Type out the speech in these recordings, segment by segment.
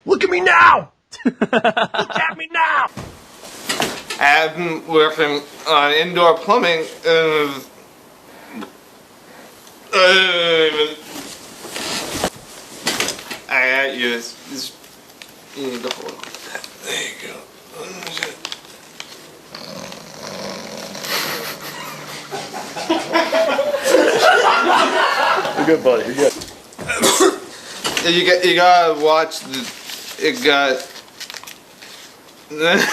Look at me now! Look at me now! I've been working on indoor plumbing. I got you. You need to hold on. There you go. You're good, buddy. You're good. You gotta watch the. It got. That's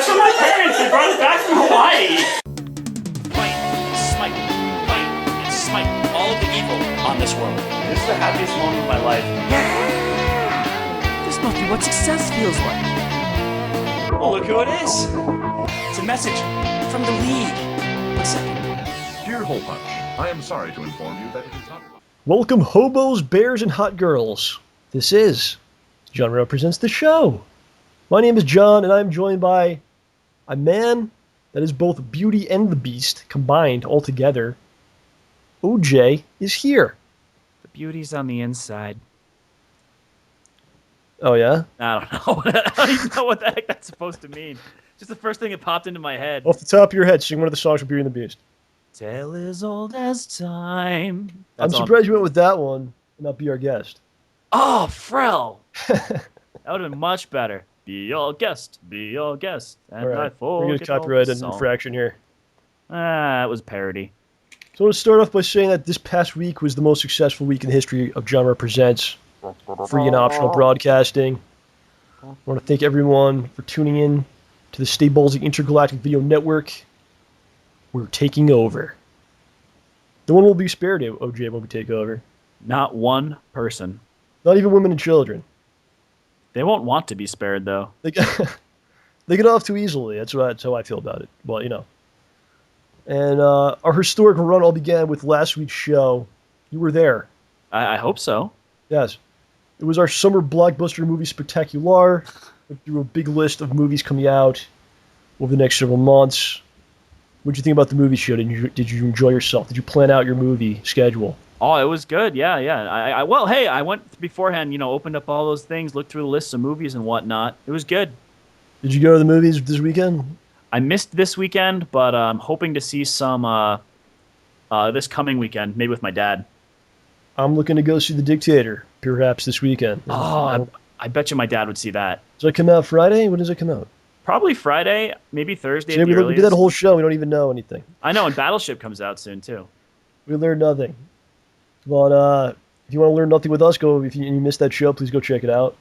from my parents. They brought it back from Hawaii. Fight, and smite all of the evil on this world. This is the happiest moment of my life. This must be what success feels like. Oh, look who it is. It's a message from the League. One second. Dear HolePunch, I am sorry to inform you that it is not... Welcome, hobos, bears, and hot girls. This is JohnRamboPresents the show. My name is John, and I'm joined by a man that is both Beauty and the Beast combined all together. OJ is here. The beauty's on the inside. Oh, yeah? I don't know. I don't even know what the heck that's supposed to mean. Just the first thing that popped into my head. Off the top of your head, sing one of the songs from Beauty and the Beast. Tale as old as time. I'm surprised you went with that one and not Be Our Guest. Oh, Frel! That would have been much better. Be your guest, be your guest. And all right, I we're going to copyright and infraction here. It was parody. So I want to start off by saying that this past week was the most successful week in the history of Genre Presents, free and optional broadcasting. I want to thank everyone for tuning in to the StayBallsy Intergalactic Video Network. We're taking over. No one will be spared, OJ, when we take over. Not one person. Not even women and children. They won't want to be spared, though. They get off too easily. That's how I feel about it. Well, you know. And our historic run all began with last week's show. You were there. I hope so. Yes. It was our summer blockbuster movie spectacular. Went through a big list of movies coming out over the next several months. What did you think about the movie show? Did you enjoy yourself? Did you plan out your movie schedule? Oh, it was good. Yeah. Well, hey, I went beforehand, opened up all those things, looked through the lists of movies and whatnot. It was good. Did you go to the movies this weekend? I missed this weekend, but I'm hoping to see some this coming weekend, maybe with my dad. I'm looking to go see The Dictator, perhaps this weekend. Oh, I bet you my dad would see that. Does it come out Friday? When does it come out? Probably Friday, maybe Thursday. See, we did that whole show. We don't even know anything. I know, and Battleship comes out soon, too. We learned nothing. But if you want to learn nothing with us, if you missed that show, please go check it out.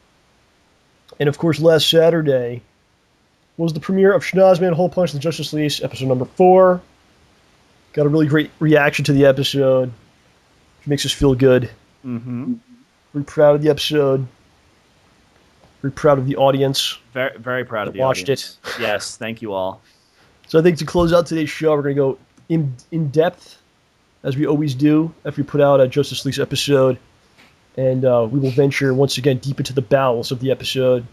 And, of course, last Saturday was the premiere of Schnoz-man HolePunch, the Justice League, episode number 4. Got a really great reaction to the episode. It makes us feel good. Mm-hmm. Very proud of the episode. Very proud of the audience. Very, very proud of the audience. Watched it. Yes, thank you all. So I think to close out today's show, we're going to go in depth, as we always do, after we put out a Justice League episode. And we will venture, once again, deep into the bowels of the episode,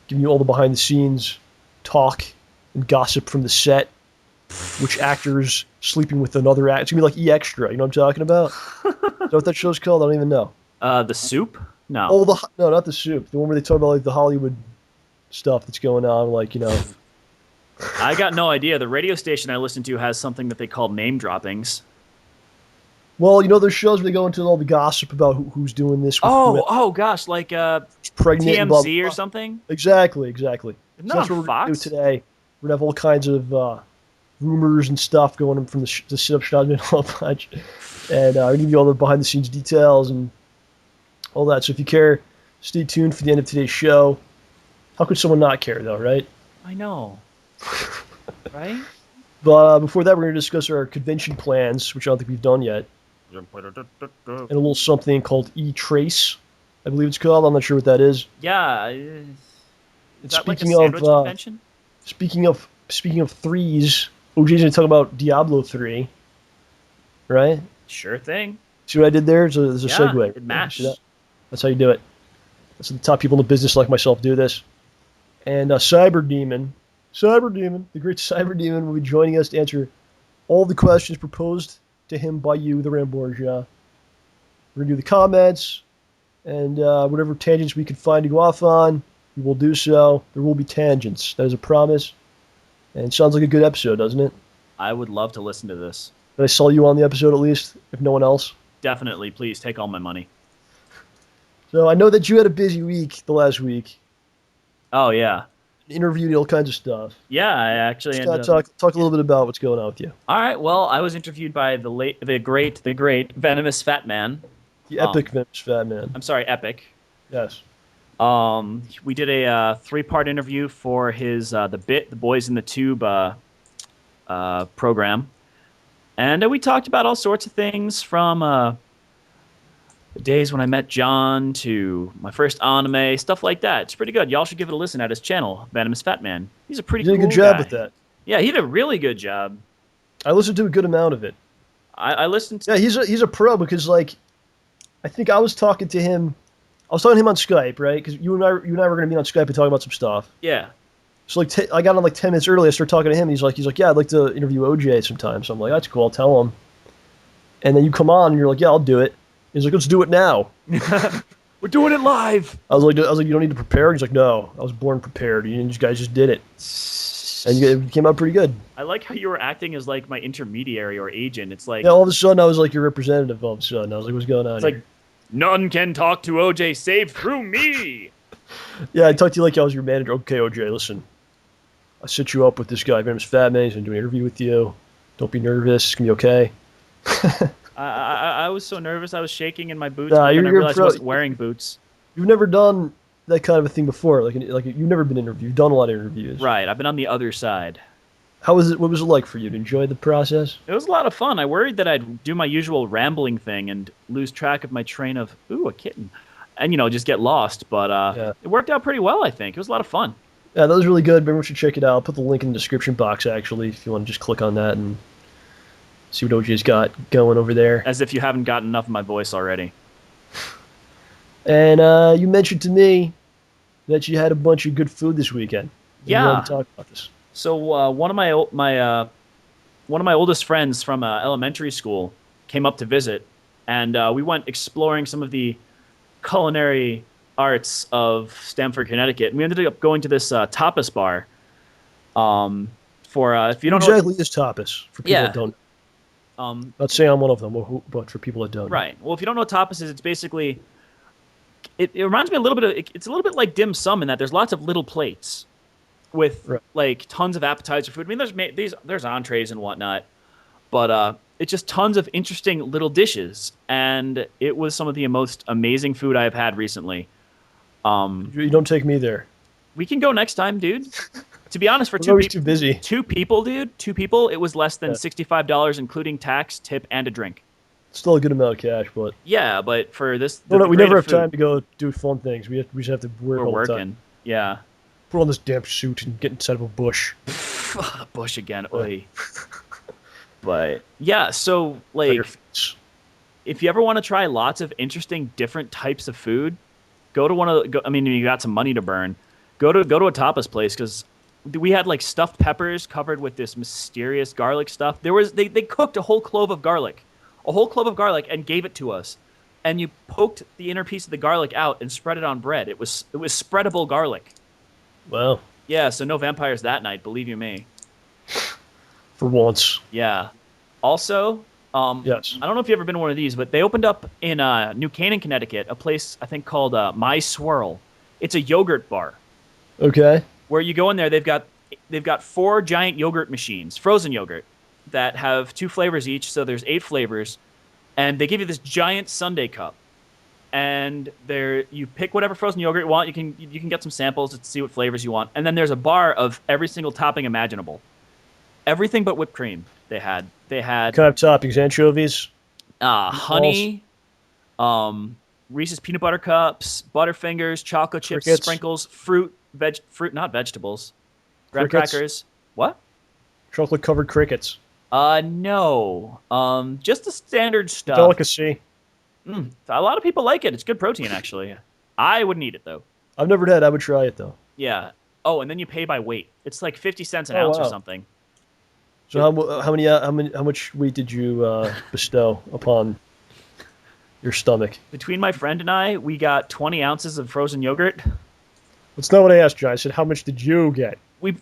giving you all the behind-the-scenes talk and gossip from the set, which actors sleeping with another actor. It's going to be like E-Extra, you know what I'm talking about? Is that what that show's called? I don't even know. The Soup? No. Oh, no, not The Soup. The one where they talk about like the Hollywood stuff that's going on, I got no idea. The radio station I listen to has something that they call name droppings. Well, there's shows where they go into all the gossip about who's doing this. Oh gosh, like pregnant TMZ blah, blah, blah. or something? Exactly. Isn't So that that's on what we're Fox? going to do today. We're going to have all kinds of rumors and stuff going from the sit up Schnoz-man HolePunch. And we're going to give you all the behind-the-scenes details and all that. So if you care, stay tuned for the end of today's show. How could someone not care, though, right? I know. Right? But before that, we're going to discuss our convention plans, which I don't think we've done yet. And a little something called E-Trace, I believe it's called. I'm not sure what that is. Yeah. Is that like a Speaking sandwich convention? Speaking of threes, OJ's going to talk about Diablo 3, right? Sure thing. See what I did there? There's a segue. It matched. That's how you do it. That's the top people in the business like myself do this. And Cyber Demon Cyber Demon, the great Cyber Demon, will be joining us to answer all the questions proposed to him by you, the Ramborgia. We're going to do the comments, and whatever tangents we can find to go off on, we will do so. There will be tangents. That is a promise. And it sounds like a good episode, doesn't it? I would love to listen to this. Did I sell you on the episode at least, if no one else? Definitely, please take all my money. So I know that you had a busy week the last week. Oh yeah, Interviewed all kinds of stuff. yeah. I actually Just ended talk a little bit about what's going on with you. All right. Well, I was interviewed by the great venomous fat man. The epic Vince Fat Man. I'm sorry, Epic. Yes. We did a 3-part interview for his the Boys in the Tube program, and we talked about all sorts of things from the days when I met John to my first anime, stuff like that. It's pretty good. Y'all should give it a listen at his channel, Venomous Fat Man. He's a pretty You did cool a good job guy. with that. Yeah, he did a really good job. I listened to a good amount of it. I listened to. Yeah, he's a pro because like, I think I was talking to him. I was talking to him on Skype, right? Because you and I were going to be on Skype and talk about some stuff. Yeah. So like, I got on like 10 minutes early. I started talking to him. And he's like, yeah, I'd like to interview OJ sometime. So I'm like, that's cool. I'll tell him. And then you come on and you're like, yeah, I'll do it. He's like, let's do it now. We're doing it live. I was like, you don't need to prepare. He's like, no, I was born prepared. You guys just did it, and it came out pretty good. I like how you were acting as like my intermediary or agent. It's like Yeah, all of a sudden I was like your representative. All of a sudden I was like, what's going on? it's here? like none can talk to OJ save through me. Yeah, I talked to you like I was your manager. Okay, OJ, listen, I set you up with this guy, Venomous Fat Man. He's gonna do an interview with you. Don't be nervous. It's gonna be okay. I was so nervous. I was shaking in my boots. Nah, But then I you're realized I pro- wasn't wearing boots. You've never done that kind of a thing before. Like you've never been interviewed. You've done a lot of interviews. Right. I've been on the other side. How was it? What was it like for you to enjoy the process? It was a lot of fun. I worried that I'd do my usual rambling thing and lose track of my train of a kitten, and just get lost. But Yeah. It worked out pretty well. I think it was a lot of fun. Yeah, that was really good. Everyone should check it out. I'll put the link in the description box actually if you want to just click on that and see what OJ's got going over there. As if you haven't gotten enough of my voice already. And you mentioned to me that you had a bunch of good food this weekend. You Yeah. wanted to talk about this. So one of my oldest friends from elementary school came up to visit, and we went exploring some of the culinary arts of Stamford, Connecticcut. And we ended up going to this tapas bar. For if you don't know, Exactly is tapas for people Yeah. that don't. um, Not saying I'm one of them, but for people that don't. right. Well, if you don't know what tapas is, it's basically it reminds me a little bit of it's a little bit like dim sum in that there's lots of little plates with Right. like tons of appetizer food. I mean, there's entrees and whatnot, but it's just tons of interesting little dishes, and it was some of the most amazing food I've had recently. You don't take me there. We can go next time, dude. To be honest, for I'm always too busy. two people, it was less than Yeah. $65, including tax, tip, and a drink. Still a good amount of cash, but Yeah, but for this, we never grade of have time food, to go do fun things. We just have to work we're all the time. working. Yeah. Put on this damn suit and get inside of a bush. Bush again. Oy. But yeah, so on your like face. if you ever want to try lots of interesting different types of food, go to one of the, I mean, you got some money to burn. Go to a tapas place because we had like stuffed peppers covered with this mysterious garlic stuff. They cooked a whole clove of garlic, and gave it to us. And you poked the inner piece of the garlic out and spread it on bread. It was spreadable garlic. Wow. Yeah, so no vampires that night, believe you me. For once. Yeah. Also, Yes. I don't know if you've ever been to one of these, but they opened up in New Canaan, Connecticut, a place I think called My Swirl. It's a yogurt bar Okay. where you go in there. They've got 4 giant yogurt machines, frozen yogurt, that have 2 flavors each. So there's 8 flavors, and they give you this giant sundae cup. And you pick whatever frozen yogurt you want. You can get some samples to see what flavors you want. And then there's a bar of every single topping imaginable. Everything but whipped cream. They had Kind of toppings, anchovies. honey, Reese's peanut butter cups, Butterfingers, chocolate chips, Crickets. sprinkles, fruit, not vegetables, graham Crickets. crackers. What? Chocolate covered crickets. No. Just the standard stuff. Delicacy. A lot of people like it. It's good protein, actually. I wouldn't eat it though. I've never had. I would try it though. Yeah. Oh, and then you pay by weight. It's like 50 cents an Oh, ounce or wow. something. So how much weight did you bestow upon your stomach? Between my friend and I, we got 20 ounces of frozen yogurt. That's not what I asked you. I said, how much did you get? We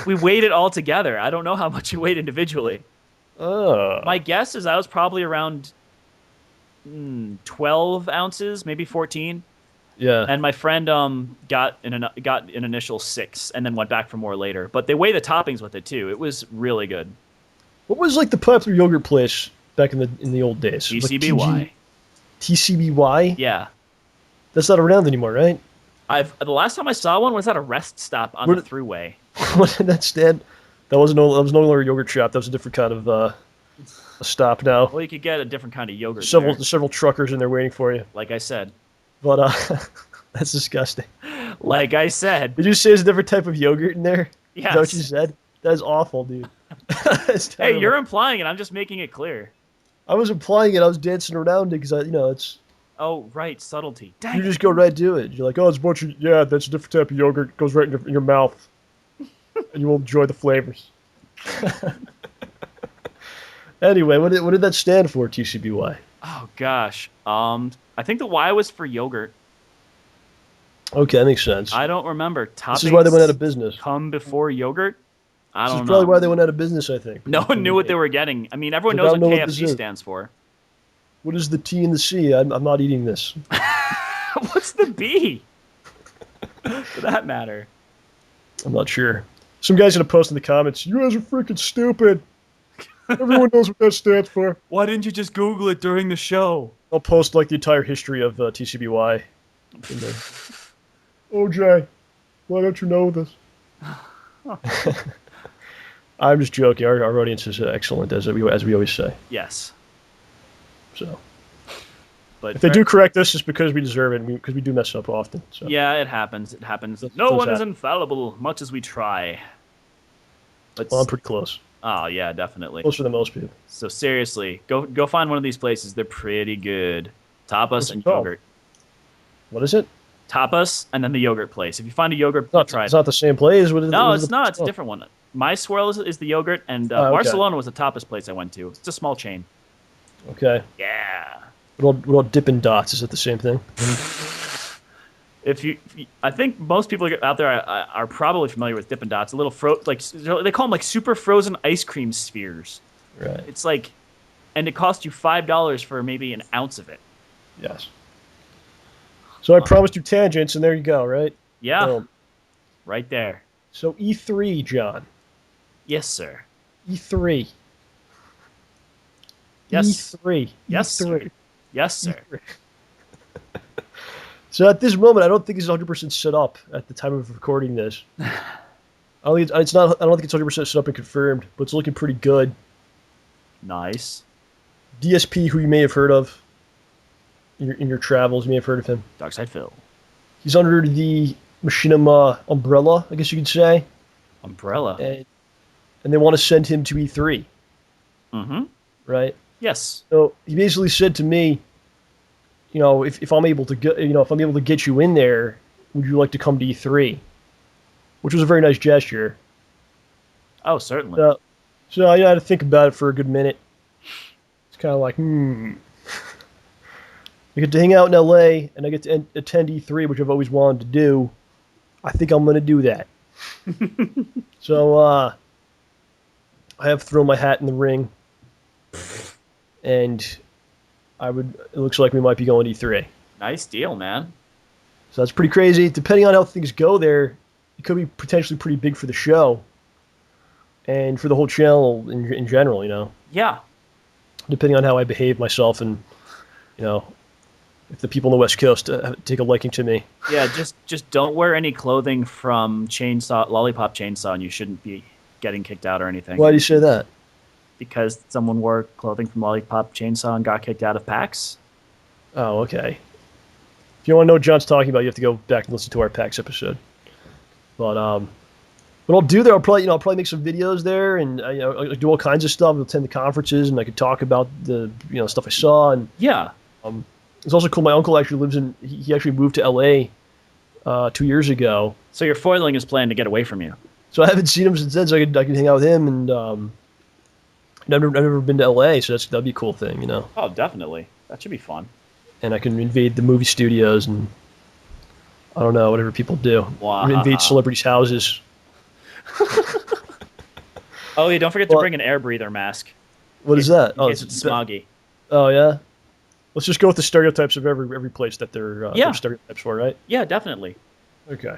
weighed it all together. I don't know how much you weighed individually. My guess is I was probably around 12 ounces, maybe 14. Yeah. And my friend got an initial 6 and then went back for more later. But they weigh the toppings with it too. It was really good. What was like the popular yogurt place back in the old days? TCBY. Like TCBY? Yeah. That's not around anymore, right? The last time I saw one was at a rest stop on the thruway. What did that stand? That was no longer a yogurt shop. That was a different kind of a stop now. Well, you could get a different kind of yogurt. Several truckers in there waiting for you. Like I said. But that's disgusting. Like I said. Did you say there's a different type of yogurt in there? Yes. Is that what you said? That's awful, dude. That's Hey, you're implying it. I'm just making it clear. I was implying it. I was dancing around it because it's. Oh, right. Subtlety. Dang You just go right to it. You're like, oh, it's a bunch of, yeah, that's a different type of yogurt. It goes right in your mouth. And you will enjoy the flavors. Anyway, what did that stand for, TCBY? Oh, gosh. I think the Y was for yogurt. Okay, that makes sense. I don't remember. Toppings This is why they went out of business. come before yogurt? I don't know. This is probably why they went out of business, I think. No one knew what they were getting. I mean, everyone knows what KFC stands for. What is the T and the C? I'm not eating this. What's the B? For that matter. I'm not sure. Some guy's going to post in the comments, you guys are freaking stupid. Everyone knows what that stands for. Why didn't you just Google it during the show? I'll post like the entire history of TCBY in there. OJ, why don't you know this? I'm just joking. Our audience is excellent, as we always say. Yes. So, but if they do correct us, it's because we deserve it, because we do mess up often. So. Yeah, it happens. It happens. No one is infallible, much as we try. Well, I'm pretty close. Oh yeah, definitely. Closer than most people. So seriously, go find one of these places. They're pretty good. Tapas and yogurt. What is it? Tapas and then the yogurt place. If you find a yogurt, try it. It's not the same place. No, it's not. It's a different one. My Swirl is the yogurt, and Barcelona was the tapas place I went to. It's a small chain. Okay. Yeah. What about Dippin' Dots? Is it the same thing? I think most people out there are probably familiar with Dippin' Dots. A little they call them like super frozen ice cream spheres. Right. It's like, and it costs you $5 for maybe an ounce of it. Yes. So I promised you tangents, and there you go, right? Yeah. Right there. So E3, John. Yes, sir. E3. Yes. E3. Yes, E3. sir. Yes, sir. E3. So at this moment, I don't think it's 100% set up at the time of recording this. I don't think it's 100% set up and confirmed, but it's looking pretty good. Nice. DSP, who you may have heard of in your travels, you may have heard of him. Darkside Phil. He's under the Machinima umbrella, I guess you could say. Umbrella. And they want to send him to E3. Mm-hmm. Right? Yes. So he basically said to me, if I'm able to get you in there, would you like to come to E3? Which was a very nice gesture. Oh, certainly. So I had to think about it for a good minute. It's kind of like, I get to hang out in LA and I get to attend E3, which I've always wanted to do. I think I'm going to do that. So I have thrown my hat in the ring, and it looks like we might be going to E3. Nice deal, man. So that's pretty crazy. Depending on how things go there, it could be potentially pretty big for the show and for the whole channel in general, Yeah. Depending on how I behave myself and, if the people on the West Coast take a liking to me. Yeah, just don't wear any clothing from Lollipop Chainsaw, and you shouldn't be getting kicked out or anything. Why do you say that? Because someone wore clothing from Lollipop Chainsaw and got kicked out of PAX. Oh, okay. If you want to know what John's talking about, you have to go back and listen to our PAX episode. But what I'll do there, I'll probably make some videos there, and I'll do all kinds of stuff. I'll attend the conferences, and I could talk about the stuff I saw. And yeah, it's also cool. My uncle actually he actually moved to LA 2 years ago, So you're foiling his plan to get away from you. So I haven't seen him since then, so I can hang out with him, and I've never been to LA, so that'd be a cool thing, you know. Oh, definitely. That should be fun. And I can invade the movie studios and I don't know, whatever people do. Wow. Invade celebrities' houses. Oh, yeah, don't forget to bring an air breather mask. What is that? In case it's smoggy. Oh, yeah? Let's just go with the stereotypes of every place that they're stereotypes for, right? Yeah, definitely. Okay.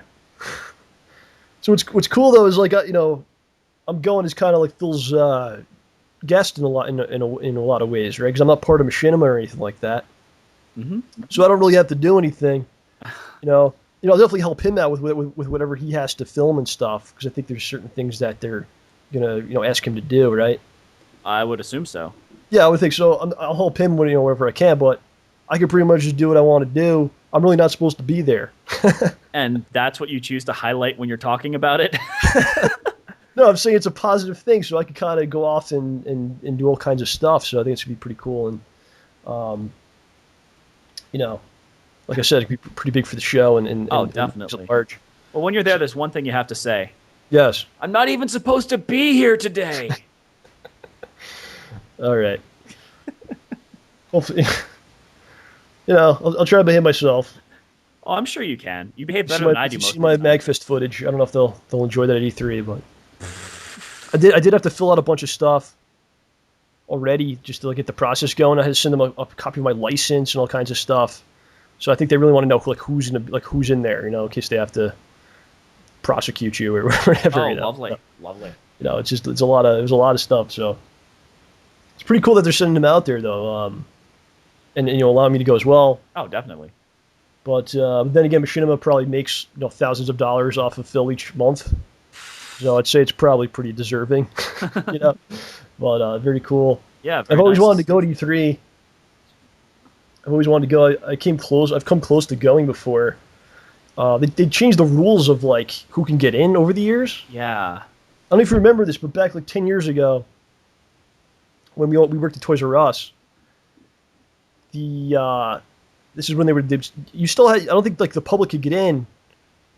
So what's cool though is like I'm going as kind of like Phil's guest in a lot of ways, right? Because I'm not part of Machinima or anything like that. Mm-hmm. So I don't really have to do anything. I'll definitely help him out with whatever he has to film and stuff. Because I think there's certain things that they're gonna ask him to do, right? I would assume so. Yeah, I would think so. I'll help him wherever I can, but I can pretty much just do what I want to do. I'm really not supposed to be there. And that's what you choose to highlight when you're talking about it? No, I'm saying it's a positive thing, so I can kind of go off and do all kinds of stuff. So I think it's going to be pretty cool. And, like I said, it could be pretty big for the show. And definitely. And large. Well, when you're there, there's one thing you have to say. Yes. I'm not even supposed to be here today. All right. Hopefully, I'll try to behave myself. Oh, I'm sure you can. You behave better than I do most of the my time. Magfest footage. I don't know if they'll enjoy that at E3, but I did have to fill out a bunch of stuff already just to get the process going. I had to send them a copy of my license and all kinds of stuff. So I think they really want to know who's in there, in case they have to prosecute you or whatever. Oh, lovely. There's a lot of stuff. So it's pretty cool that they're sending them out there though, and allowing me to go as well. Oh, definitely. But then again, Machinima probably makes thousands of dollars off of Phil each month, so I'd say it's probably pretty deserving. But very cool. Yeah, I've always wanted to go to E3. I've always wanted to go. I came close. I've come close to going before. They changed the rules of who can get in over the years. Yeah. I don't know if you remember this, but back 10 years ago, when we worked at Toys R Us, this is when you still had, I don't think the public could get in,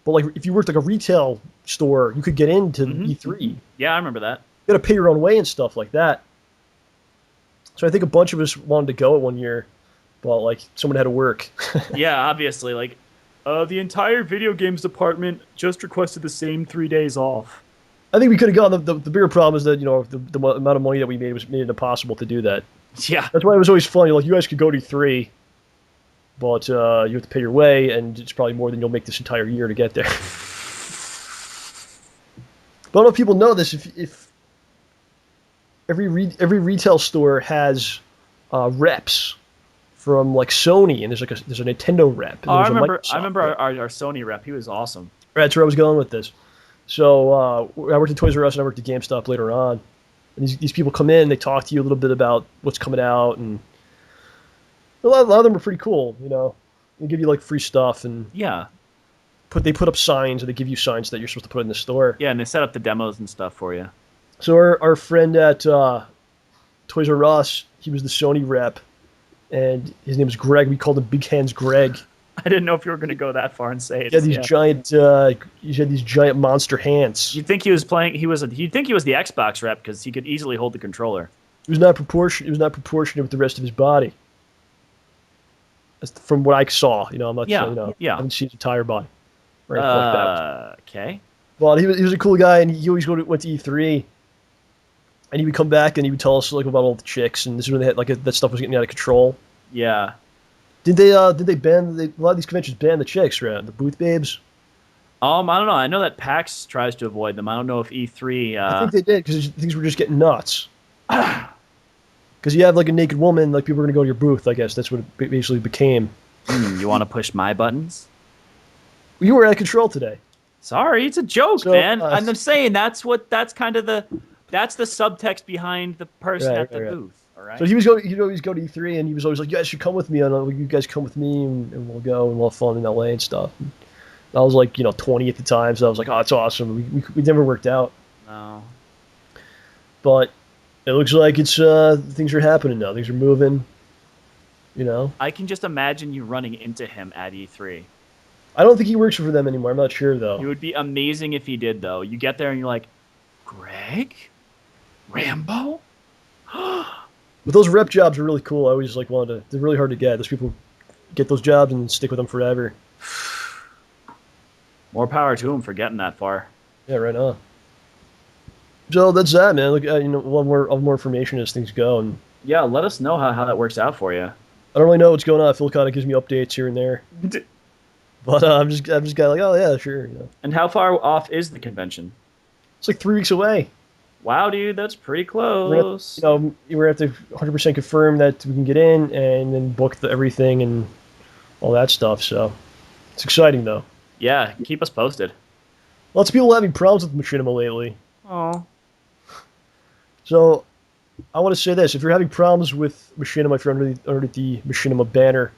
but if you worked a retail store, you could get into E3. Yeah, I remember that. You got to pay your own way and stuff like that. So I think a bunch of us wanted to go at one year, but someone had to work. Yeah, obviously, the entire video games department just requested the same 3 days off. I think we could have gone. The bigger problem is that the amount of money that we made made it impossible to do that. Yeah, that's why it was always funny. You guys could go to E3, but you have to pay your way, and it's probably more than you'll make this entire year to get there. But I don't know if people know this. If every retail store has reps from Sony, and there's a Nintendo rep. And I remember our Sony rep. He was awesome. Right, that's where I was going with this. So I worked at Toys R Us and I worked at GameStop later on. And these people come in, they talk to you a little bit about what's coming out, and a lot of them are pretty cool. They give you free stuff, and yeah, they put up signs, and they give you signs that you're supposed to put in the store. Yeah, and they set up the demos and stuff for you. So our friend at Toys R Us, he was the Sony rep, and his name was Greg. We called him Big Hands Greg. I didn't know if you were going to go that far and say it. He had these giant monster hands. You'd think he was playing. You'd think he was the Xbox rep because he could easily hold the controller. It was not proportionate with the rest of his body. From what I saw, I'm not. Yeah. I haven't seen his entire body. Or anything like that. Okay. Well, he was a cool guy, and he always went to E3, and he would come back and he would tell us about all the chicks, and this is when they had that stuff was getting out of control. Yeah. Did they ban a lot of these conventions ban the chicks, right? The booth babes? I don't know. I know that PAX tries to avoid them. I don't know if E3... I think they did, because things were just getting nuts. Because you have a naked woman, people are going to go to your booth, I guess. That's what it basically became. You want to push my buttons? You were out of control today. Sorry, it's a joke, man. I'm saying that's kind of the subtext behind the person at the booth. All right. So he'd always go to E3, and he was always like, "You guys should come with me. You guys come with me, and we'll go and we'll have fun in LA and stuff." And I was 20 at the time, so I was like, "Oh, it's awesome." We never worked out. No. But it looks like it's things are happening now. Things are moving. I can just imagine you running into him at E3. I don't think he works for them anymore. I'm not sure though. It would be amazing if he did, though. You get there and you're like, Greg? Rambo? But those rep jobs are really cool. I always like wanted to. They're really hard to get. Those people get those jobs and stick with them forever. More power to him for getting that far. Yeah, right on. So that's that, man. Look, we'll have more information as things go, and Yeah, let us know how that works out for you. I don't really know what's going on. Phil kind of gives me updates here and there, but I'm just kind of like, oh yeah, sure. And how far off is the convention? It's like 3 weeks away. Wow, dude, that's pretty We're close. gonna have to 100% confirm that we can get in, and then book everything and all that stuff. So it's exciting, though. Yeah, keep us posted. Lots of people having problems with Machinima lately. Oh. So I want to say this: if you're having problems with Machinima, if you're under the Machinima banner,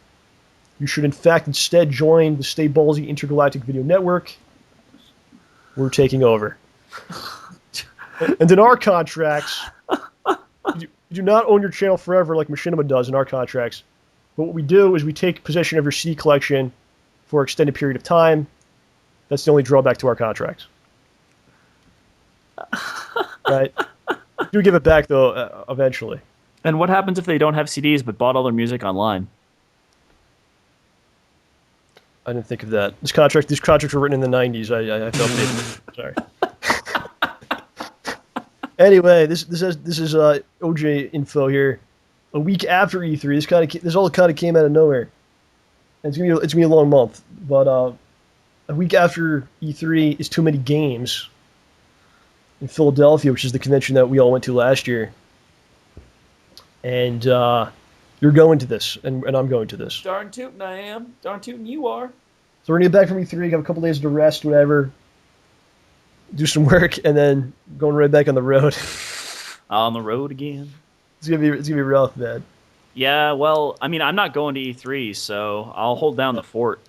you should in fact instead join the StayBallsy Intergalactic Video Network. We're taking over. And in our contracts, you do not own your channel forever like Machinima does in our contracts. But what we do is we take possession of your CD collection for an extended period of time. That's the only drawback to our contracts. Right? Do give it back, though, eventually. And what happens if they don't have CDs but bought all their music online? I didn't think of that. These contracts were written in the 90s. I felt it. Sorry. Anyway, this is OJ info here. A week after E3, this all kind of came out of nowhere. And it's gonna be a long month, but a week after E3 is Too Many Games in Philadelphia, which is the convention that we all went to last year. And you're going to this, and I'm going to this. Darn tootin' I am. Darn tootin' you are. So we're gonna get back from E3, have a couple days to rest, whatever. Do some work, and then going right back on the road. On the road again. It's gonna be rough, man. Yeah, well, I mean, I'm not going to E3, so I'll hold down the fort.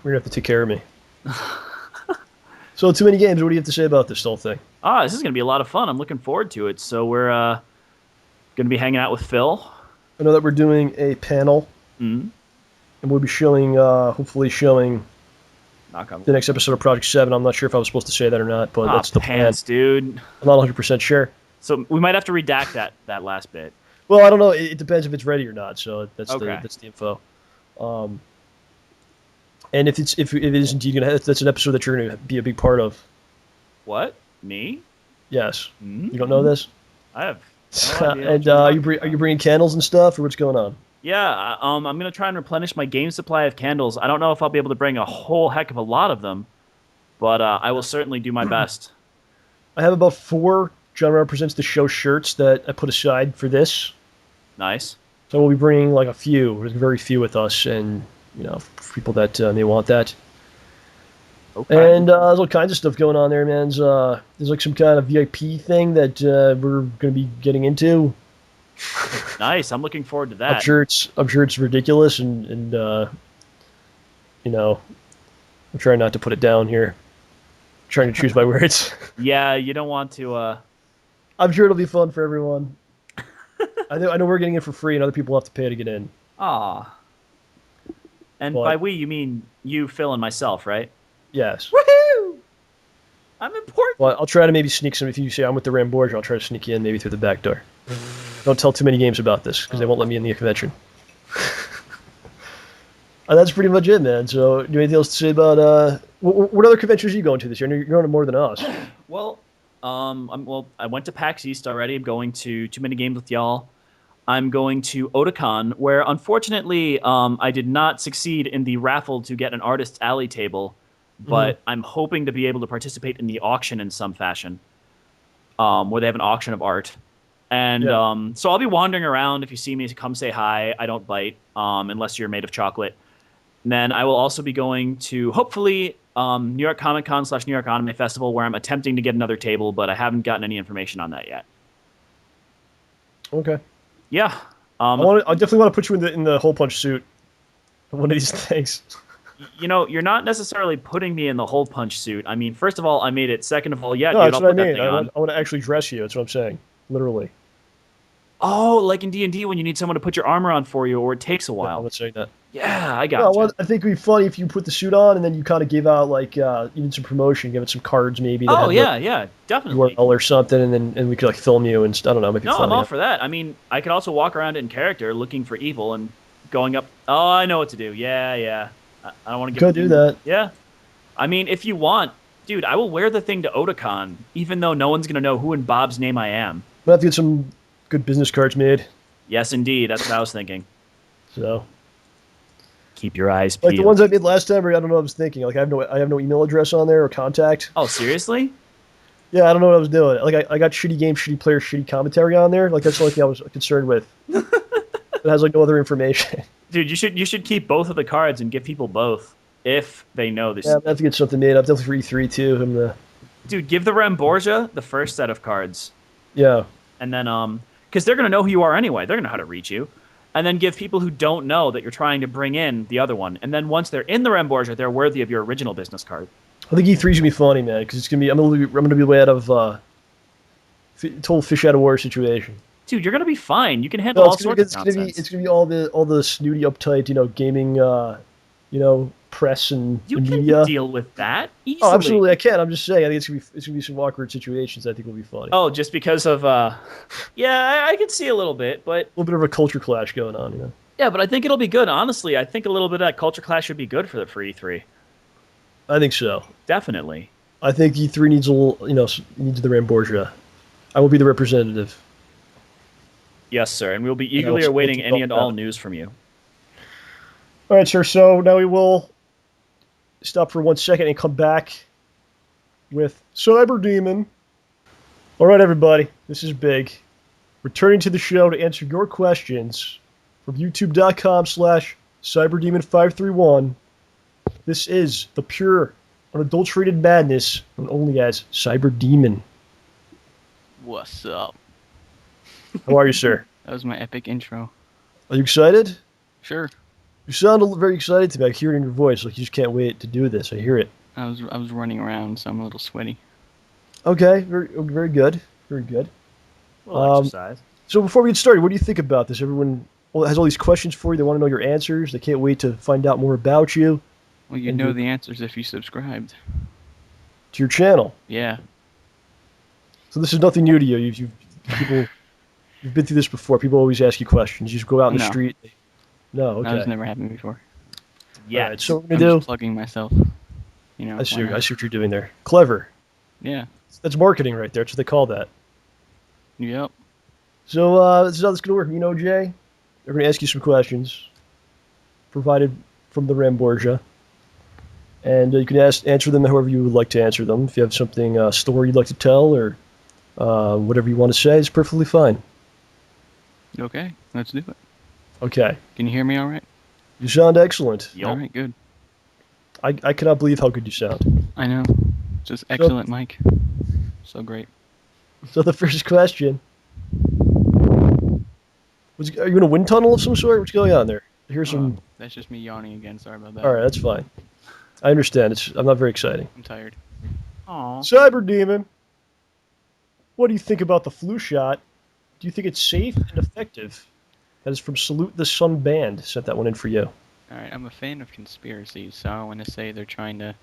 We're gonna have to take care of me. So, Too Many Games. What do you have to say about this whole thing? This is gonna be a lot of fun. I'm looking forward to it. So we're gonna be hanging out with Phil. I know that we're doing a panel, Mm-hmm. and we'll be hopefully showing Knock on the next episode of Project 7. I'm not sure if I was supposed to say that or not, but that's the pants, plan. dude. I'm not 100% sure. So we might have to redact that last bit. Well, I don't know. It depends if it's ready or not. So that's Okay. that's the info. And if it is indeed gonna, that's an episode that you're gonna be a big part of. What? Me? Yes. Mm-hmm. You don't know this? I have. No idea And what are you bringing candles and stuff, or what's going on? Yeah, I'm gonna try and replenish my game supply of candles. I don't know if I'll be able to bring a whole heck of a lot of them, but I will certainly do my best. I have about 4 JohnRamboPresents the show shirts that I put aside for this. Nice. So we'll be bringing like a few. There's very few with us, and for people that may want that. Okay. And there's all kinds of stuff going on there, man. There's like some kind of VIP thing that we're going to be getting into. Nice. I'm looking forward to that. I'm sure it's ridiculous, and I'm trying not to put it down here. I'm trying to choose my words. Yeah, you don't want to. I'm sure it'll be fun for everyone. I know we're getting in for free, and other people have to pay to get in. Ah. And But- by we, you mean you, Phil, and myself, right? Yes. Woohoo! I'm important. Well, I'll try to maybe sneak some. If you say I'm with the Ramborgia, I'll try to sneak you in maybe through the back door. Don't tell Too Many Games about this, because they won't let me in the convention. That's pretty much it, man. So, do you have anything else to say about what other conventions are you going to this year? You're going to more than us. Well, I went to PAX East already. I'm going to Too Many Games with y'all. I'm going to Otakon, where unfortunately I did not succeed in the raffle to get an Artist's Alley table, but I'm hoping to be able to participate in the auction in some fashion, where they have an auction of art. And so I'll be wandering around. If you see me, come say hi. I don't bite unless you're made of chocolate. And then I will also be going to, hopefully, New York Comic Con / New York Anime Festival, where I'm attempting to get another table, but I haven't gotten any information on that yet. Okay. Yeah. I definitely want to put you in the HolePunch suit. One of these things. You're not necessarily putting me in the HolePunch suit. I mean, first of all, I made it. Second of all, yeah, No, dude, that's I'll what put I that mean. thing on. I want to actually dress you. That's what I'm saying. Literally. Oh, like in D&D when you need someone to put your armor on for you, or it takes a I'm while. not saying that. Yeah, I No, got you. I think it'd be funny if you put the suit on and then you kind of gave out like you did some promotion, give it some cards maybe that Oh had yeah, the yeah, definitely. URL or something, and then we could like film you and I don't know, make it No, I'm funny. all for that. I mean, I could also walk around in character looking for evil and going up. Oh, I know what to do. Yeah, yeah. I don't want to give. Could do that. Yeah. I mean, if you want, dude, I will wear the thing to Otakon, even though no one's gonna know who in Bob's name I am. We'll have to get some good business cards made. Yes, indeed. That's what I was thinking. So Keep your eyes like the peeled. ones I made last time, I don't know what I was thinking. Like I have no email address on there or contact. Oh, seriously? Yeah, I don't know what I was doing. Like I got shitty game, shitty player, shitty commentary on there. Like that's the only thing I was concerned with. It has like no other information. Dude, you should keep both of the cards and give people both if they know this. Yeah, I have to get something made up. Definitely for E3 too. Dude, give the Ramborgia the first set of cards, Yeah. and then because they're gonna know who you are anyway. They're gonna know how to reach you, and then give people who don't know that you're trying to bring in the other one, and then once they're in the Ramborgia, they're worthy of your original business card. I think E3's gonna be funny, man, because it's gonna be I'm gonna be way out of total fish out of water situation. Dude, you're gonna be fine. You can handle No, all sorts of nonsense. it's gonna be all the snooty, uptight, gaming, press and You and can media. deal with that easily. Oh, absolutely, I can. I'm just saying, I think it's gonna be some awkward situations. I think will be funny. Oh, just because of yeah, I could see a little bit, but A little bit of a culture clash going on. yeah, but I think it'll be good. Honestly, I think a little bit of that culture clash should be good for the free E3. I think so. Definitely. I think E3 needs a little, needs the Ramborgia. I will be the representative. Yes, sir, and we'll be eagerly I'll awaiting speak any and about all that. news from you. All right, sir. So now we will stop for 1 second and come back with Cyber Demon. All right, everybody. This is big. Returning to the show to answer your questions from youtube.com/cyberdemon531. This is the pure, unadulterated madness known only as Cyber Demon. What's up? How are you, sir? That was my epic intro. Are you excited? Sure. You sound very excited to me. I hear it in your voice. Like you just can't wait to do this. I hear it. I was running around, so I'm a little sweaty. Okay, very good. Very good. Well, exercise. So before we get started, what do you think about this? Everyone has all these questions for you. They want to know your answers. They can't wait to find out more about you, Well, you'd And know you- the answers if you subscribed. to your channel. Yeah. So this is nothing new to you. You've been through this before. People always ask you questions. You just go out in the No. street. No, No, it's okay. never happened before. Yeah. All right, so what we're I'm gonna just do. plugging myself. You know. I see why not? what you're doing there. Clever. Yeah. That's marketing right there. That's what they call that. Yep. So this is how this is gonna work. Jay. They're gonna ask you some questions, provided from the Ramborgia, and you can answer them however you would like to answer them. If you have something story you'd like to tell or whatever you want to say, it's perfectly fine. Okay. Let's do it. Okay. Can you hear me all right? You sound excellent. Yup. All right. Good. I cannot believe how good you sound. I know. Just excellent, Mike. So great. So the first question. Are you in a wind tunnel of some sort? What's going on there? Here's some. That's just me yawning again. Sorry about that. All right, that's fine. I understand. I'm not very exciting. I'm tired. Aw. Cyber Demon, what do you think about the flu shot? Do you think it's safe and effective? That is from Salute the Sun Band. Sent that one in for you. All right. I'm a fan of conspiracies, so I want to say they're trying to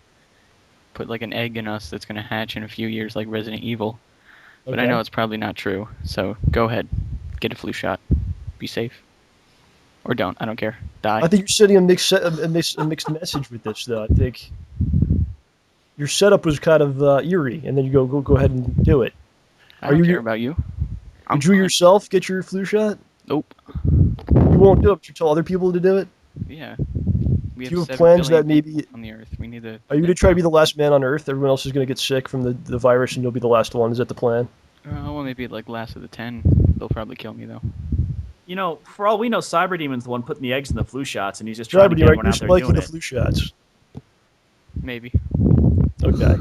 put like an egg in us that's gonna hatch in a few years, like Resident Evil. But I Okay. know it's probably not true. So go ahead, get a flu shot. Be safe. Or don't. I don't care. Die. I think you're sending a mixed message with this, though. I think your setup was kind of eerie, and then you go ahead and do it. I don't you- care about you. I'm Did you fine. yourself get your flu shot? Nope. You won't do it, but you tell other people to do it? Yeah. We Do you have 7 plans that billion maybe... on the Earth. We need to. Are you going to try to be the last man on Earth? Everyone else is going to get sick from the virus, and you'll be the last one. Is that the plan? Well, maybe like last of the 10. They'll probably kill me though. You know, for all we know, Cyber Demon's the one putting the eggs in the flu shots, and he's just trying Cyber to Demon, get right? one You're out there spiking doing the it. flu shots. Maybe. Okay.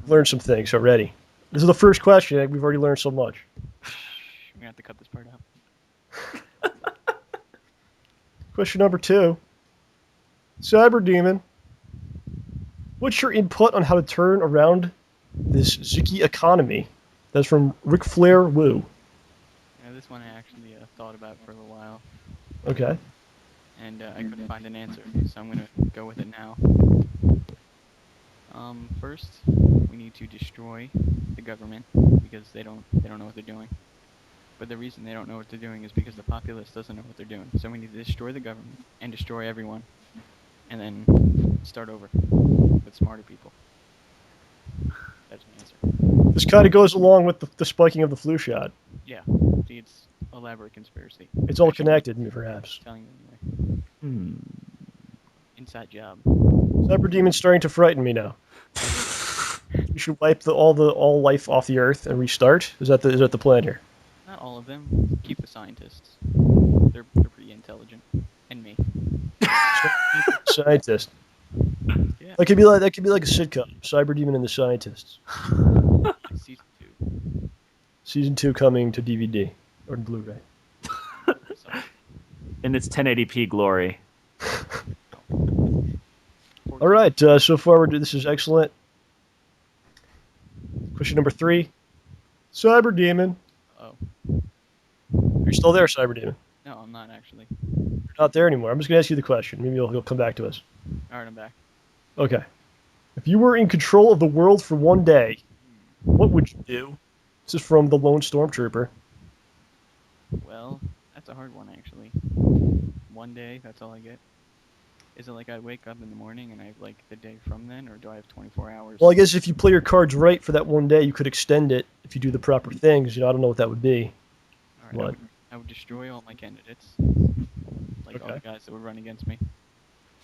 Learned some things already. This is the first question. We've already learned so much. We're gonna have to cut this part out. Question number 2. Cyber Demon, what's your input on how to turn around this Ziki economy? That's from Ric Flair Woo. Yeah, this one I actually thought about for a little while. Okay. and I couldn't find an answer, so I'm gonna go with it now. First, we need to destroy the government because they don't know what they're doing. But the reason they don't know what they're doing is because the populace doesn't know what they're doing. So we need to destroy the government and destroy everyone, and then start over with smarter people. That's my answer. This kind of goes along with the spiking of the flu shot. Yeah, see, it's elaborate conspiracy. It's all connected, perhaps. Telling you anyway. Inside job. Cyber Demon's starting to frighten me now. You should wipe all life off the Earth and restart. Is that the plan here? Not all of them. Keep the scientists. They're pretty intelligent. And me. Scientist. Yeah. That could be like a sitcom. Cyber Demon and the Scientists. Season 2. Season 2 coming to DVD or Blu-ray. In its 1080p glory. All right. So far, this is excellent. Question number 3. Cyber Demon. Oh. You're still there, Cyber Demon. No, I'm not actually. You're not there anymore. I'm just gonna ask you the question. Maybe you'll come back to us. Alright, I'm back. Okay. If you were in control of the world for one day, what would you do? This is from the Lone Stormtrooper. Well, that's a hard one, actually. One day, that's all I get. Is it like I wake up in the morning and I have, like, the day from then, or do I have 24 hours? Well, I guess if you play your cards right for that one day, you could extend it if you do the proper things. I don't know what that would be. Alright, What? I would destroy all my candidates. Like, all Okay. the guys that would run against me.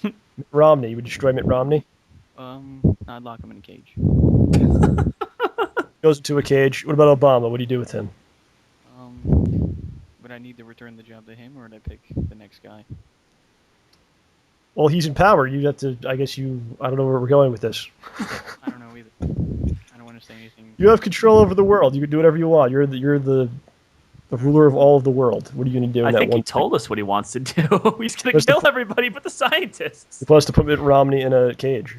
Mitt Romney. You would destroy Mitt Romney? I'd lock him in a cage. Goes into a cage. What about Obama? What do you do with him? Would I need to return the job to him, or would I pick the next guy? Well, he's in power. You'd have to, I guess I don't know where we're going with this. I don't know either. I don't want to say anything. You have control over the world. You can do whatever you want. You're the ruler of all of the world. What are you going to do in I that think one he told us what he wants to do. He's going to What's the kill po- everybody but the scientists. He wants to put Mitt Romney in a cage.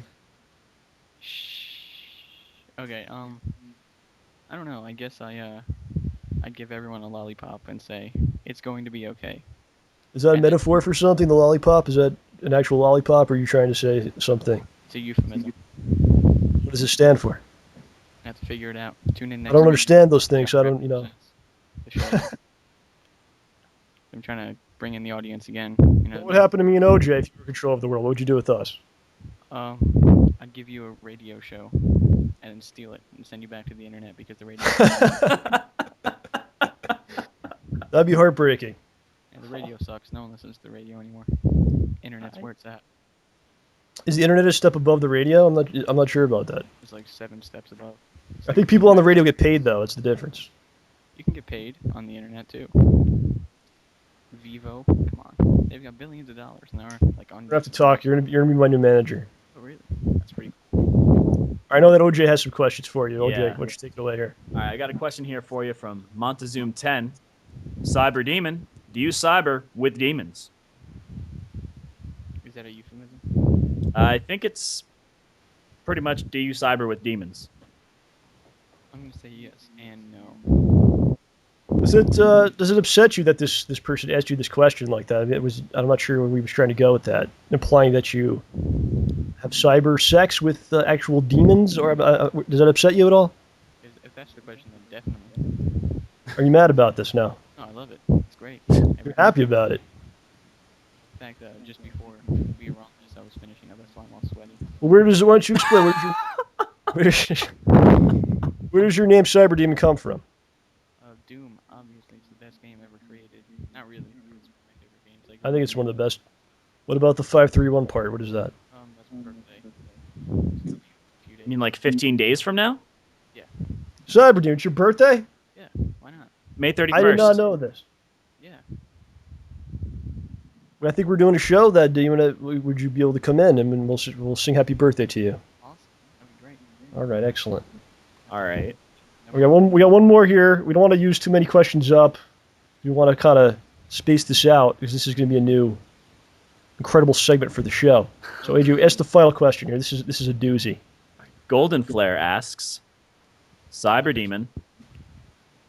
Okay, I don't know. I guess I'd give everyone a lollipop and say, it's going to be okay. Is that a metaphor for something, the lollipop? Is that an actual lollipop, or are you trying to say something? It's a euphemism. What does it stand for? I have to figure it out. Tune in next I don't week. understand those things, so I don't, The show. I'm trying to bring in the audience again. What would happen to me and OJ if you were in control of the world? What would you do with us? I'd give you a radio show and then steal it and send you back to the internet because the radio. That'd be heartbreaking. Yeah, the radio sucks. No one listens to the radio anymore. Internet's where it's at. Is the internet a step above the radio? I'm not sure about that. It's like 7 steps above. I think people on the radio get paid, though. That's the difference. You can get paid on the internet too. Vivo, come on, they've got billions of dollars and they're like on. We're gonna have to talk. You're gonna be my new manager. Oh really? That's pretty cool. I know that OJ has some questions for you. OJ, Yeah. why don't you take it away here? All right, I got a question here for you from Montezuma10. Cyber Demon, do you cyber with demons? Is that a euphemism? I think it's pretty much do you cyber with demons? I'm gonna say yes and no. Does it upset you that this person asked you this question like that? I'm not sure where we was trying to go with that, implying that you have cyber sex with actual demons, or does that upset you at all? If that's the question, then definitely. Are you mad about this now? No, I love it. It's great. You're happy about it. In fact, just before we were on this, I was finishing up. That's why I'm all sweaty. Well, why don't you explain? Where does your name Cyber Demon come from? Doom, obviously, it's the best game ever created. Not really. It's one of my favorite games. Like, I think it's one of the best. What about the 531 part? What is that? That's my birthday. It's gonna be a few days. You mean like 15 days from now? Yeah. Cyber Demon, it's your birthday? Yeah. Why not? May 31st. I did not know this. Yeah. I think we're doing a show that day. Would you be able to come in and we'll sing happy birthday to you? Awesome. That'd be great. All right, excellent. All right. We got one more here. We don't want to use too many questions up. We want to kind of space this out because this is going to be a new, incredible segment for the show. So, AJ, ask the final question here. This is a doozy. Golden Flare asks, Cyber Demon,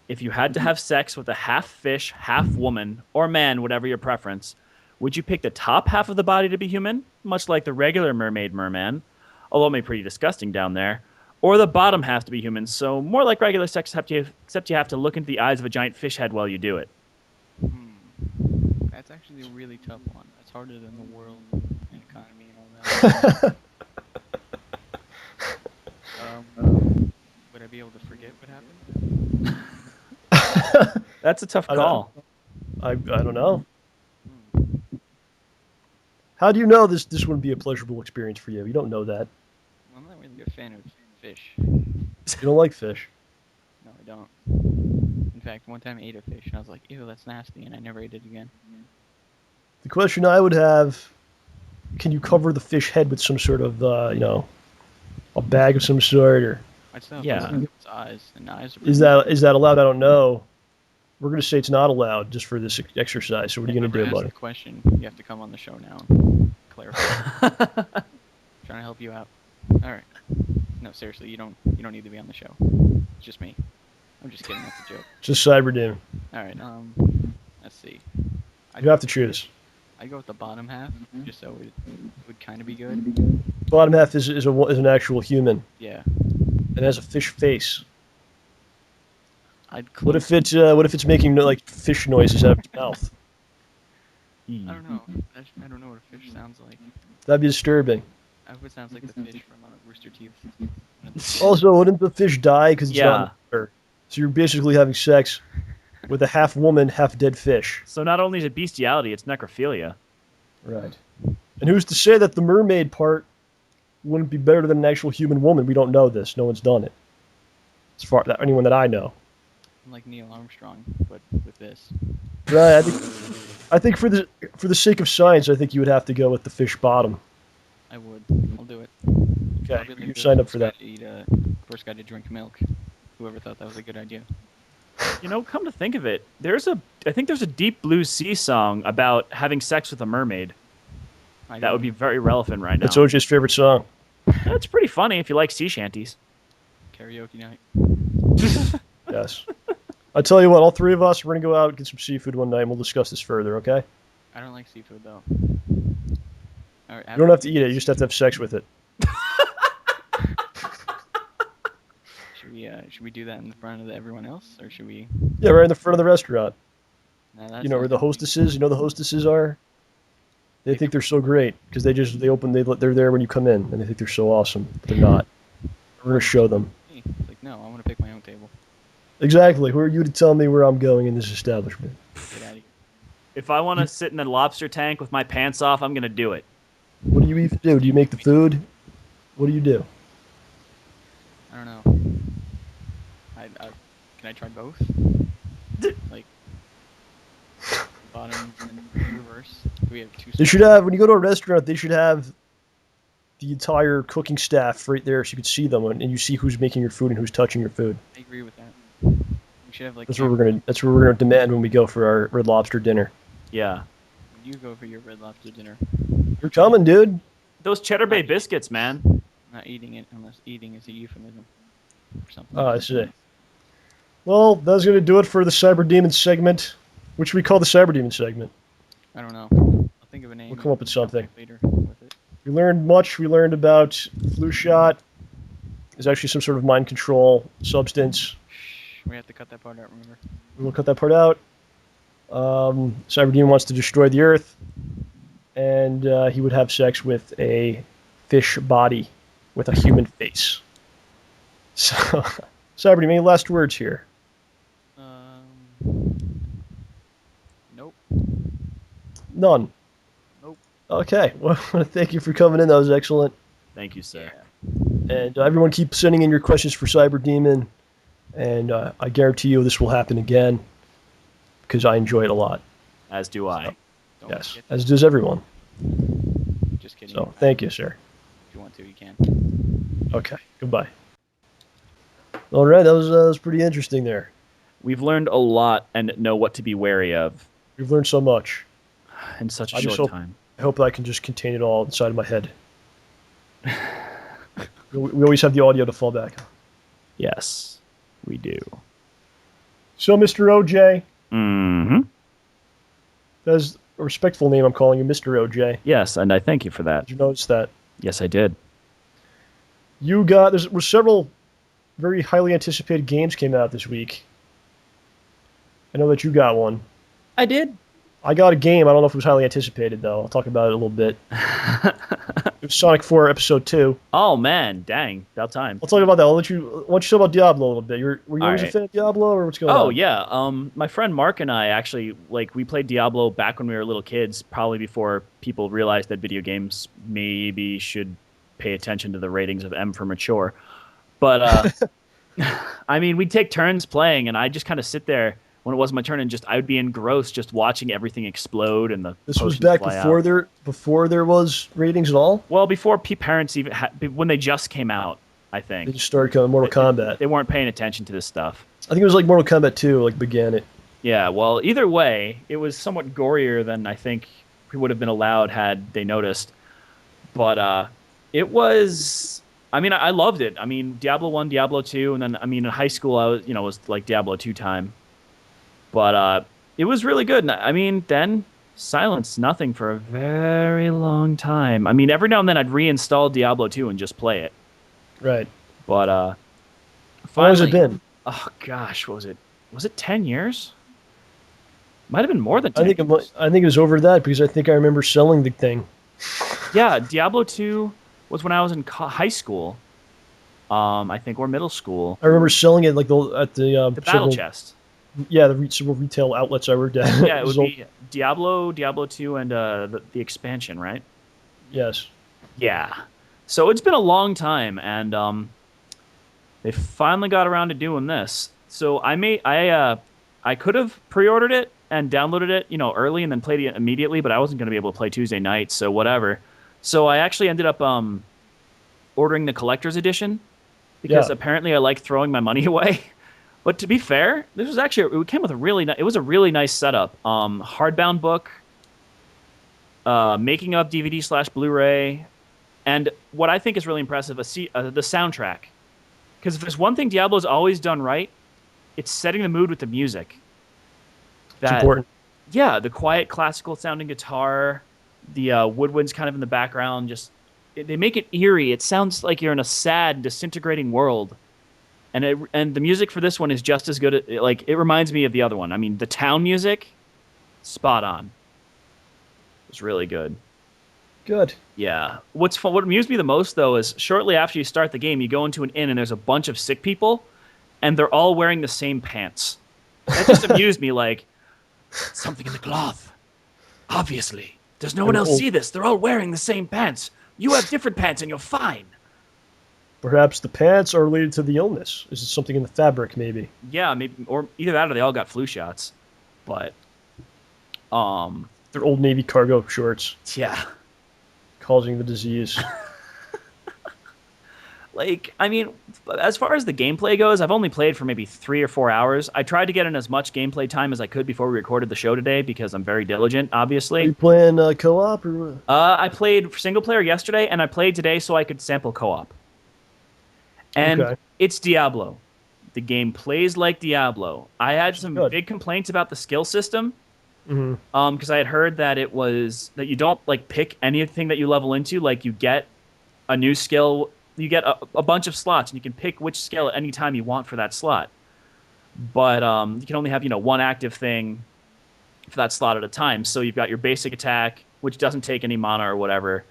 if you had to have sex with a half fish, half woman, or man, whatever your preference, Would you pick the top half of the body to be human, much like the regular merman, although it may be pretty disgusting down there, or the bottom half to be human, so more like regular sex, except you have to look into the eyes of a giant fish head while you do it? That's actually a really tough one. That's harder than the world and economy and all that. Would I be able to forget what happened? That's a tough call. I don't know. How do you know this wouldn't be a pleasurable experience for you? You don't know that. I'm not really a fan of fish. You don't like fish. No, I don't. In fact, one time I ate a fish and I was like, ew, that's nasty, and I never ate it again. The question I would have, can you cover the fish head with some sort of, a bag of some sort, or I'd still have Yeah. to look at its eyes, and the eyes are is that allowed? I don't know. We're going to say it's not allowed just for this exercise. So what are you going to do about the it? question, you have to come on the show now and clarify. Trying to help you out. All right. No, seriously, you don't need to be on the show. It's just me. I'm just kidding. That's a joke. Just Cyber Demon. All right. Let's see. You have to choose. I'd go with the bottom half, just so it would kind of be good. Bottom half is an actual human. Yeah. It has a fish face. I'd What if it's making like fish noises out of its mouth? I don't know. I don't know what a fish sounds like. That'd be disturbing. I hope it sounds like the fish from Rooster Teeth. Also, wouldn't the fish die because it's Yeah. not in the water? So you're basically having sex with a half woman, half dead fish. So not only is it bestiality, it's necrophilia. Right. And who's to say that the mermaid part wouldn't be better than an actual human woman? We don't know this. No one's done it. As far as anyone that I know. I'm like Neil Armstrong, but with this. Right. I think for the sake of science, I think you would have to go with the fish bottom. I would. I'll do it. Okay, I'll be like you the signed up first for guy that. to eat, first guy to drink milk. Whoever thought that was a good idea. You know, come to think of it, I think there's a Deep Blue Sea song about having sex with a mermaid. That would be very relevant right now. That's OJ's favorite song. That's pretty funny if you like sea shanties. karaoke night. Yes. I tell you what, all three of us, we're going to go out and get some seafood one night, and we'll discuss this further, okay? I don't like seafood though. All right, You don't have to eat it, you just have to have sex with it. Should we do that in the front of everyone else, or should we? Yeah, right in the front of the restaurant. No, that's You know not where the gonna be- hostesses, the hostesses are? They think they're so great, because they're there when you come in, and they think they're so awesome, but they're not. We're going to show them. It's like, no, I want to pick my own table. Exactly. Who are you to tell me where I'm going in this establishment? Get out of here. If I want to sit in the lobster tank with my pants off, I'm going to do it. What do you even do? Do you make the food? What do you do? I don't know. Can I try both? Like bottom and reverse. Do we have two? They should have, when you go to a restaurant, they should have the entire cooking staff right there so you can see them and you see who's making your food and who's touching your food. I agree with that. We should have like. That's what we're gonna demand when we go for our Red Lobster dinner. Yeah. When you go for your Red Lobster dinner, You're coming, dude. Those Cheddar Bay biscuits, man. I'm not eating it unless eating is a euphemism or something. Oh, I see. Well, that's gonna do it for the Cyber Demon segment. What should we call the Cyber Demon segment? I don't know. I'll think of a name. We'll come up with something. Later with it. We learned much. We learned about flu shot. There's actually some sort of mind control substance. Shh, we have to cut that part out. Remember? We'll cut that part out. Cyber Demon wants to destroy the Earth, and he would have sex with a fish body with a human face. So, Cyber Demon, any last words here? Nope. None. Nope. Okay. Well, I want to thank you for coming in. That was excellent. Thank you, sir. And everyone keep sending in your questions for Cyber Demon, and I guarantee you this will happen again because I enjoy it a lot. As do I. Don't Yes, forget as does everyone. Just kidding. So, thank you, sir. If you want to, you can. Okay, goodbye. All right, that was pretty interesting there. We've learned a lot and know what to be wary of We've learned so much. in such a I just short hope- time. I hope I can just contain it all inside of my head. We always have the audio to fall back on. Yes, we do. So, Mr. OJ, Mm-hmm. does respectful name. I'm calling you Mr. OJ. Yes, and I thank you for that. Did you notice that? Yes, I did. There were several very highly anticipated games came out this week. I know that you got one. I did. I got a game. I don't know if it was highly anticipated, though. I'll talk about it a little bit. It was Sonic 4 Episode 2. Oh, man. Dang. About time. I'll talk about that. Why don't you talk about Diablo a little bit? Were you always a fan of Diablo, or what's going on? Oh, yeah. My friend Mark and I actually, we played Diablo back when we were little kids, probably before people realized that video games maybe should pay attention to the ratings of M for mature. But, I mean, we'd take turns playing, and I'd just kind of sit there when it wasn't my turn, and I would be engrossed just watching everything explode and the This was back before there was ratings at all? Well, before parents even when they just came out, I think. They just started coming Mortal Kombat. They weren't paying attention to this stuff. I think it was like Mortal Kombat 2 began it. Yeah, well, either way, it was somewhat gorier than I think we would have been allowed had they noticed. But it was... I mean, I loved it. I mean, Diablo 1, Diablo 2, and then, I mean, in high school, I was like Diablo 2 time. But it was really good. And, I mean, then silence, nothing for a very long time. I mean, every now and then I'd reinstall Diablo 2 and just play it. Right. But how long has it been? Oh gosh, what was it? Was it 10 years? Might have been more than 10 I think it was over that, because I think I remember selling the thing. Yeah, Diablo 2 was when I was in high school. I think, or middle school. I remember selling it at the battle chest. Yeah, the several retail outlets I worked at. Yeah, it would be Diablo 2, and the expansion, right? Yes. Yeah. So it's been a long time, and they finally got around to doing this. So I could have pre-ordered it and downloaded it, early and then played it immediately, but I wasn't going to be able to play Tuesday night, so whatever. So I actually ended up ordering the collector's edition because apparently I like throwing my money away. But to be fair, it came with a really nice setup. Hardbound book, making of DVD/Blu-ray, and what I think is really impressive, the soundtrack. Because if there's one thing Diablo's always done right, it's setting the mood with the music. It's important. Yeah, the quiet classical sounding guitar, the woodwinds kind of in the background, they make it eerie. It sounds like you're in a sad, disintegrating world. And the music for this one is just as good. It reminds me of the other one. I mean, the town music, spot on. It's really good. Good. Yeah. What's fun? What amused me the most, though, is shortly after you start the game, you go into an inn and there's a bunch of sick people, and they're all wearing the same pants. That just amused me. Something in the cloth. Obviously, does no one else see this? They're all wearing the same pants. You have different pants, and you're fine. Perhaps the pants are related to the illness. Is it something in the fabric, maybe? Yeah, maybe, or either that or they all got flu shots. But, they're Old Navy cargo shorts. Yeah. Causing the disease. I mean, as far as the gameplay goes, I've only played for maybe 3 or 4 hours. I tried to get in as much gameplay time as I could before we recorded the show today because I'm very diligent, obviously. Are you playing co-op? Or? I played single player yesterday, and I played today so I could sample co-op. And It's Diablo. The game plays like Diablo. I had some big complaints about the skill system because I had heard that it was that you don't pick anything that you level into. You get a new skill. You get a bunch of slots, and you can pick which skill at any time you want for that slot. But you can only have one active thing for that slot at a time. So you've got your basic attack, which doesn't take any mana or whatever.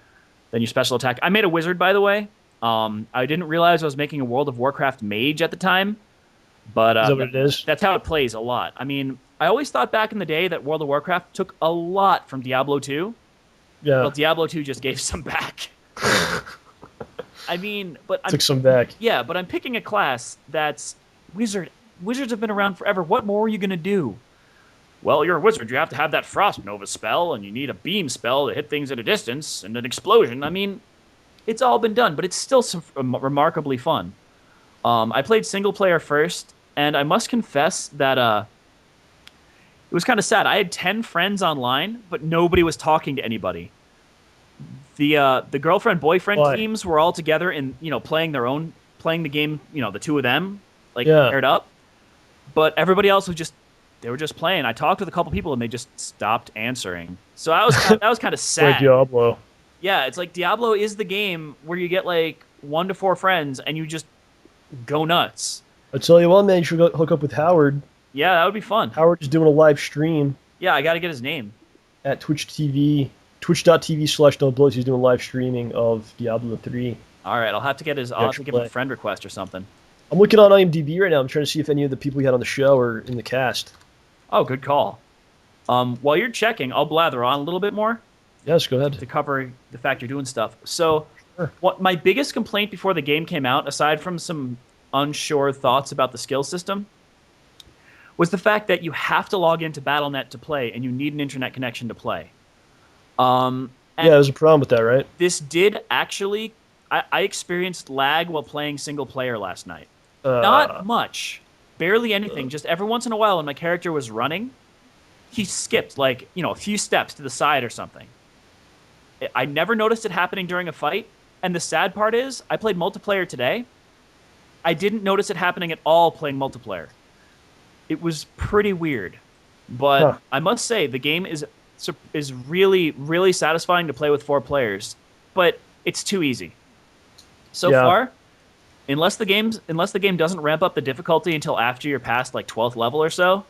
Then your special attack. I made a wizard, by the way. I didn't realize I was making a World of Warcraft mage at the time. But is that what it is? That's how it plays a lot. I mean, I always thought back in the day that World of Warcraft took a lot from Diablo 2. Yeah. Well, Diablo 2 just gave some back. I mean, but took some back. Yeah, but I'm picking a class that's wizard. Wizards have been around forever. What more are you going to do? Well, you're a wizard. You have to have that Frost Nova spell, and you need a beam spell to hit things at a distance, and an explosion. I mean, it's all been done, but it's still remarkably fun. I played single player first, and I must confess that it was kind of sad. I had 10 friends online, but nobody was talking to anybody. The girlfriend-boyfriend teams were all together and playing the game, the two of them, paired up. But everybody else was just they were just playing. I talked with a couple people and they just stopped answering. So that was kind of sad. Like Diablo. Yeah, it's like Diablo is the game where you get like 1 to 4 friends and you just go nuts. I tell you what, man, you should hook up with Howard. Yeah, that would be fun. Howard is doing a live stream Yeah, I got to get his name. at twitch.tv/Don'tBlows. He's doing live streaming of Diablo 3. All right, I'll have to get his. I'll have to give him a friend request or something. I'm looking on IMDb right now. I'm trying to see if any of the people we had on the show are in the cast. Oh, good call. While you're checking, I'll blather on a little bit more Yes, go ahead. to cover the fact you're doing stuff. So, Sure. what my biggest complaint before the game came out, aside from some unsure thoughts about the skill system, was the fact that you have to log into Battle.net to play, and you need an internet connection to play. And Yeah, there's a problem with that, right? this did actually. I experienced lag while playing single player last night. Not much, barely anything. Just every once in a while, when my character was running, he skipped like a few steps to the side or something. I never noticed it happening during a fight. And the sad part is, I played multiplayer today. I didn't notice it happening at all playing multiplayer. It was pretty weird, but I must say the game is really, really satisfying to play with 4 players. But it's too easy. So far, unless the game doesn't ramp up the difficulty until after you're past like 12th level or so,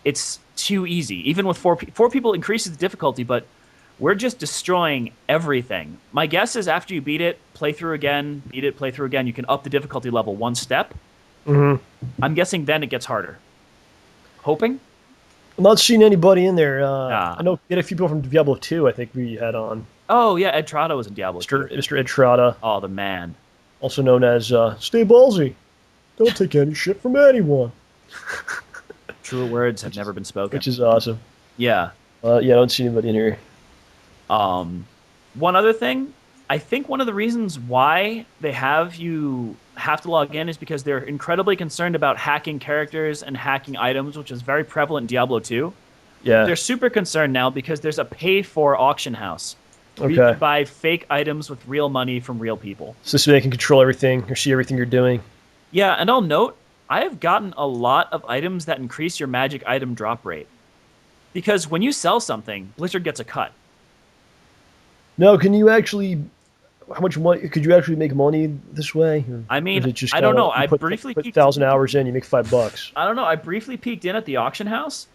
it's too easy. Even with 4 people increases the difficulty, but we're just destroying everything. My guess is after you beat it, play through again, you can up the difficulty level 1 step. Mm-hmm. I'm guessing then it gets harder. Hoping? I'm not seeing anybody in there. I know we had a few people from Diablo 2 I think we had on. Oh, yeah, Ed Trotta was in Diablo 2. Mr. Ed Trotta. Oh, the man. Also known as StayBallsy. Don't take any shit from anyone. Truer words have never been spoken. Which is awesome. Yeah. Yeah, I don't see anybody in here. One other thing, I think one of the reasons why they have you have to log in is because they're incredibly concerned about hacking characters and hacking items, which is very prevalent in Diablo 2. Yeah. They're super concerned now because there's a pay-for auction house. Where you Okay. can buy fake items with real money from real people. So this way they can control everything or see everything you're doing. Yeah, and I'll note, I have gotten a lot of items that increase your magic item drop rate. Because when you sell something, Blizzard gets a cut. No, can you actually... How much money... Could you actually make money this way? I mean, Or is it just I don't kinda, know. you I put briefly peeked- 1,000 hours in, you make $5. I don't know. I briefly peeked in at the auction house,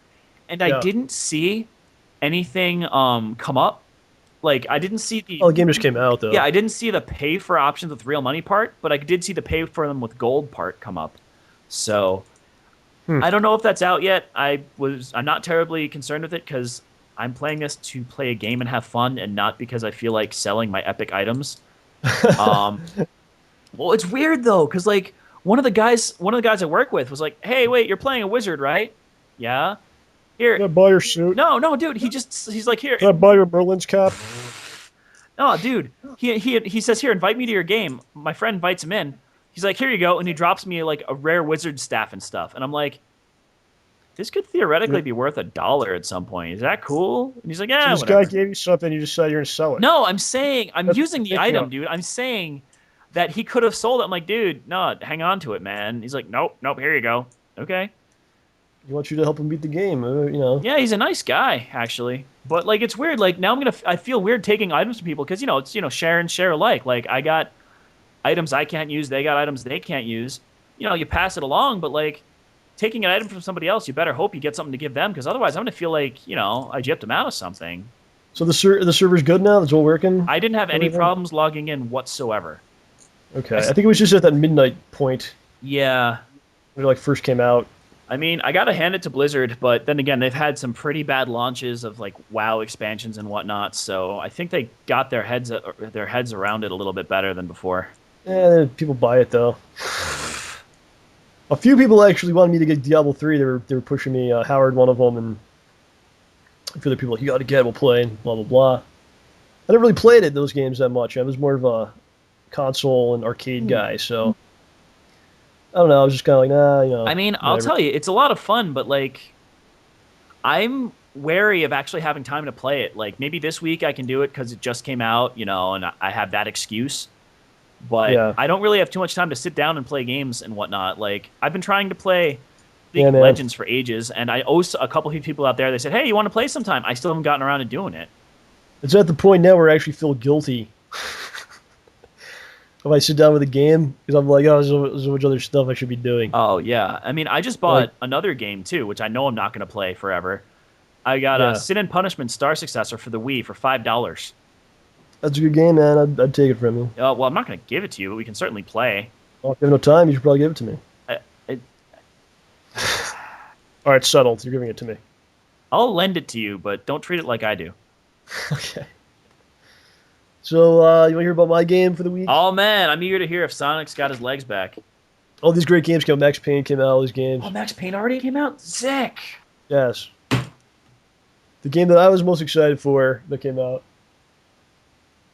and I didn't see anything come up. Like, I didn't see the... Oh, the game just came out, though. Yeah, I didn't see the pay for options with real money part, but I did see the pay for them with gold part come up. So, I don't know if that's out yet. I'm not terribly concerned with it because I'm playing this to play a game and have fun, and not because I feel like selling my epic items. Well, it's weird though, because like one of the guys I work with was like, "Hey, wait, you're playing a wizard, right? Yeah. Here, Can I buy your suit? no, dude. He's like, here. Can I buy your Merlin's cap? No, dude. He says, here, invite me to your game. My friend invites him in. He's like, here you go, and he drops me like a rare wizard staff and stuff. And I'm like, this could theoretically be worth $1 at some point. Is that cool? And he's like, yeah, This whatever. guy gave you something, you decided you're going to sell it. No, I'm saying I'm That's using the ridiculous. item, dude. I'm saying that he could have sold it. I'm like, dude, no, hang on to it, man. He's like, nope, here you go. Okay. He wants you to help him beat the game, you know. Yeah, he's a nice guy, actually. But like, it's weird. Like now, I feel weird taking items from people because it's share and share alike. Like I got items I can't use, they got items they can't use. You pass it along, but like taking an item from somebody else, you better hope you get something to give them because otherwise, I'm gonna feel like I gypped them out of something. So the server's good now? It's all working? I didn't have any problems logging in whatsoever. Okay, I think it was just at that midnight point Yeah. when it like first came out. I mean, I gotta hand it to Blizzard, but then again, they've had some pretty bad launches of like WoW expansions and whatnot. So I think they got their heads around it a little bit better than before. Yeah, people buy it though. A few people actually wanted me to get Diablo 3. They were pushing me. Howard, one of them, and a few other people like, you got to get it, we'll play, and blah blah blah. I never really played those games that much. I was more of a console and arcade guy, so I don't know. I was just kind of like, nah, I mean, I'll tell you, it's a lot of fun, but like, I'm wary of actually having time to play it. Like maybe this week I can do it because it just came out, and I have that excuse. But I don't really have too much time to sit down and play games and whatnot. Like I've been trying to play League Yeah, of man. Legends for ages, and I owe a couple of people out there. They said, "Hey, you want to play sometime?" I still haven't gotten around to doing it. It's at the point now where I actually feel guilty if I sit down with a game because I'm like, oh, there's so much other stuff I should be doing. Oh yeah, I mean, I just bought another game too, which I know I'm not going to play forever. I got Yeah. a Sin and Punishment Star Successor for the Wii for $5. That's a good game, man. I'd take it from you. Well, I'm not going to give it to you, but we can certainly play. Well, if you have no time, you should probably give it to me. It, All right, settled. You're giving it to me. I'll lend it to you, but don't treat it like I do. Okay. So, you want to hear about my game for the week? Oh man, I'm eager to hear if Sonic's got his legs back. All these great games came out. Max Payne came out, all these games. Oh, Max Payne already came out? Sick! Yes. The game that I was most excited for that came out.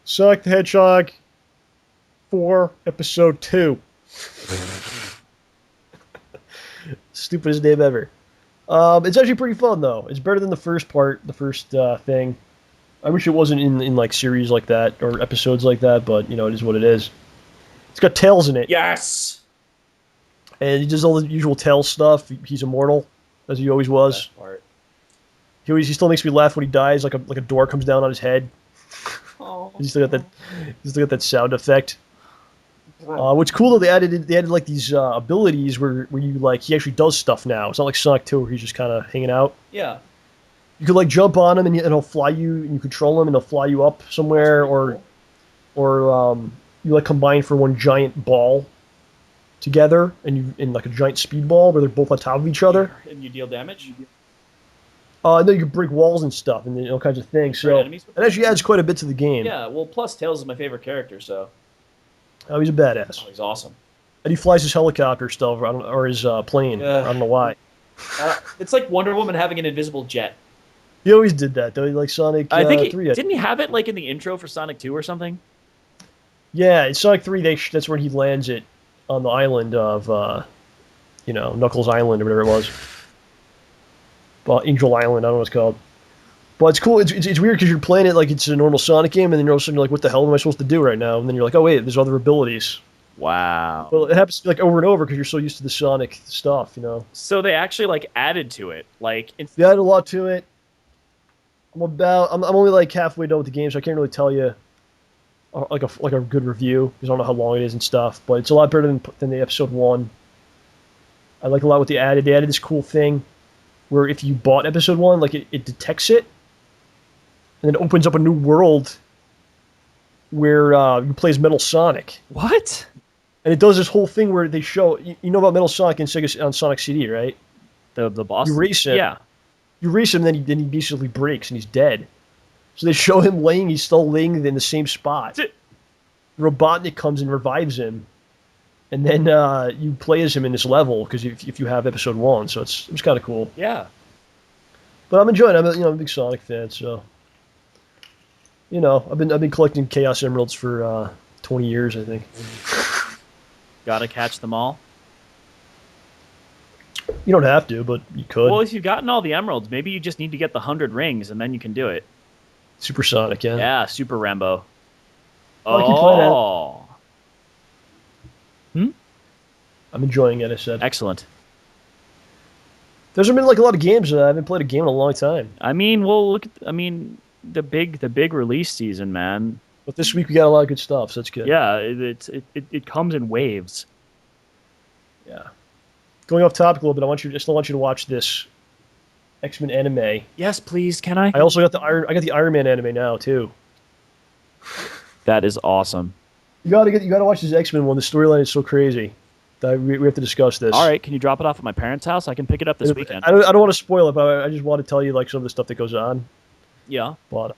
Sonic the Hedgehog 4, Episode 2. Stupidest name ever. It's actually pretty fun, though. It's better than the first part, the first thing. I wish it wasn't in like series like that or episodes like that, but you know, it is what it is. It's got Tails in it. Yes! And he does all the usual Tails stuff. He's immortal, as he always was. Best part. He still makes me laugh when he dies, like a door comes down on his head. Oh. He's still got that sound effect. What's cool though, they added like these abilities where you like he actually does stuff now. It's not like Sonic 2 where he's just kind of hanging out. Yeah. You could like jump on him and he'll fly you, and you control him and he'll fly you up somewhere, or you like combine for one giant ball together, and you in like a giant speedball where they're both on top of each other. And you deal damage? And then you can break walls and stuff and all kinds of things. So it enemies? actually adds quite a bit to the game. Yeah, well, plus Tails is my favorite character, so. Oh, he's a badass. Oh, he's awesome. And he flies his helicopter stuff, or his plane. Yeah. I don't know why. It's like Wonder Woman having an invisible jet. He always did that, though. Like Sonic I think 3. didn't he have it like in the intro for Sonic 2 or something? Yeah, in Sonic 3, that's where he lands it on the island of, Knuckles Island or whatever it was. Well, Angel Island, I don't know what it's called. But it's cool. It's weird because you're playing it like it's a normal Sonic game, and then all of a sudden you're like, what the hell am I supposed to do right now? And then you're like, oh, wait, there's other abilities. Wow. Well, it happens like over and over because you're so used to the Sonic stuff, you know? So they actually like added to it. Like, They added a lot to it. I'm only like halfway done with the game, so I can't really tell you like a good review because I don't know how long it is and stuff. But it's a lot better than the episode 1. I like a lot what they added. They added this cool thing where if you bought episode 1, like it detects it, and then opens up a new world where you play as Metal Sonic. what? And it does this whole thing where they show you know about Metal Sonic in Sega on Sonic CD, right? The boss? You race him. Yeah. You race him, then he basically breaks and he's dead. So they show him he's still laying in the same spot. Robotnik comes and revives him, and then you play as him in this level because if you have episode 1, so it's kind of cool. Yeah. But I'm enjoying it. I'm a big Sonic fan, so I've been collecting Chaos Emeralds for 20 years, I think. Gotta catch them all. You don't have to, but you could. Well, if you've gotten all the emeralds, maybe you just need to get the 100 rings, and then you can do it. Super Sonic, yeah. Yeah, Super Rambo. I can play that. Oh. I'm enjoying it, I said. Excellent. There's been like a lot of games. I haven't played a game in a long time. I mean, well, look at the big release season, man. But this week we got a lot of good stuff, so that's good. Yeah, it comes in waves. Yeah. Going off topic a little bit, I still want you to watch this X-Men anime. Yes, please. Can I? I also got the Iron Man anime now too. That is awesome. You gotta watch this X-Men one. The storyline is so crazy that we have to discuss this. All right, can you drop it off at my parents' house? I can pick it up this weekend. I don't want to spoil it, but I just want to tell you like some of the stuff that goes on. Yeah. But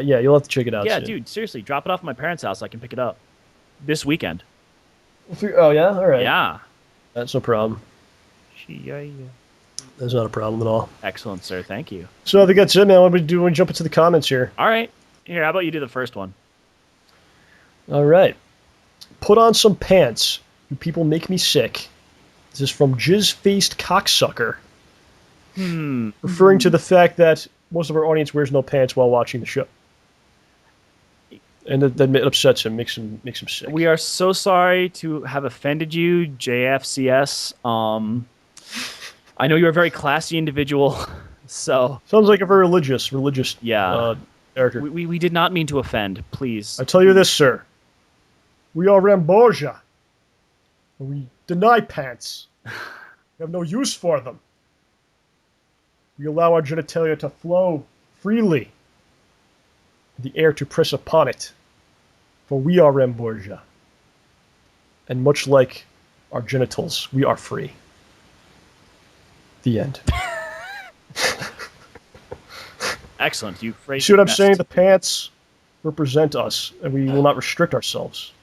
yeah, you'll have to check it out. Yeah, soon. dude, seriously, drop it off at my parents' house. I can pick it up this weekend. Oh yeah, all right. Yeah. That's no problem. That's not a problem at all. Excellent, sir. Thank you. So I think that's it, man. What do we do? We jump into the comments here. All right. Here, how about you do the first one? All right. Put on some pants. You people make me sick. This is from Jizz-Faced Cocksucker. Referring to the fact that most of our audience wears no pants while watching the show. And that upsets him, makes him sick. We are so sorry to have offended you, JFCS. I know you're a very classy individual, so Sounds like a very religious yeah. character. We did not mean to offend. Please. I tell you this, sir. We are Ramborgia. And we deny pants. We have no use for them. We allow our genitalia to flow freely. The air to press upon it. For we are Ramborgia. And much like our genitals, we are free. The end. Excellent. You phrased See what it I'm best. saying? The pants represent us, and we will not restrict ourselves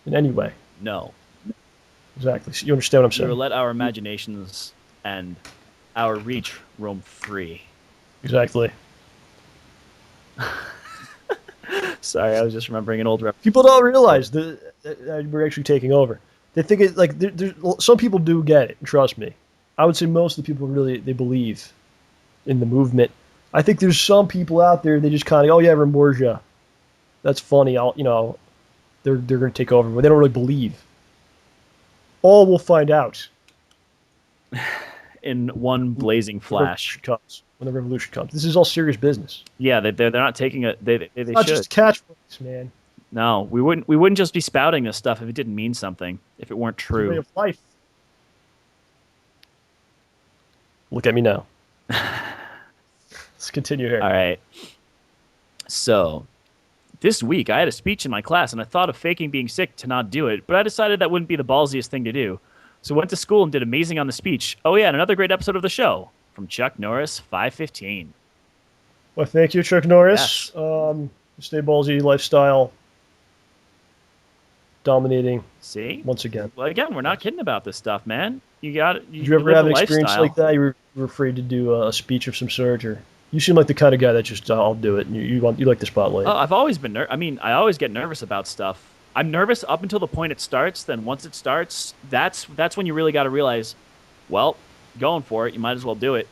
in any way. No. Exactly. So you understand what I'm We saying? will let our imaginations and our reach roam free. Exactly. Sorry, I was just remembering an old rep. People don't realize that we're actually taking over. They think it like some people do get it. Trust me. I would say most of the people really they believe in the movement. I think there's some people out there they just kind of oh yeah Ramborgia, that's funny. They're going to take over, but they don't really believe. All we'll find out In one blazing flash. When the revolution comes. This is all serious business. Yeah, they're not taking it. They It's not should. just catchphrase, man. No, we wouldn't just be spouting this stuff if it didn't mean something. If it weren't It's a way true. of life. Look at me now. Let's continue here. All right. So, this week I had a speech in my class, and I thought of faking being sick to not do it, but I decided that wouldn't be the ballsiest thing to do. So went to school and did amazing on the speech. Oh yeah, and another great episode of the show from Chuck Norris, 515. Well, thank you, Chuck Norris. StayBallsy lifestyle dominating See? once again. Well, again, we're not kidding about this stuff, man. You got it. Did you ever have an experience like that? You were afraid to do a speech of some sort, or you seem like the kind of guy that just I'll do it. And you like the spotlight. I've always been I always get nervous about stuff. I'm nervous up until the point it starts. Then once it starts, that's when you really got to realize, well, going for it, you might as well do it.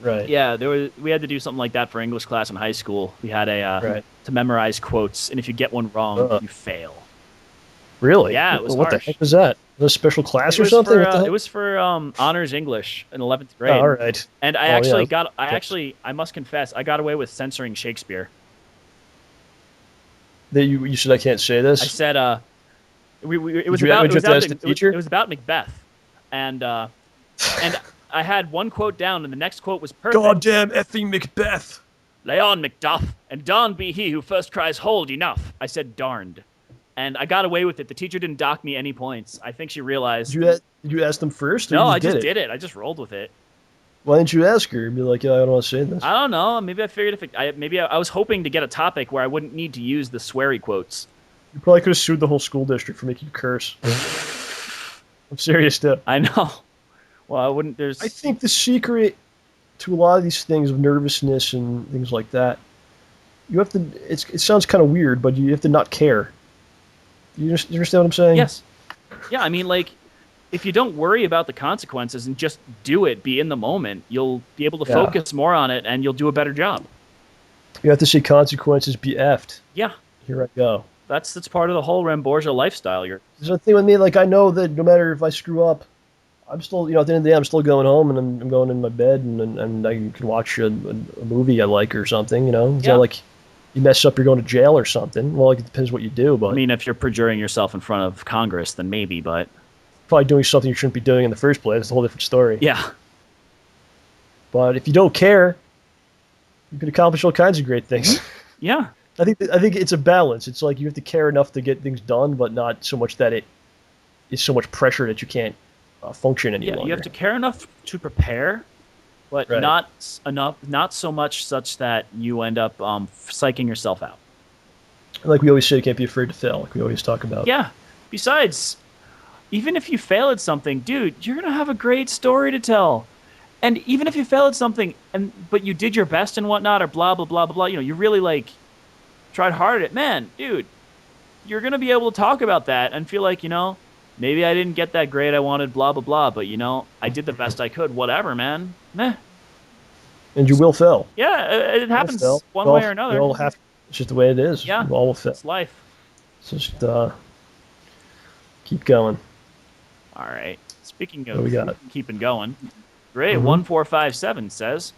Right. Yeah, we had to do something like that for English class in high school. We had to memorize quotes, and if you get one wrong, you fail. Really? Yeah, it was What harsh. the heck was that? Was a special class It or was something? for, What the heck? it was for honors English in 11th grade. Oh, all right. And I I must confess, I got away with censoring Shakespeare. That you said I can't say this. I said, it was Did you have to ask the teacher? It was about Macbeth, and I had one quote down, and the next quote was perfect. Goddamn effing Macbeth. Lay on, Macduff, and darned be he who first cries hold enough. I said darned, and I got away with it. The teacher didn't dock me any points. I think she realized. Did you ask them first? Or No, you I just did it? did it. I just rolled with it. Why didn't you ask her and be like, yeah, I don't want to say this? I don't know. Maybe I figured I was hoping to get a topic where I wouldn't need to use the sweary quotes. You probably could have sued the whole school district for making you curse. I'm serious, though. I know. Well, I wouldn't. I think the secret to a lot of these things of nervousness and things like that, you have to. It sounds kind of weird, but you have to not care. You understand what I'm saying? Yes. Yeah, I mean, like, if you don't worry about the consequences and just do it, be in the moment, you'll be able to focus more on it, and you'll do a better job. You have to say consequences be effed. Yeah. Here I go. That's part of the whole Ramborgia lifestyle. There's a thing with me, like, I know that no matter if I screw up, I'm still, at the end of the day, I'm still going home and I'm going in my bed and I can watch a movie I like or something, It's not like you mess up, you're going to jail or something. Well, like, it depends what you do, but... I mean, if you're perjuring yourself in front of Congress, then maybe, but... Probably doing something you shouldn't be doing in the first place. It's a whole different story. Yeah. But if you don't care, you can accomplish all kinds of great things. Yeah. I think it's a balance. It's like you have to care enough to get things done, but not so much that it is so much pressure that you can't function any longer. Yeah, you have to care enough to prepare, but not so much such that you end up psyching yourself out. Like we always say, you can't be afraid to fail, like we always talk about. Yeah. Besides, even if you fail at something, dude, you're going to have a great story to tell. And even if you fail at something, but you did your best and whatnot, or blah, blah, blah, blah, blah, you really, like, tried hard at it, man, dude, you're going to be able to talk about that and feel like, maybe I didn't get that grade I wanted, blah, blah, blah, but, I did the best I could, whatever, man. Meh. And you will fail. Yeah, it happens one way or another. It's just the way it is. Yeah, you all will fail. It's life. Just keep going. All right. Speaking What do we of got? keeping going, Gray1457 says,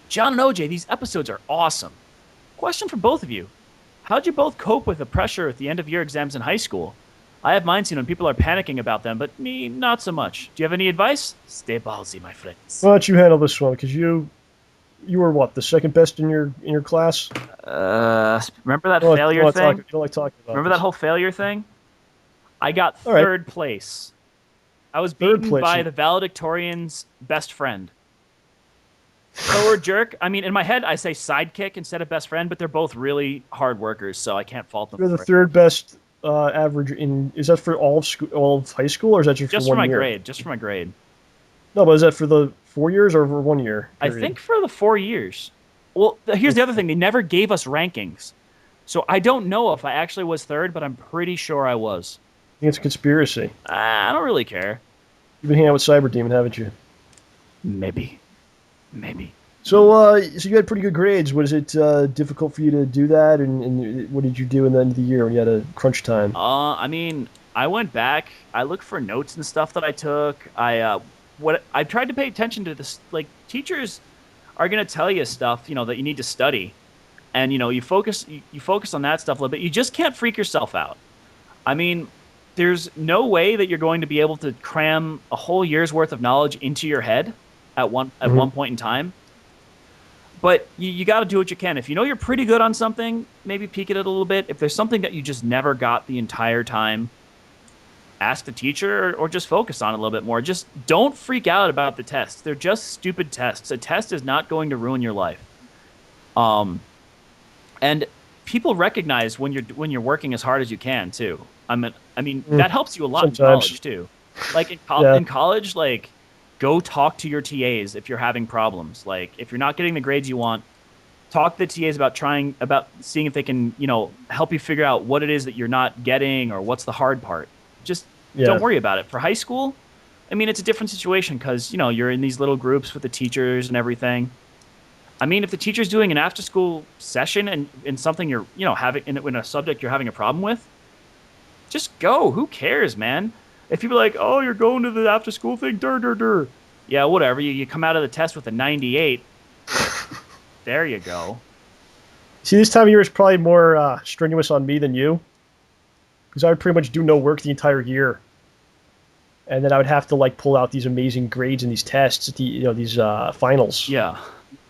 John and OJ, these episodes are awesome. Question for both of you. How'd you both cope with the pressure at the end of year exams in high school? I have mine seen when people are panicking about them, but me, not so much. Do you have any advice? Stay ballsy, my friends. Why don't you handle this one? Because you were what, the second best in your class? Remember that You failure thing? you don't like talking about Remember this. that whole failure thing? I got All right. third place. I was Third beaten place. by the valedictorian's best friend. So we're jerk. I mean, in my head, I say sidekick instead of best friend, but they're both really hard workers, so I can't fault them. You're the for it. third best average in. Is that for all of all of high school, or is that just Just for for one my year? grade. Just for my grade. No, but is that for the 4 years or for 1 year? I period? think for the 4 years. Well, here's the other thing. They never gave us rankings. So I don't know if I actually was third, but I'm pretty sure I was. I think it's a conspiracy. I don't really care. You've been hanging out with Cyber Demon, haven't you? Maybe. So you had pretty good grades. Was it difficult for you to do that? And what did you do in the end of the year when you had a crunch time? I mean, I went back. I looked for notes and stuff that I took. I tried to pay attention to this. Like, teachers are gonna tell you stuff, that you need to study, and you focus on that stuff a little bit. You just can't freak yourself out. I mean, there's no way that you're going to be able to cram a whole year's worth of knowledge into your head at one point in time. But you got to do what you can. If you know you're pretty good on something, maybe peek at it a little bit. If there's something that you just never got the entire time, ask the teacher or just focus on it a little bit more. Just don't freak out about the tests. They're just stupid tests. A test is not going to ruin your life. And people recognize when you're working as hard as you can too. I mean that helps you a lot in college too. Like in college, like, go talk to your TAs if you're having problems. Like, if you're not getting the grades you want, talk to the TAs about seeing if they can, help you figure out what it is that you're not getting or what's the hard part. Just don't worry about it. For high school, I mean, it's a different situation because, you're in these little groups with the teachers and everything. I mean, if the teacher's doing an after-school session and in something you're, having in a subject you're having a problem with, just go. Who cares, man? If people are like, oh, you're going to the after-school thing, yeah, whatever. You come out of the test with a 98. There you go. See, this time of year is probably more strenuous on me than you, because I would pretty much do no work the entire year, and then I would have to pull out these amazing grades in these tests at these finals. Yeah.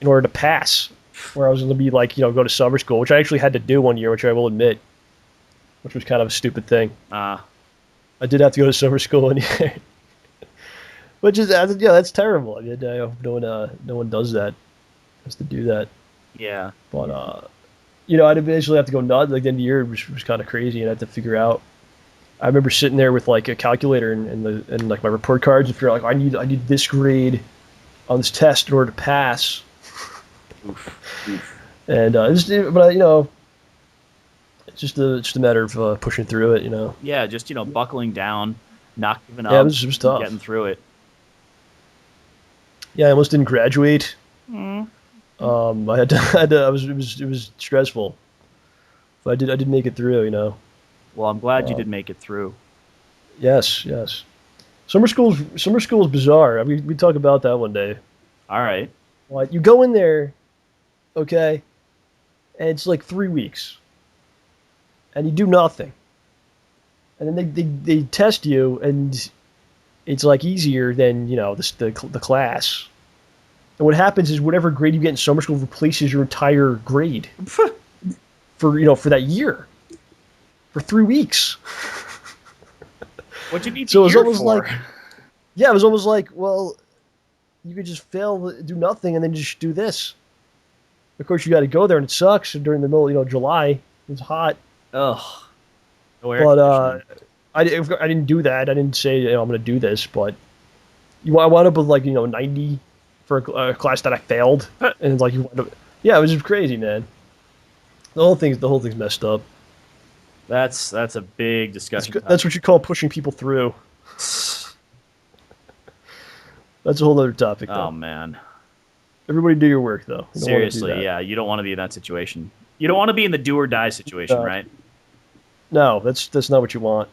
In order to pass, where I was going to be go to summer school, which I actually had to do one year, which I will admit, which was kind of a stupid thing. I did have to go to summer school, and which is that's terrible. I mean, I hope no one does that, has to do that. Yeah. But I'd eventually have to go nuts. Like the end of the year was kind of crazy, and I had to figure out. I remember sitting there with a calculator and my report cards, and figure out I need this grade on this test in order to pass. Oof. And it's just a matter of pushing through it, Yeah, just buckling down, not giving up. Yeah, it was tough. Getting through it. Yeah, I almost didn't graduate. It was stressful, but I did make it through. Well, I'm glad you did make it through. Yes. Summer school is bizarre. I mean, we talk about that one day. All right. Well, you go in there, okay, and it's 3 weeks, and you do nothing, and then they test you, and it's easier than the class. And what happens is whatever grade you get in summer school replaces your entire grade for that year, for 3 weeks. What you need So it was year almost for? it was almost well, you could just fail, do nothing, and then just do this. Of course, you got to go there, and it sucks during the middle, July. It's hot. Ugh. But I didn't do that. I didn't say I'm going to do this, but I wound up with 90 for a class that I failed, and you wound up. Yeah, it was just crazy, man. The whole thing's messed up. That's a big discussion. That's what you call pushing people through. That's a whole other topic, though. Oh man. Everybody do your work, though. Seriously, yeah. You don't want to be in that situation. You don't want to be in the do or die situation, right? No, that's not what you want.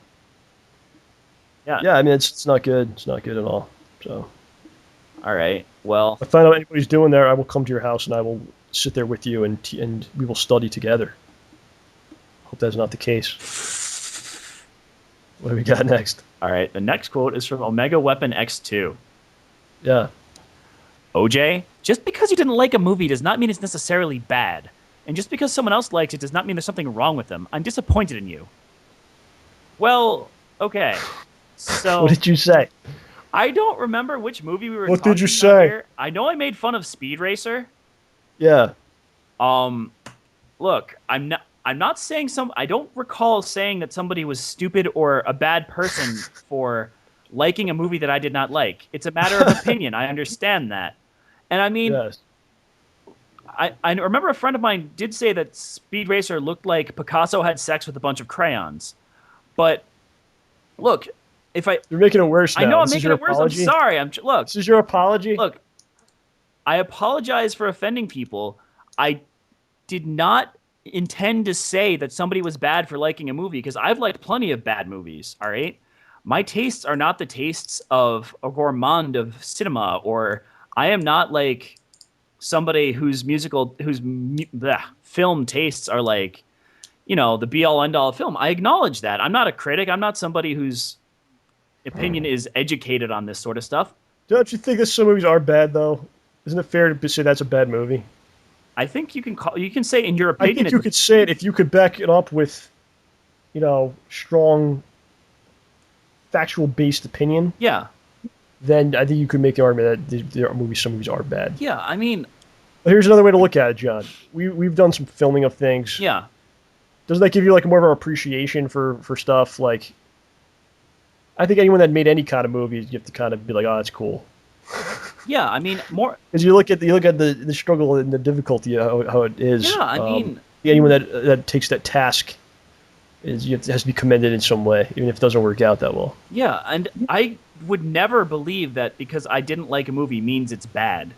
Yeah, I mean, it's not good. It's not good at all. So, All right. Well, if I find out anybody's doing there, I will come to your house and I will sit there with you and we will study together. Hope that's not the case. What do we got next? all right. The next quote is from Omega Weapon X2. Yeah. OJ, just because you didn't like a movie does not mean it's necessarily bad. And just because someone else likes it does not mean there's something wrong with them. I'm disappointed in you. Well, okay. So What did you say? I don't remember which movie we were What talking did you about say? here. I know I made fun of Speed Racer. Yeah. Look, I'm not saying I don't recall saying that somebody was stupid or a bad person for liking a movie that I did not like. It's a matter of opinion. I understand that. And I mean, Yes. I remember a friend of mine did say that Speed Racer looked like Picasso had sex with a bunch of crayons. But look, You're making it worse now. I know I'm This is making your it worse. apology? I'm sorry. Look. This is your apology? Look, I apologize for offending people. I did not intend to say that somebody was bad for liking a movie because I've liked plenty of bad movies, all right? My tastes are not the tastes of a gourmand of cinema, or I am not like somebody whose film tastes are like, the be-all, end-all of film. I acknowledge that. I'm not a critic. I'm not somebody whose opinion is educated on this sort of stuff. Don't you think that some movies are bad, though? Isn't it fair to say that's a bad movie? I think you can say in your I opinion. think you could say it if you could back it up with, strong, factual-based opinion. Yeah. Then I think you could make the argument that some movies are bad. Yeah, I mean. But here's another way to look at it, John. We've done some filming of things. Yeah. Doesn't that give you more of an appreciation for stuff? Like, I think anyone that made any kind of movie, you have to kind of be like, oh, that's cool. Yeah, I mean, more because you look at the struggle and the difficulty how it is. Yeah, I mean, anyone that takes that task has to be commended in some way, even if it doesn't work out that well. Yeah, and I would never believe that because I didn't like a movie means it's bad.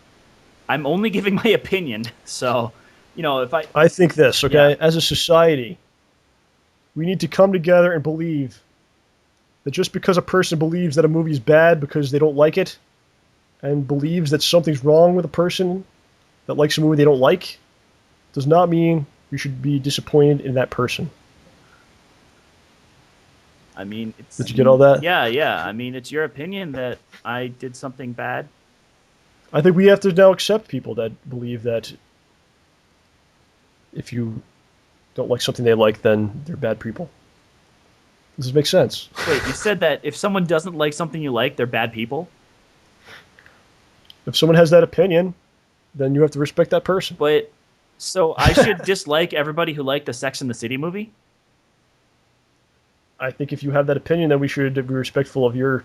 I'm only giving my opinion, so if I think this, okay, Yeah. as a society, we need to come together and believe that just because a person believes that a movie is bad because they don't like it, and believes that something's wrong with a person that likes a movie they don't like, does not mean you should be disappointed in that person. I mean, Did you get all that? Yeah. I mean, it's your opinion that I did something bad. I think we have to now accept people that believe that if you don't like something they like, then they're bad people. Does this make sense? Wait, you said that if someone doesn't like something you like, they're bad people? If someone has that opinion, then you have to respect that person. But, so I should dislike everybody who liked the Sex and the City movie? I think if you have that opinion, then we should be respectful of your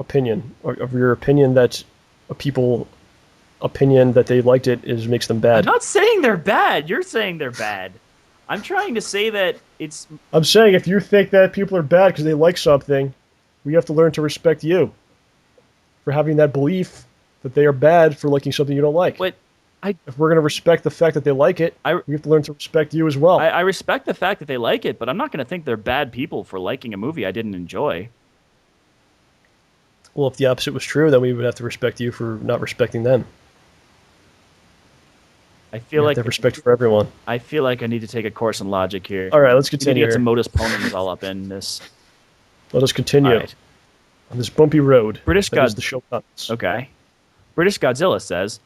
opinion, or of your opinion that people opinion that they liked it makes them bad. I'm not saying they're bad. You're saying they're bad. I'm trying to say that it's... I'm saying if you think that people are bad because they like something, we have to learn to respect you for having that belief that they are bad for liking something you don't like. But if we're going to respect the fact that they like it, we have to learn to respect you as well. I respect the fact that they like it, but I'm not going to think they're bad people for liking a movie I didn't enjoy. Well, if the opposite was true, then we would have to respect you for not respecting them. I feel like have respect for everyone. I feel like I need to take a course in logic here. All right, let's We need to continue. get some modus ponens all up in this. Let us continue All right. on this bumpy road. British that God. is the show comments. Okay. British Godzilla says,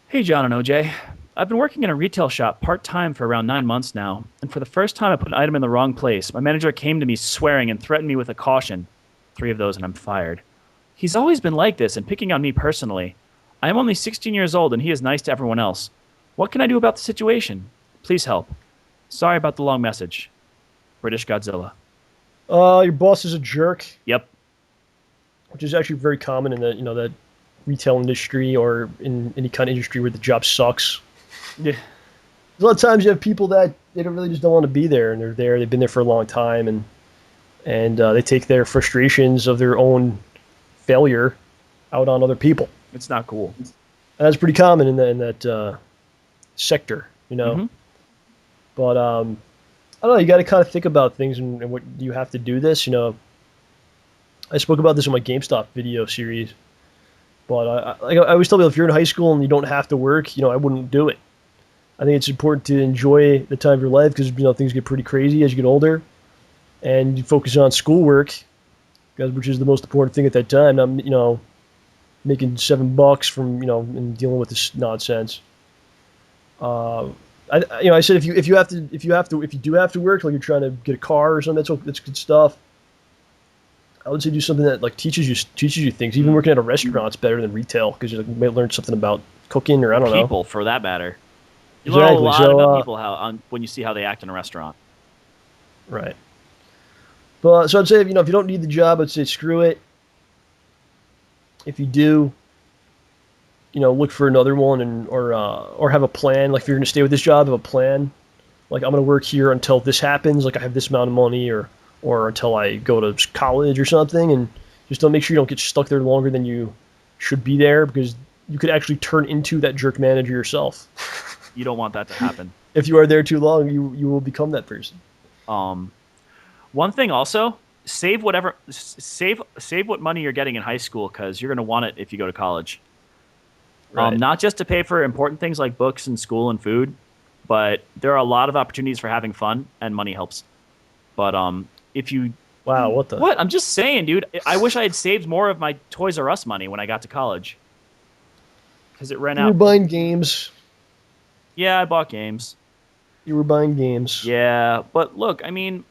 "Hey, John and OJ. I've been working in a retail shop part-time for around 9 months now, and for the first time I put an item in the wrong place. My manager came to me swearing and threatened me with a caution. 3 of those and I'm fired. He's always been like this and picking on me personally. I am only 16 years old and he is nice to everyone else. What can I do about the situation? Please help. Sorry about the long message. British Godzilla." Your boss is a jerk, Yep. which is actually very common in that retail industry or in any kind of industry where the job sucks. Yeah. A lot of times you have people that they don't want to be there, and they're there. They've been there for a long time, and they take their frustrations of their own failure out on other people. It's not cool. And that's pretty common in that sector, Mhm. But I don't know. You got to kind of think about things and what you have to do. This, I spoke about this in my GameStop video series, but I always tell people if you're in high school and you don't have to work, I wouldn't do it. I think it's important to enjoy the time of your life because things get pretty crazy as you get older, and you focus on schoolwork, which is the most important thing at that time. I'm making $7 from and dealing with this nonsense. I said if you do have to work, like you're trying to get a car or something, that's good stuff. I would say do something that like teaches you things. Even working at a restaurant's better than retail because you might learn something about cooking or I don't know. People, for that matter. You learn a lot about people when you see how they act in a restaurant. Right. But so I'd say if you don't need the job, I'd say screw it. If you do, look for another one or have a plan. Like if you're going to stay with this job, have a plan. Like I'm going to work here until this happens. Like I have this amount of money or until I go to college or something, and just don't make sure you don't get stuck there longer than you should be there because you could actually turn into that jerk manager yourself. You don't want that to happen. If you are there too long, you will become that person. One thing also, save what money you're getting in high school because you're going to want it if you go to college. Right. Not just to pay for important things like books and school and food, but there are a lot of opportunities for having fun, and money helps. But if you... Wow, what the... What? I'm just saying, dude. I wish I had saved more of my Toys R Us money when I got to college. Because it ran out. You were buying games. Yeah, I bought games. You were buying games. Yeah, but look, I mean...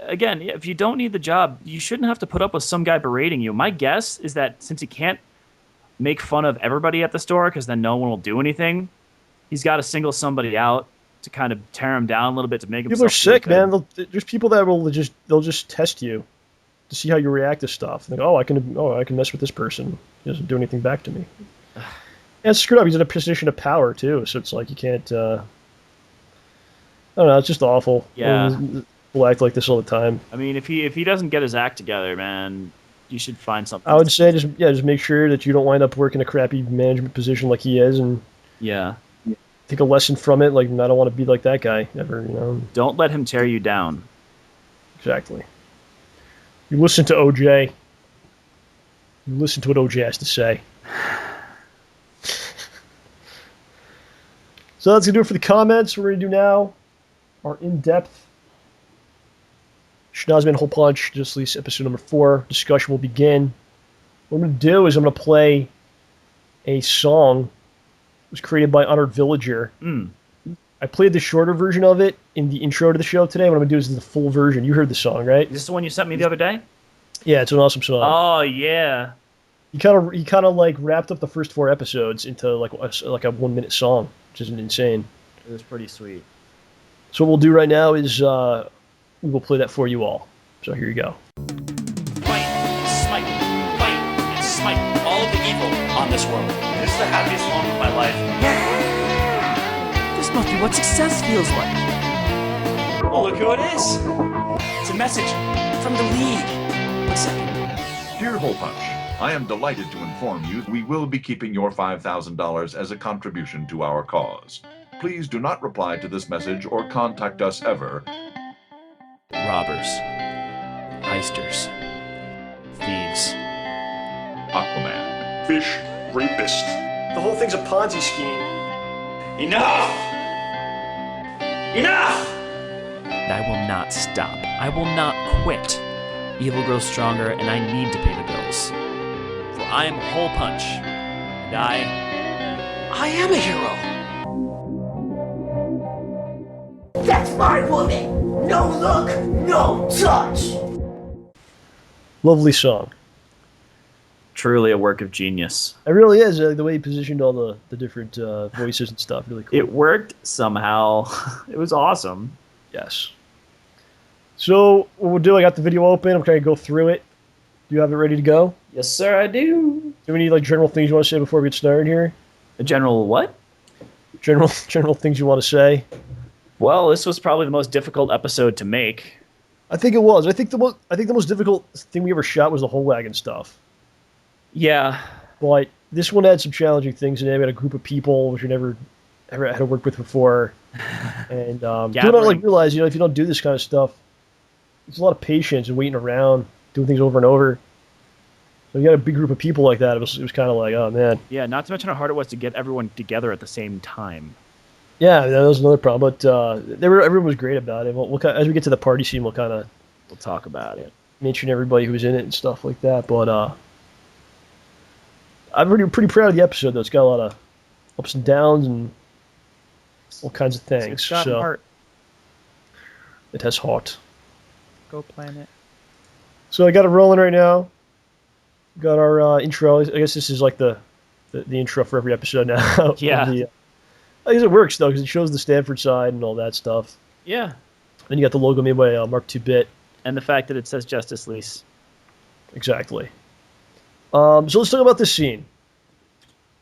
Again, if you don't need the job, you shouldn't have to put up with some guy berating you. My guess is that since he can't make fun of everybody at the store because then no one will do anything, he's got to single somebody out to kind of tear him down a little bit to make him. People are sick, man. There's people that they'll just test you to see how you react to stuff. Like, I can mess with this person. He doesn't do anything back to me. And it's screwed up. He's in a position of power too, so it's like you can't. I don't know. It's just awful. Yeah. People act like this all the time. I mean, if he doesn't get his act together, man, you should find something. I would say just make sure that you don't wind up working a crappy management position like he is, and take a lesson from it. Like I don't want to be like that guy ever. Don't let him tear you down. Exactly. You listen to OJ. You listen to what OJ has to say. So that's gonna do it for the comments. We're gonna do now our in-depth Schnoz-man HolePunch, just released episode number 4. Discussion will begin. What I'm going to do is I'm going to play a song that was created by HonoredVillager. I played the shorter version of it in the intro to the show today. What I'm going to do is the full version. You heard the song, right? Is this the one you sent me the other day? Yeah, it's an awesome song. Oh, yeah. He kind of like wrapped up the first 4 episodes into like a 1-minute song, which is insane. It was pretty sweet. So what we'll do right now is... we will play that for you all. So here you go. Fight, smite all of the evil on this world. This is the happiest moment of my life. This must be what success feels like. Oh, look who it is. It's a message from the League. 1 second. Dear HolePunch, I am delighted to inform you we will be keeping your $5,000 as a contribution to our cause. Please do not reply to this message or contact us ever. Robbers, heisters, thieves, Aquaman. Fish rapist. The whole thing's a Ponzi scheme. Enough! Enough! I will not stop. I will not quit. Evil grows stronger, and I need to pay the bills. For I am HolePunch, and I am a hero. That's my woman! No look, no touch! Lovely song. Truly a work of genius. It really is. The way he positioned all the different voices and stuff. Really cool. It worked somehow. It was awesome. Yes. So what we'll do, I got the video open. I'm trying to go through it. Do you have it ready to go? Yes, sir, I do. Do we need like general things you want to say before we get started here? A general what? General things you want to say. Well, this was probably the most difficult episode to make. I think it was. I think the most difficult thing we ever shot was the whole wagon stuff. Yeah. But this one had some challenging things in it. We had a group of people which we never had to work with before. And you don't like realize, if you don't do this kind of stuff, it's a lot of patience and waiting around. doing things over and over. So you got a big group of people like that. It was kind of like, oh man. Yeah, not to mention how hard it was to get everyone together at the same time. Yeah, that was another problem. But everyone was great about it. As we get to the party scene, we'll talk about it. Mention everybody who was in it and stuff like that. But I'm pretty proud of the episode. Though it's got a lot of ups and downs and all kinds of things. It's got heart. It has heart. Go planet. So I got it rolling right now. Got our intro. I guess this is like the intro for every episode now. Yeah. I guess it works though because it shows the Stanford side and all that stuff. Yeah. Then you got the logo made by Mark 2-Bit. And the fact that it says Justice Lease. Exactly. So let's talk about this scene.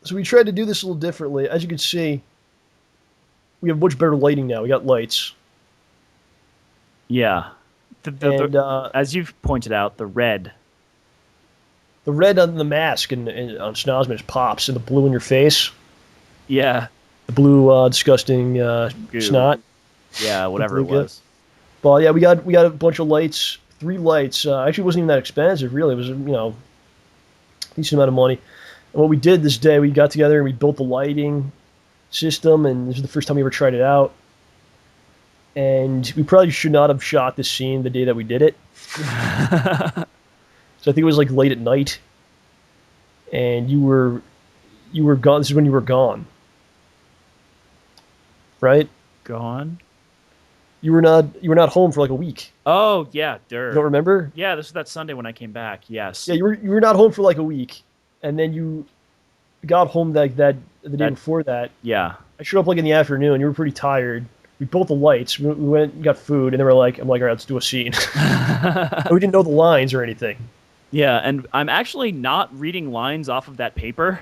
So we tried to do this a little differently. As you can see, we have much better lighting now. We got lights. Yeah. As you've pointed out, the red. The red on the mask and on Schnoz-man just pops, and the blue in your face. Yeah. The blue, disgusting snot. Yeah, whatever it was. But yeah, we got a bunch of lights, 3 lights. Actually, it wasn't even that expensive, really. It was decent amount of money. And what we did this day, we got together and we built the lighting system, and this is the first time we ever tried it out. And we probably should not have shot this scene the day that we did it. So I think it was like late at night, and you were gone. This is when you were gone, right? Gone. You were not home for like a week. Oh yeah, You don't remember? Yeah, this was that Sunday when I came back. Yes. Yeah, you were not home for like a week, and then you got home the day before that. Yeah. I showed up like in the afternoon. You were pretty tired. We built the lights. We went and got food, and then I'm like, all right, let's do a scene. We didn't know the lines or anything. Yeah, and I'm actually not reading lines off of that paper,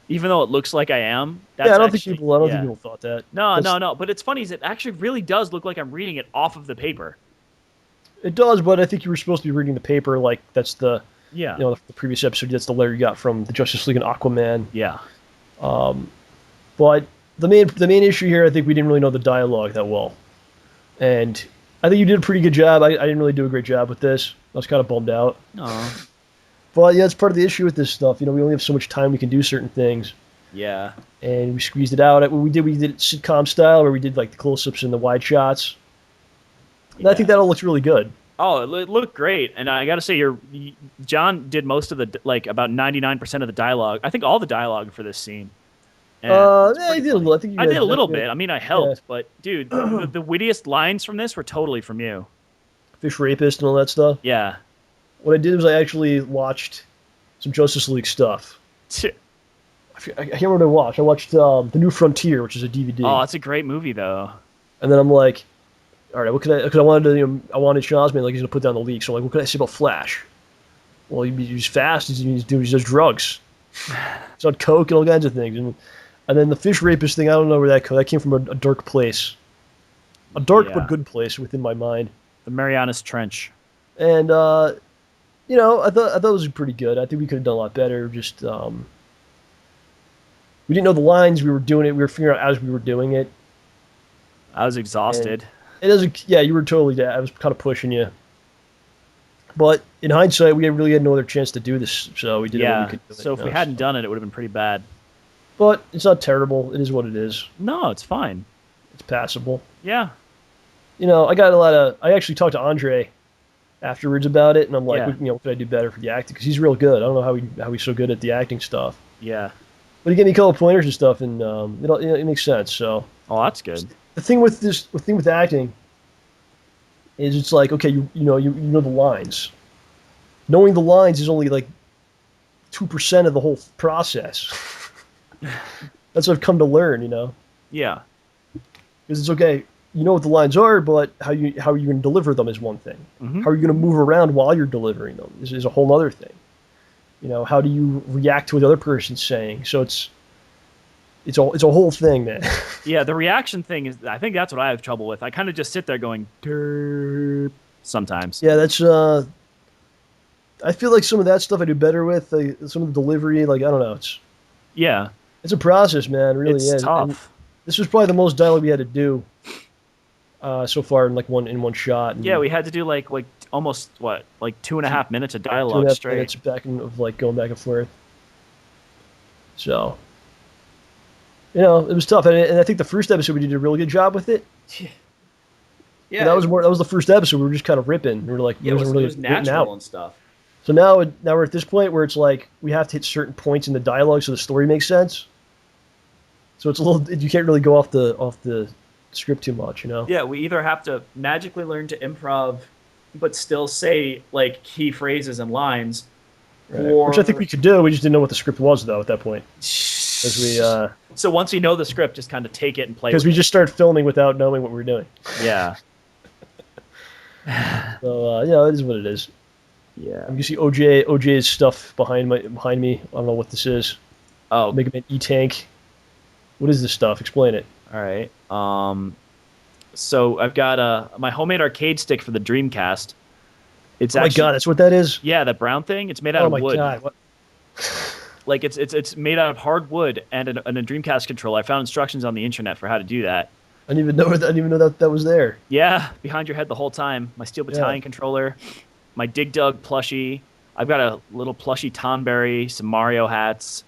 even though it looks like I am. I don't think people thought that. No. But it's funny is it actually really does look like I'm reading it off of the paper. It does, but I think you were supposed to be reading the paper like that's the Yeah. the previous episode. That's the letter you got from the Justice League and Aquaman. Yeah. But the main issue here, I think we didn't really know the dialogue that well, and I think you did a pretty good job. I didn't really do a great job with this. I was kind of bummed out. Oh. But yeah, it's part of the issue with this stuff. We only have so much time we can do certain things. Yeah. And we squeezed it out. We did it sitcom style, where we did like the close-ups and the wide shots. And I think that all looks really good. Oh, it looked great. And I got to say, John did most of the, like, about 99% of the dialogue. I think all the dialogue for this scene. He did a little. I did a little bit. I mean, I helped. But, dude, the wittiest lines from this were totally from you. Fish rapist and all that stuff. Yeah. What I did was I actually watched some Justice League stuff. I can't remember what I watched. I watched The New Frontier, which is a DVD. Oh, that's a great movie, though. And then I'm like, all right, what could I? Because I wanted Schnoz-man, like he's gonna put down the leak. So I'm like, what could I say about Flash? Well, he's fast. He does drugs. He's on coke and all kinds of things. And then the fish rapist thing, I don't know where that came from. A dark place, a dark but good place within my mind. The Marianas Trench. And I thought it was pretty good. I think we could have done a lot better. Just we didn't know the lines. We were doing it. We were figuring out as we were doing it. I was exhausted. It doesn't. Yeah, you were totally. I was kind of pushing you. But in hindsight, we really had no other chance to do this, so we did what we could do. So if we hadn't done it, it would have been pretty bad. But it's not terrible. It is what it is. No, it's fine. It's passable. Yeah. I actually talked to Andre afterwards about it, and I'm like, what could I do better for the acting? Because he's real good. I don't know how he's so good at the acting stuff. Yeah. But he gave me a couple pointers and stuff, and it makes sense. So. Oh, that's good. The thing with acting is it's like, okay, you know the lines. Knowing the lines is only like 2% of the whole process. That's what I've come to learn, Yeah. Because it's okay, you know what the lines are, but how you going to deliver them is one thing. Mm-hmm. How are you going to move around while you're delivering them is a whole other thing. How do you react to what the other person's saying? So it's a whole thing, man. Yeah, the reaction thing is, I think that's what I have trouble with. I kind of just sit there going, derp, sometimes. Yeah, that's, I feel like some of that stuff I do better with, some of the delivery, like, I don't know, it's a process, man, it really is. It's tough. And this was probably the most dialogue we had to do so far in one shot. And yeah, we had to do like almost what, like 2.5 minutes of dialogue 2.5 straight. minutes going back and forth. So, it was tough, and I think the first episode we did a really good job with it. Yeah, That was the first episode. We were just kind of ripping. We were like, it was written natural out. and stuff. So now we're at this point where it's like we have to hit certain points in the dialogue so the story makes sense. So it's a little, you can't really go off the script too much, Yeah, we either have to magically learn to improv, but still say like key phrases and lines, Right. or... Which I think we could do. We just didn't know what the script was though at that point. So once we know the script, just kind of take it and play. Because we just started filming without knowing what we were doing. Yeah. So it is what it is. Yeah. You can see OJ's stuff behind me. I don't know what this is. Oh. Mega Man E-Tank. What is this stuff? Explain it. All right. So I've got my homemade arcade stick for the Dreamcast. It's Oh my god, that's what that is? Yeah, that brown thing. It's made out of wood. Oh my god. What? Like it's made out of hard wood and a Dreamcast controller. I found instructions on the internet for how to do that. I didn't even know that was there. Yeah, behind your head the whole time. My Steel Battalion controller, my Dig Dug plushie. I've got a little plushie Tonberry, some Mario hats,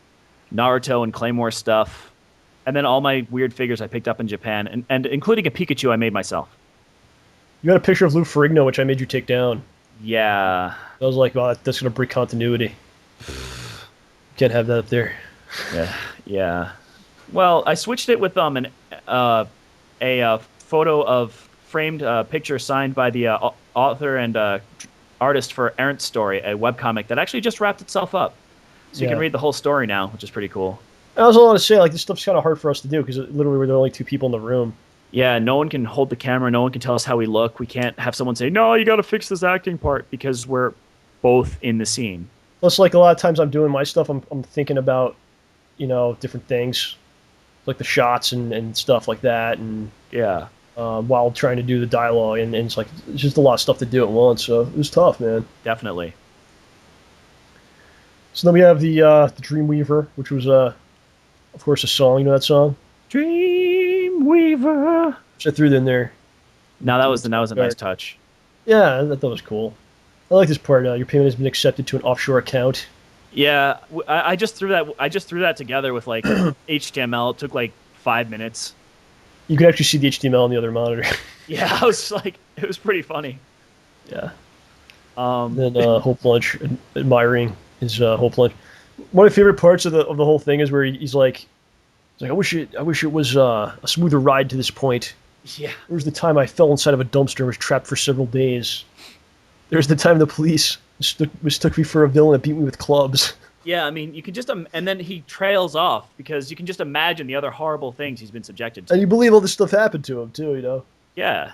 Naruto and Claymore stuff, and then all my weird figures I picked up in Japan, and including a Pikachu I made myself. You got a picture of Lou Ferrigno, which I made you take down. Yeah. I was like, well, that's going to break continuity. Can't have that up there. Yeah. Well, I switched it with a photo of framed picture signed by the author and artist for Errant Story, a webcomic that actually just wrapped itself up. So you can read the whole story now, which is pretty cool. I was want to say, like, this stuff's kind of hard for us to do because literally we're the only two people in the room. Yeah, no one can hold the camera. No one can tell us how we look. We can't have someone say, no, you got to fix this acting part because we're both in the scene. Plus, like, a lot of times I'm doing my stuff, I'm thinking about, different things, like the shots and stuff like that, and while trying to do the dialogue, and it's like, it's just a lot of stuff to do at once, so it was tough, man. Definitely. So then we have the Dreamweaver, which was, of course, a song. You know that song? Dreamweaver. Which I threw it in there. No, that was a nice touch. Yeah, I thought that was cool. I like this part. Your payment has been accepted to an offshore account. Yeah, I just threw that together with like HTML. It took like 5 minutes. You could actually see the HTML on the other monitor. Yeah, I was like, it was pretty funny. Yeah. Then HolePunch admiring his HolePunch. One of my favorite parts of the whole thing is where he's like, I wish it was a smoother ride to this point. Yeah. There was the time I fell inside of a dumpster and was trapped for several days. There's the time the police mistook me for a villain and beat me with clubs. Yeah, I mean, you can just and then he trails off because you can just imagine the other horrible things he's been subjected to. And you believe all this stuff happened to him too, Yeah.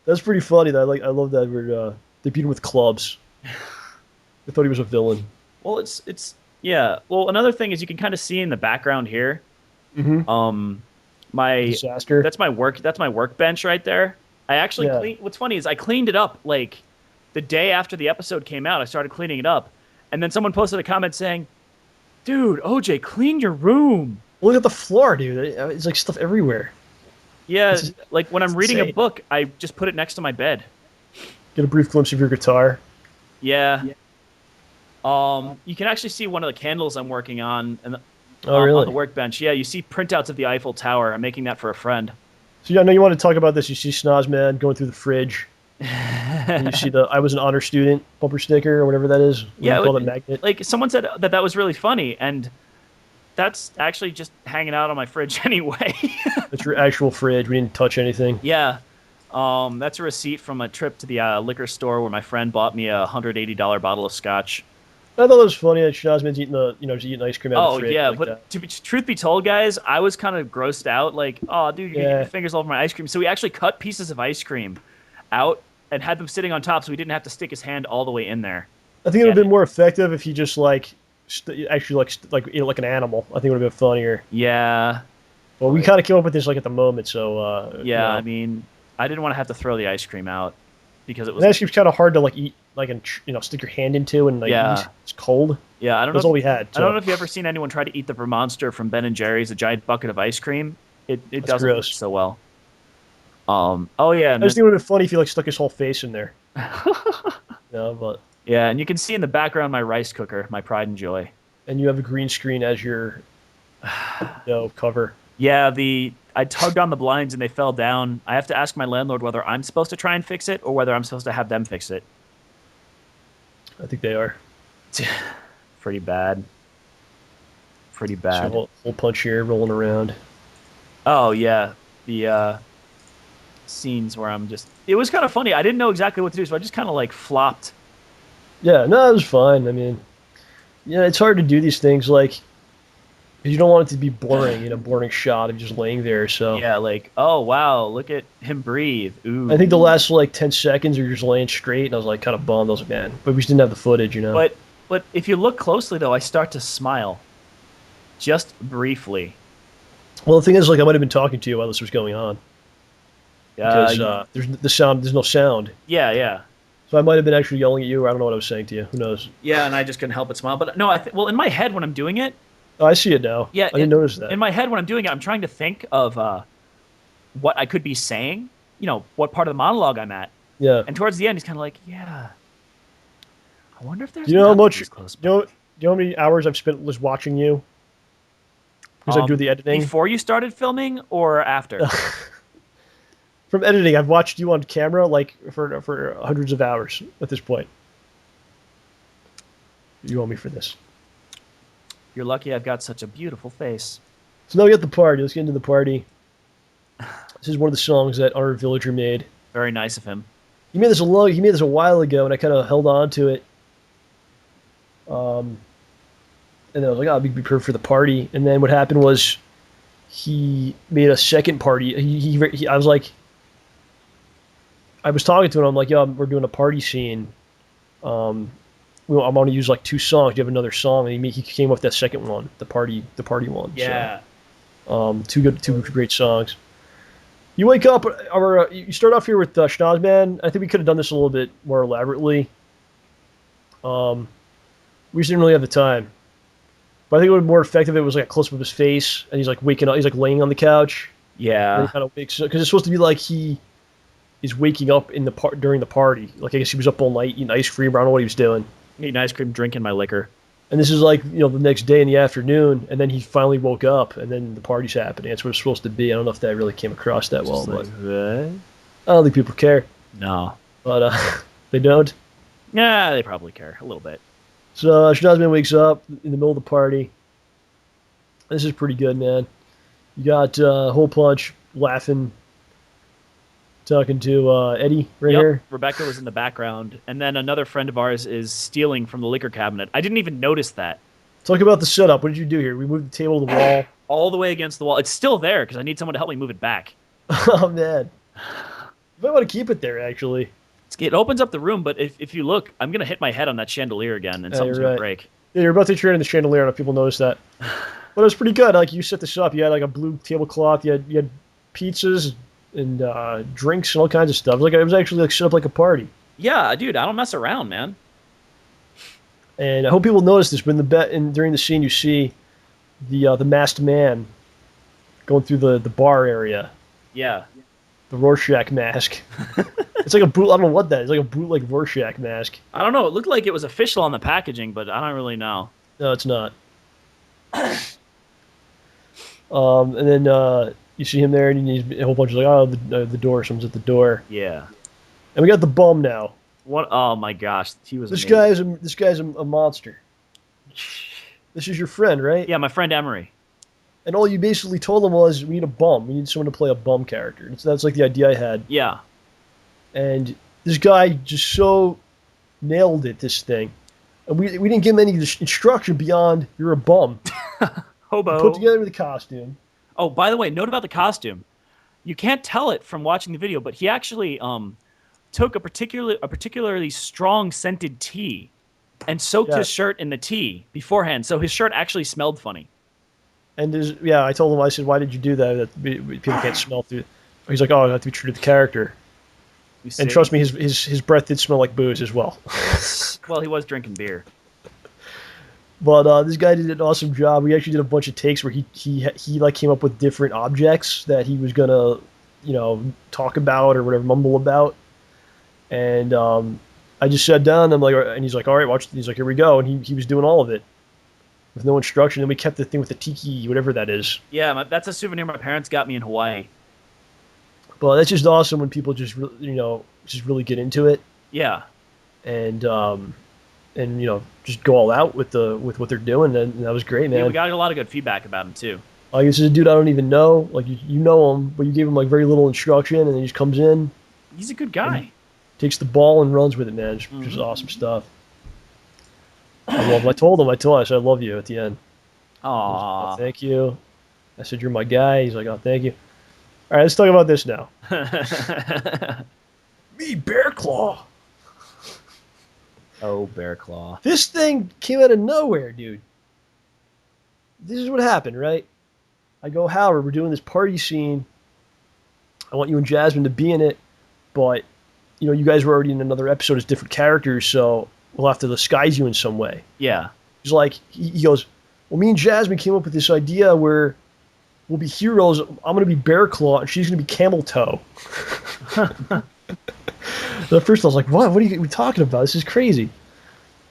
That's pretty funny. I love that where they beat him with clubs. They thought he was a villain. Well, it's yeah. Well, another thing is you can kind of see in the background here. Mm-hmm. My disaster. That's my workbench right there. I actually cleaned. What's funny is I cleaned it up like the day after the episode came out. I started cleaning it up, and then someone posted a comment saying, "Dude, OJ, clean your room. Look at the floor, dude. It's like stuff everywhere." Yeah, like when I'm reading insane. a book, I just put it next to my bed. Get a brief glimpse of your guitar. Yeah. You can actually see one of the candles I'm working on, and really? on the workbench. Yeah, you see printouts of the Eiffel Tower. I'm making that for a friend. So yeah, I know you want to talk about this. You see Schnoz-man going through the fridge. And you see the "I was an honor student" bumper sticker or whatever that is. Yeah, call it magnet. Like someone said that was really funny, and that's actually just hanging out on my fridge anyway. It's your actual fridge. We didn't touch anything. Yeah. That's a receipt from a trip to the liquor store where my friend bought me a $180 bottle of scotch. I thought it was funny that Schnoz-man's eating just eating ice cream out of the fridge. Oh yeah, like but truth be told, guys, I was kind of grossed out. Like, oh, dude, you're getting your fingers all over my ice cream. So we actually cut pieces of ice cream out and had them sitting on top, so we didn't have to stick his hand all the way in there. I think it would have been more effective if he just actually ate it like an animal. I think it would have been funnier. Yeah. Well, we kind of came up with this at the moment, so yeah. I mean, I didn't want to have to throw the ice cream out because it was. The ice cream's kind of hard to eat, and stick your hand into and eat. It's cold. Yeah, I don't know. That's all we had. So. I don't know if you've ever seen anyone try to eat the Vermonster from Ben and Jerry's, a giant bucket of ice cream. It doesn't work so well. Oh yeah. I just think it would have been funny if he stuck his whole face in there. know, but Yeah, and you can see in the background my rice cooker, my pride and joy. and you have a green screen as your cover. Yeah, I tugged on the blinds and they fell down. I have to ask my landlord whether I'm supposed to try and fix it or whether I'm supposed to have them fix it. I think they are. Pretty bad. Pretty bad. So hole punch here, rolling around. Oh yeah, the scenes where I'm just. It was kind of funny. I didn't know exactly what to do, so I just kind of like flopped. Yeah, no, it was fine. I mean, yeah, it's hard to do these things like, 'cause you don't want it to be boring, boring shot of just laying there. So Yeah, like, oh wow, look at him breathe. Ooh. I think the last like 10 seconds you're just laying straight, and I was like kind of bummed. I was like, man, but we just didn't have the footage, But if you look closely though, I start to smile, just briefly. Well, the thing is, like, I might have been talking to you while this was going on because there's no sound. Yeah, yeah. So I might have been actually yelling at you, or I don't know what I was saying to you. Who knows? Yeah, and I just couldn't help but smile. But no, well, in my head when I'm doing it, Oh, I see it now. yeah, I didn't notice that. In my head when I'm doing it, I'm trying to think of what I could be saying. What part of the monologue I'm at. Yeah. And towards the end, he's kind of like, yeah. I wonder if there's. Do you know how much? This close Do you know how many hours I've spent just watching you? Because I do the editing. Before you started filming or after? From editing, I've watched you on camera like for hundreds of hours at this point. You owe me for this. You're lucky I've got such a beautiful face. So now we got the party. Let's get into the party. This is one of the songs that HonoredVillager made. Very nice of him. He made this a while ago, and I kind of held on to it. And then I was like, "Oh, be prepared for the party." And then what happened was, he made a second party. I was like, I was talking to him. I'm like, "Yo, we're doing a party scene. I'm going to use like 2 songs. Do you have another song?" And he came up with that second one, the party one. Yeah. So, two great songs. You wake up, or you start off here with Schnoz-man. I think we could have done this a little bit more elaborately. We just didn't really have the time. But I think it would be more effective if it was like a close up of his face, and he's like waking up. He's like laying on the couch. Yeah. And he kind of wakes up because it's supposed to be like he is waking up in during the party. Like I guess he was up all night eating ice cream. I don't know what he was doing. Eating ice cream, drinking my liquor. And this is like the next day in the afternoon, and then he finally woke up, and then the party's happening. That's what it's supposed to be. I don't know if that really came across that well, but I don't think people care. No. But they don't. Yeah, they probably care a little bit. So Schnoz-man wakes up in the middle of the party. This is pretty good, man. You got HolePunch laughing, talking to Eddie right here. Rebecca was in the background, and then another friend of ours is stealing from the liquor cabinet. I didn't even notice that. Talk about the setup. What did you do here? We moved the table to the wall. All the way against the wall. It's still there because I need someone to help me move it back. Oh, man. You might want to keep it there, actually. It opens up the room, but if you look, I'm going to hit my head on that chandelier again, and something's going to break. Yeah, you're about to turn in the chandelier. I don't know if people notice that. But it was pretty good. Like, you set this up. You had, like, a blue tablecloth. You had pizzas and drinks and all kinds of stuff. It was actually, like, set up like a party. Yeah, dude, I don't mess around, man. And I hope people notice this. But during the scene, you see the masked man going through the bar area. Yeah. The Rorschach mask. It's like a boot. I don't know what that is. It's like a bootleg Rorschach mask. I don't know. It looked like it was official on the packaging, but I don't really know. No, it's not. And then you see him there, and he's a whole bunch of like, oh, the door. Someone's at the door. Yeah. And we got the bum now. What? Oh my gosh, he was. This amazing. guy's a monster. This is your friend, right? Yeah, my friend Emery. And all you basically told him was, we need a bum. We need someone to play a bum character. So that's like the idea I had. Yeah. And this guy just so nailed it, this thing. And we didn't give him any instruction beyond, you're a bum. Hobo. Put together the costume. Oh, by the way, note about the costume. You can't tell it from watching the video, but he actually took a particularly strong scented tea and soaked his shirt in the tea beforehand, so his shirt actually smelled funny. And I told him, I said, why did you do that? People can't smell through. He's like, oh, I have to be true to the character. And trust me, his breath did smell like booze as well. Well, he was drinking beer. But this guy did an awesome job. We actually did a bunch of takes where he like came up with different objects that he was gonna, talk about or whatever, mumble about. And I just sat down. I'm like, and he's like, all right, watch. He's like, here we go, and he was doing all of it with no instruction. And we kept the thing with the tiki, whatever that is. Yeah, that's a souvenir my parents got me in Hawaii. But that's just awesome when people just just really get into it. Yeah. And just go all out with what they're doing, and that was great, man. Yeah, we got a lot of good feedback about him too. Like, this is a dude I don't even know. Like, you know him, but you gave him like very little instruction, and then he just comes in. He's a good guy. Takes the ball and runs with it, man. Just awesome stuff. I love him. I told him, I said, I love you at the end. Aww. Oh, thank you. I said, you're my guy. He's like, oh, thank you. All right, let's talk about this now. Me, Bear Claw. Oh, Bear Claw. This thing came out of nowhere, dude. This is what happened, right? I go, Howard, we're doing this party scene. I want you and Jasmine to be in it, but, you guys were already in another episode as different characters, so we'll have to disguise you in some way. Yeah. He's like, he goes, well, me and Jasmine came up with this idea where we'll be heroes. I'm going to be Bear Claw, and she's going to be Camel Toe. So at first I was like, what? What are you talking about? This is crazy.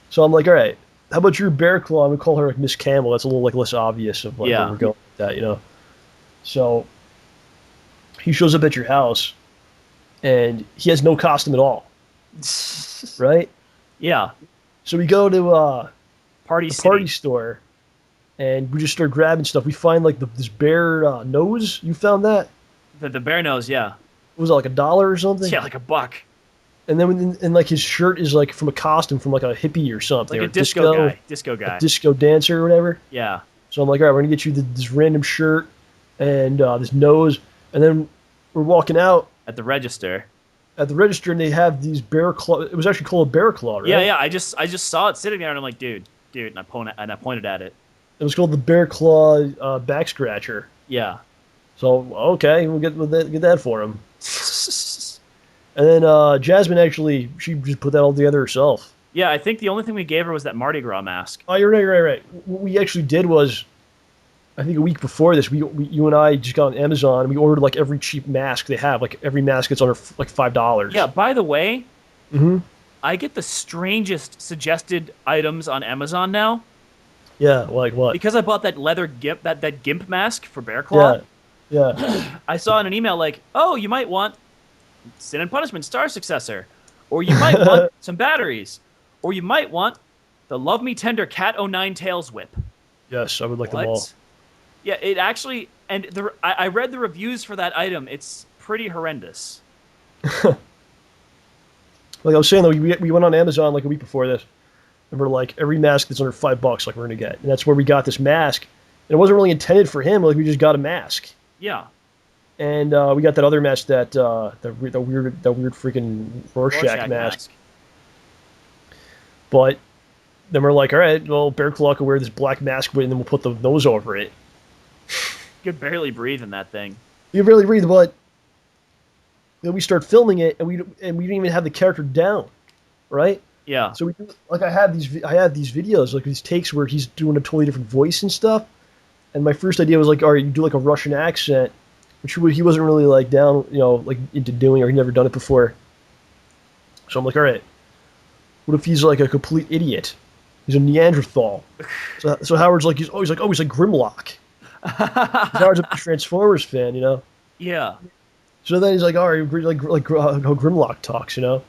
So I'm like, all right, how about your Bear Claw? I'm going to call her like Miss Camel. That's a little like less obvious of like, where we're going with that, So he shows up at your house, and he has no costume at all. Right? Yeah. So we go to the party store, and we just start grabbing stuff. We find like this bear nose. You found that? The bear nose, yeah. Was it like $1 or something? Yeah, like $1. And then and like his shirt is like from a costume from like a hippie or something. Like or a disco guy. A disco dancer or whatever. Yeah. So I'm like, all right, we're going to get you this random shirt and this nose. And then we're walking out. At the register. And they have these Bear Claw. It was actually called a Bear Claw, right? Yeah. I just saw it sitting there, and I'm like, dude, and I pointed at it. It was called the Bear Claw back scratcher. Yeah. So okay, we'll get that for him. And then Jasmine she just put that all together herself. Yeah, I think the only thing we gave her was that Mardi Gras mask. Oh, you're right. What we actually did was, I think a week before this, you and I just got on Amazon and we ordered like every cheap mask they have. Like every mask that's under like $5. Yeah. By the way, I get the strangest suggested items on Amazon now. Yeah, like what? Because I bought that leather gimp, that gimp mask for Bear Claw. Yeah. I saw in an email like, oh, you might want Sin and Punishment Star Successor, or you might want some batteries, or you might want the Love Me Tender Cat O' Nine Tails whip. Yes, I would like them all. Yeah, it actually, and I read the reviews for that item. It's pretty horrendous. Like I was saying though, we went on Amazon like a week before this, and we're like, every mask that's under $5, like we're gonna get, and that's where we got this mask. And it wasn't really intended for him. Like we just got a mask. Yeah. And we got that other mask, that the weird freaking Rorschach mask. But then we're like, all right, well, Bear Claw can wear this black mask, and then we'll put the nose over it. You could barely breathe in that thing. You can barely breathe, but then we start filming it, and we didn't even have the character down, right? Yeah. So I had these videos, like these takes where he's doing a totally different voice and stuff. And my first idea was like, all right, you do like a Russian accent, which he wasn't really like down, like into doing, or he'd never done it before. So I'm like, all right, what if he's like a complete idiot? He's a Neanderthal. So Howard's like, he's like Grimlock. Howard's a Transformers fan, Yeah. So then he's like, all right, like how Grimlock talks, And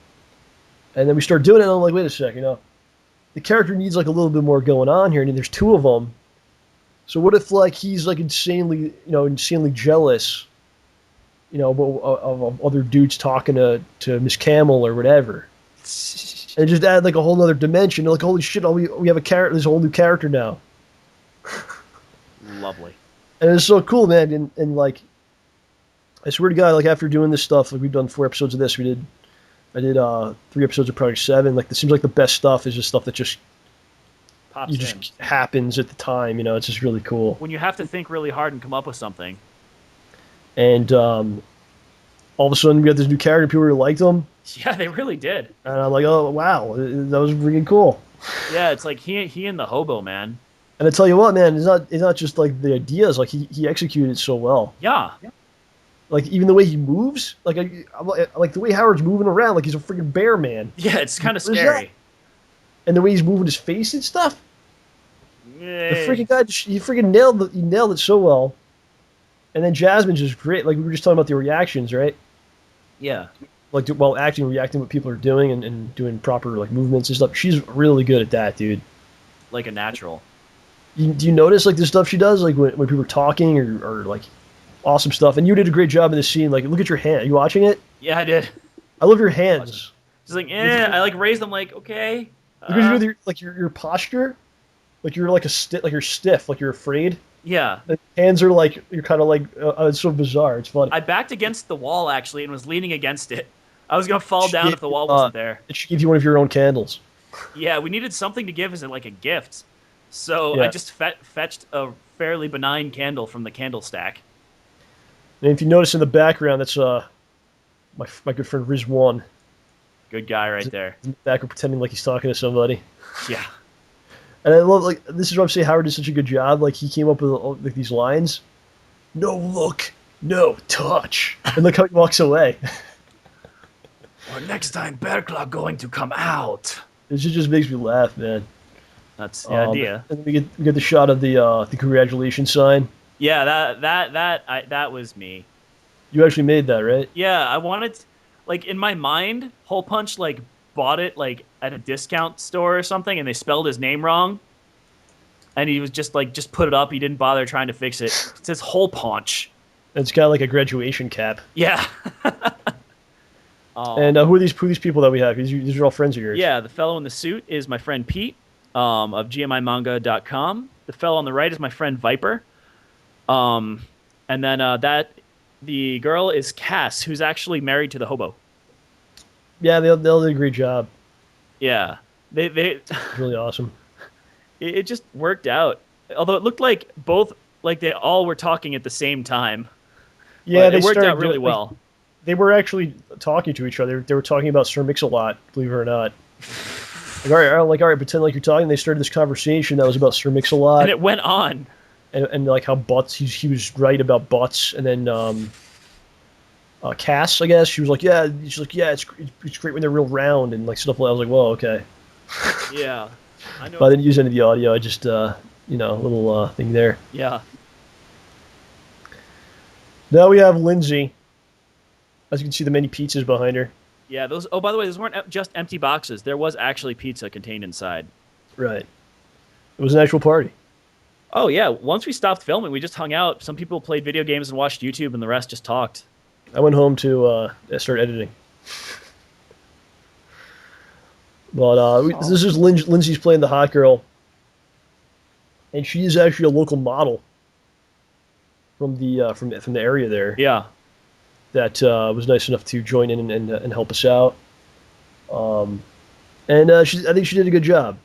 then we start doing it, and I'm like, wait a sec, the character needs like a little bit more going on here, and there's two of them. So what if like he's like insanely jealous, of other dudes talking to Miss Camel or whatever, and just add like a whole other dimension. Like, holy shit, we have a character. There's a whole new character now. Lovely. And it's so cool, man. And like, I swear to God, like after doing this stuff, like we've done 4 episodes of this. I did 3 episodes of Project 7. Like, it seems like the best stuff is just stuff that just happens at the time. It's just really cool. When you have to think really hard and come up with something. And all of a sudden, we got this new character. People really liked him. Yeah, they really did. And I'm like, oh wow, that was freaking cool. Yeah, it's like he and the hobo, man. And I tell you what, man, it's not just like the ideas. Like he executed it so well. Yeah. Like even the way he moves, like like the way Howard's moving around, like he's a freaking bear man. Yeah, it's kind of What is scary. And the way he's moving his face and stuff. Yeah. The freaking guy, he freaking nailed it so well. And then Jasmine's just great. Like we were just talking about the reactions, right? Yeah. Like while reacting what people are doing and doing proper like movements and stuff. She's really good at that, dude. Like a natural. Do you notice like the stuff she does, like when people are talking or like awesome stuff? And you did a great job in this scene. Like, look at your hand. Are you watching it? Yeah, I did. I love your hands. She's like, I like raised them like, okay. Because you do your posture, like you're like like you're stiff, like you're afraid. Yeah. The hands are like you're kind of like it's so bizarre. It's funny. I backed against the wall actually and was leaning against it. I was gonna fall down if the wall wasn't there. She gave you one of your own candles. Yeah, we needed something to give as like a gift, so Yeah. I just fetched a fairly benign candle from the candle stack. And if you notice in the background, that's my good friend Rizwan. Good guy right there. In the background, pretending like he's talking to somebody. Yeah. And I love like this is what I'm saying. Howard did such a good job. Like he came up with like these lines. No look, no touch, and look how he walks away. Or next time, Bear Claw going to come out. It just makes me laugh, man. That's the idea. And then we get the shot of the congratulations sign. Yeah, that was me. You actually made that, right? Yeah, I wanted, like in my mind, HolePunch like bought it like at a discount store or something, and they spelled his name wrong. And he was just put it up. He didn't bother trying to fix it. It says HolePunch. It's got like a graduation cap. Yeah. And who are these people that we have? These are all friends of yours. Yeah, the fellow in the suit is my friend Pete of gmimanga.com. The fellow on the right is my friend Viper. And then the girl is Cass, who's actually married to the hobo. Yeah, they'll do a great job. Yeah, they really awesome. It just worked out. Although it looked like they all were talking at the same time. Yeah, it worked out really well. They were actually talking to each other. They were talking about Sir Mix-a-Lot, believe it or not. All right, pretend like you're talking. They started this conversation that was about Sir Mix-a-Lot. And it went on. And like how butts, he was right about butts. And then Cass, I guess, she's like, yeah, it's great when they're real round and like stuff. I was like, whoa, okay. Yeah. I know. But I didn't use any of the audio. I just, a little thing there. Yeah. Now we have Lindsay. As you can see, the many pizzas behind her. Yeah, those. Oh, by the way, those weren't just empty boxes. There was actually pizza contained inside. Right. It was an actual party. Oh yeah. Once we stopped filming, we just hung out. Some people played video games and watched YouTube, and the rest just talked. I went home to start editing. But this is Lindsay's playing the hot girl, and she is actually a local model from the area there. Yeah. That was nice enough to join in and help us out. And I think she did a good job.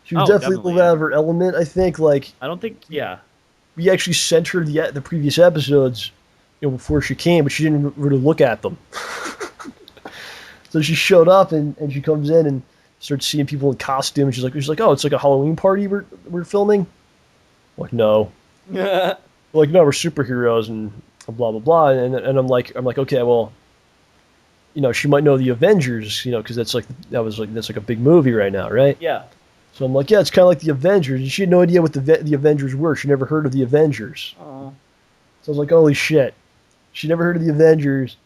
She was definitely a little out of her element, I think. Like, I don't think, yeah. We actually sent her the previous episodes, before she came, but she didn't really look at them. So she showed up and she comes in and starts seeing people in costume. And she's like, oh, it's like a Halloween party we're filming. I'm like, no. Yeah. Like, no, we're superheroes and blah blah blah. And I'm like, okay, well, she might know the Avengers, because that's like a big movie right now, right? Yeah. So I'm like, yeah, it's kind of like the Avengers. And she had no idea what the Avengers were. She never heard of the Avengers. Oh. So I was like, holy shit. She never heard of the Avengers,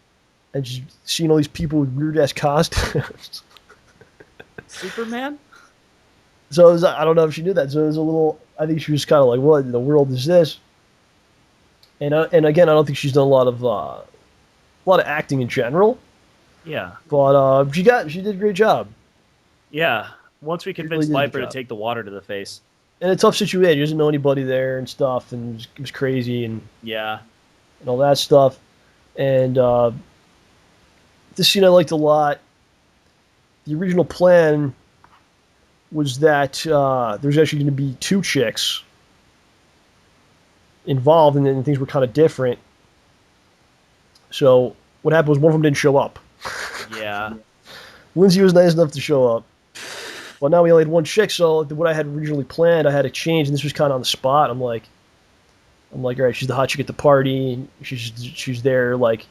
and she's seen all these people with weird-ass costumes. Superman? So I don't know if she knew that. So it was a little, I think she was kind of like, what in the world is this? And again, I don't think she's done a lot of acting in general. Yeah. But she did a great job. Yeah. Once we convinced really Viper to take the water to the face. In a tough situation, she doesn't know anybody there and stuff, and it was crazy and yeah, and all that stuff. And this scene I liked a lot. The original plan was that there's actually going to be two chicks involved, and then things were kind of different. So what happened was one of them didn't show up. Yeah. Lindsay was nice enough to show up. Well, now we only had one chick, so what I had originally planned, I had to change, and this was kind of on the spot. I'm like, I'm like, all right, she's the hot chick at the party. She's there like,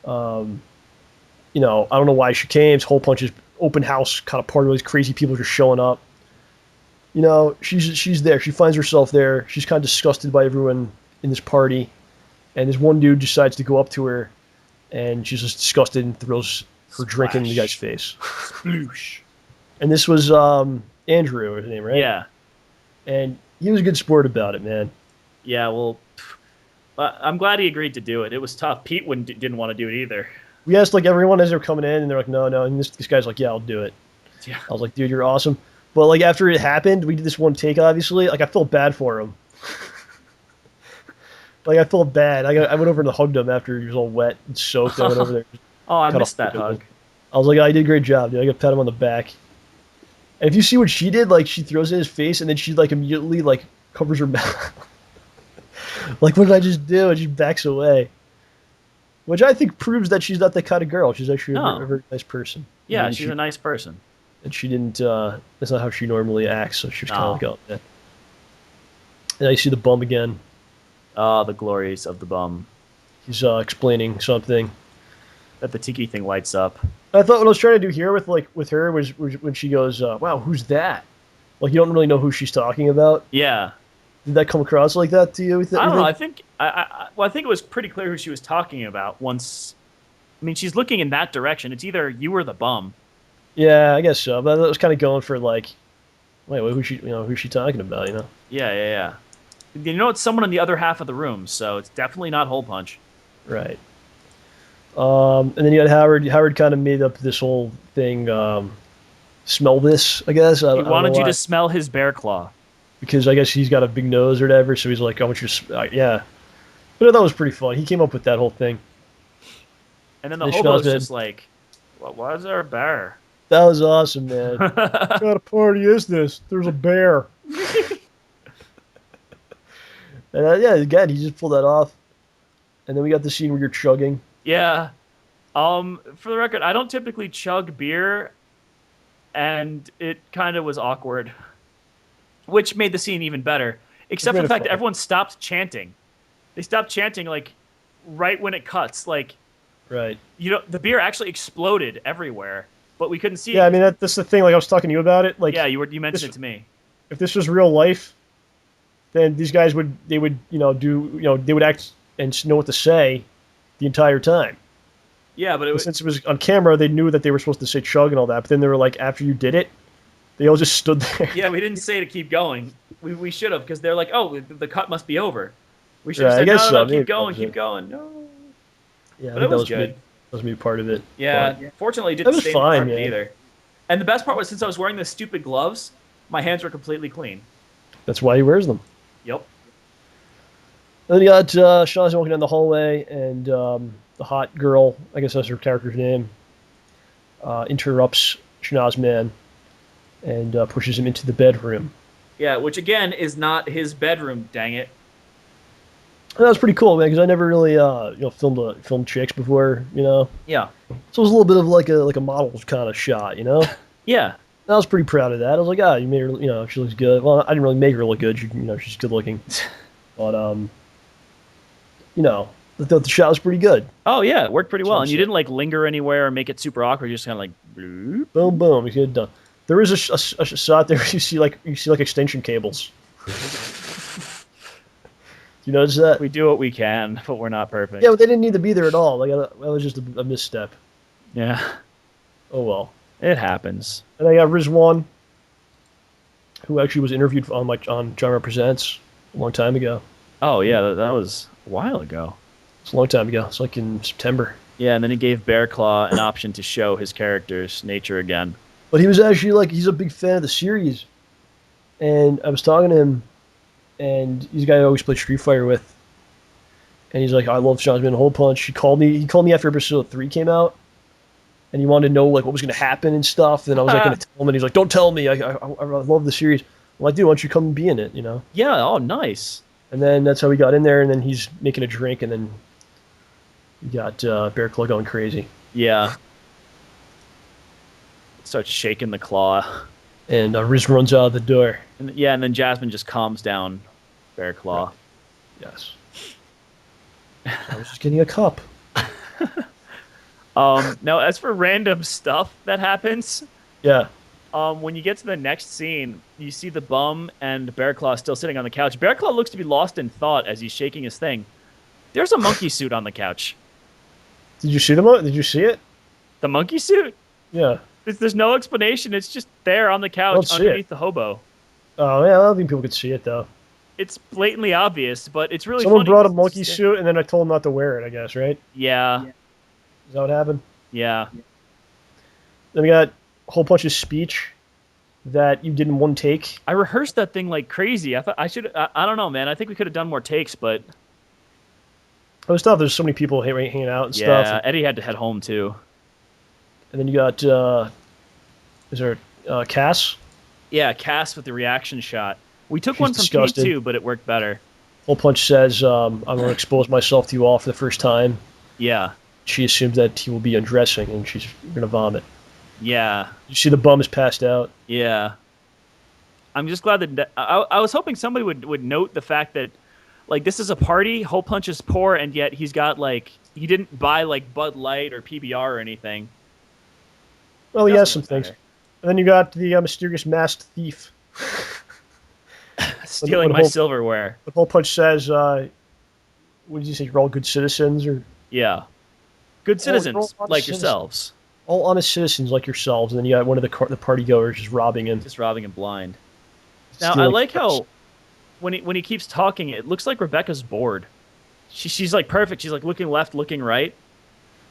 you know, I don't know why she came. It's HolePunch's open house kind of party. All these crazy people just showing up. You know, she's there. She finds herself there. She's kind of disgusted by everyone in this party, and this one dude decides to go up to her, and she's just disgusted and throws her drink in the guy's face. Sploosh. And this was Andrew, his name, right? Yeah. And he was a good sport about it, man. Yeah, well, I'm glad he agreed to do it. It was tough. Pete didn't want to do it either. We asked like everyone as they were coming in, and they're like, no. And this guy's like, yeah, I'll do it. Yeah. I was like, dude, you're awesome. But like after it happened, we did this one take, obviously. Like I felt bad for him. Like I felt bad. I went over and hugged him after he was all wet and soaked. I went over there. Oh, I missed that hug. I was like, oh, you did a great job, dude. I got to pat him on the back. And if you see what she did, like she throws it in his face, and then she like immediately like covers her mouth. Like, what did I just do? And she backs away. Which I think proves that she's not that kind of girl. She's actually a very nice person. Yeah, and she's a nice person. And she didn't, that's not how she normally acts, so she was kind of like, oh, yeah. And now you see the bum again. Oh, the glories of the bum. He's explaining something. That the tiki thing lights up. I thought what I was trying to do here with her was when she goes, wow, who's that? Like, you don't really know who she's talking about. Yeah. Did that come across like that to you? I don't know. I think it was pretty clear who she was talking about once. I mean, she's looking in that direction. It's either you or the bum. Yeah, I guess so. But I was kind of going for like, wait, who's she talking about? You know? Yeah. You know, it's someone in the other half of the room, so it's definitely not HolePunch. Right. And then you had Howard. Howard kind of made up this whole thing. Smell this, I guess. He wanted you to smell his bear claw. Because I guess he's got a big nose or whatever, so he's like, I want you to... yeah. But I thought it was pretty fun. He came up with that whole thing. And then the hobo's just like, well, why is there a bear? That was awesome, man. What kind of party is this? There's a bear. And yeah, again, he just pulled that off. And then we got the scene where you're chugging. Yeah. For the record, I don't typically chug beer, and it kind of was awkward. Which made the scene even better. Except for the fact that everyone stopped chanting. They stopped chanting, like, right when it cuts. Like, right. You know, the beer actually exploded everywhere, but we couldn't see it. Yeah, I mean, that's the thing. Like, I was talking to you about it. Like, yeah, you mentioned it to me. If this was real life, then these guys would act and know what to say the entire time. Yeah, but since it was on camera, they knew that they were supposed to say chug and all that. But then they were like, after you did it, they all just stood there. Yeah, we didn't say to keep going. We should have, because they're like, oh, the cut must be over. We should have said, no, keep going. No. Yeah, but it was good. That was maybe part of it. Yeah, but fortunately, it didn't stay fine, in either. And the best part was, since I was wearing the stupid gloves, my hands were completely clean. That's why he wears them. Yep. And then you got Schnoz walking down the hallway, and the hot girl, I guess that's her character's name, interrupts Schnoz-man and pushes him into the bedroom. Yeah, which again is not his bedroom. Dang it! And that was pretty cool, man, because I never really filmed chicks before, you know. Yeah. So it was a little bit of like a model kind of shot, you know. Yeah. And I was pretty proud of that. I was like, you made her, she looks good. Well, I didn't really make her look good. She's good looking, but the shot was pretty good. Oh yeah, it worked pretty well, and you didn't like linger anywhere or make it super awkward. You just kind of like bloop. Boom, boom. You get it done. There is a shot there where you see like extension cables. You notice that? We do what we can, but we're not perfect. Yeah, but they didn't need to be there at all. Like that was just a misstep. Yeah. Oh well. It happens. And I got Rizwan, who actually was interviewed on JohnRamboPresents a long time ago. Oh yeah, that was a while ago. It's a long time ago. It's like in September. Yeah, and then he gave Bear Claw an option to show his character's nature again. But he was actually he's a big fan of the series. And I was talking to him, and he's a guy I always play Street Fighter with. And he's like, I love Schnoz-man HolePunch. He called me after episode 3 came out. And he wanted to know like what was going to happen and stuff. And I was like going to tell him, and he's like, don't tell me. I love the series. I'm like, dude, why don't you come and be in it, you know? Yeah, oh, nice. And then that's how we got in there, and then he's making a drink, and then you got Bear Claw going crazy. Yeah. Starts shaking the claw. And Riz runs out of the door. And then Jasmine just calms down Bear Claw. Right. Yes. I was just getting a cup. Now, as for random stuff that happens, Yeah. when you get to the next scene, you see the bum and Bear Claw still sitting on the couch. Bear Claw looks to be lost in thought as he's shaking his thing. There's a monkey suit on the couch. Did you see them? Did you see it? The monkey suit? Yeah. There's no explanation. It's just there on the couch underneath the hobo. Oh, yeah, I don't think people could see it, though. It's blatantly obvious, but it's really Someone funny. brought a monkey suit, and then I told him not to wear it, I guess, right? Yeah. Is that what happened? Yeah. Then we got HolePunch's speech that you did in one take. I rehearsed that thing like crazy. I thought I should. I don't know, man. I think we could have done more takes, but It was tough. There's so many people hanging out and yeah, stuff. Eddie had to head home too. And then you got, is there Cass? Yeah, Cass with the reaction shot. We took She's one from disgusted. Pete too, but it worked better. HolePunch says, I'm going to expose myself to you all for the first time. Yeah. She assumes that he will be undressing, and she's going to vomit. Yeah. You see the bum is passed out. Yeah. I'm just glad that I was hoping somebody would note the fact that, like, this is a party. HolePunch is poor, and yet he's got, like, he didn't buy, like, Bud Light or PBR or anything. Well, he has some things. And then you got the mysterious masked thief. Stealing my silverware. The HolePunch says, what did you say? You're all good citizens? Or Yeah. Good citizens, honest like citizens. yourselves. All honest citizens like yourselves. And then you got one of the party goers just robbing him. Just robbing him blind. Now, I Stealing like cars. how when he keeps talking, it looks like Rebecca's bored. She's like perfect. She's like looking left, looking right.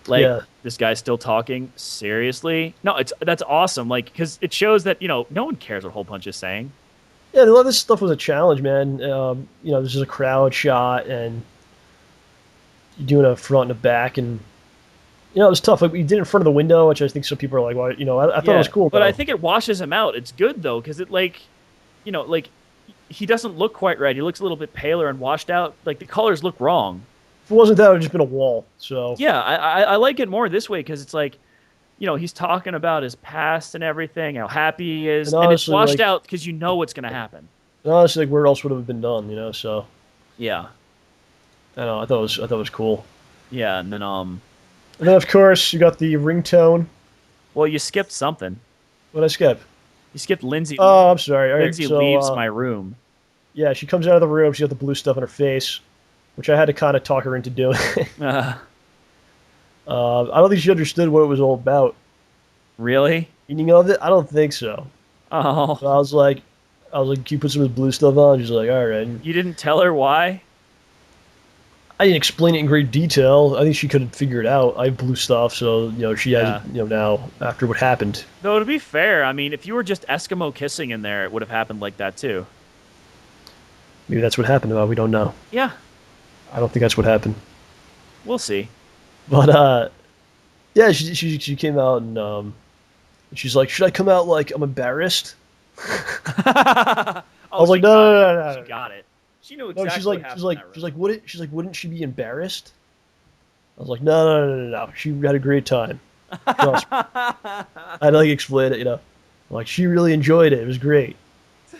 Like, Yeah. This guy's still talking. Seriously? No, that's awesome. Like, because it shows that, no one cares what HolePunch is saying. Yeah, a lot of this stuff was a challenge, man. This is a crowd shot, and you're doing a front and a back, and it was tough. Like we did it in front of the window, which I think some people are like, "Well, I thought it was cool." But though. I think it washes him out. It's good though, because it like he doesn't look quite right. He looks a little bit paler and washed out. Like the colors look wrong. if it wasn't that, it would have just been a wall. So Yeah, I like it more this way because it's like, he's talking about his past and everything, how happy he is, And and it's honestly, washed like- out because you know what's gonna happen. honestly, like where else would it have been done? So Yeah, I don't know. I thought it was cool. yeah, and then And then of course you got the ringtone. well, you skipped something. What did I skip? You skipped Lindsay. Oh, I'm sorry. All right, Lindsay so, leaves my room. Yeah, she comes out of the room. She got the blue stuff on her face, which I had to kind of talk her into doing. I don't think she understood what it was all about. Really? Meaning of it? I don't think so. Oh, So I was like, can you put some of this blue stuff on? She's like, all right. you didn't tell her why? I didn't explain it in great detail. I think she could figure it out. I have blue stuff, so she has it, now after what happened. Though to be fair, I mean, if you were just Eskimo kissing in there, it would have happened like that too. Maybe that's what happened. We don't know. Yeah, I don't think that's what happened. we'll see. But yeah, she came out and she's like, should I come out like I'm embarrassed? I was like, no. She got it. She knew No, exactly. she's what like, happened in that room. she's like, wouldn't she be embarrassed? I was like, no. She had a great time. Trust me. I had to explain it, I'm like, she really enjoyed it. It was great.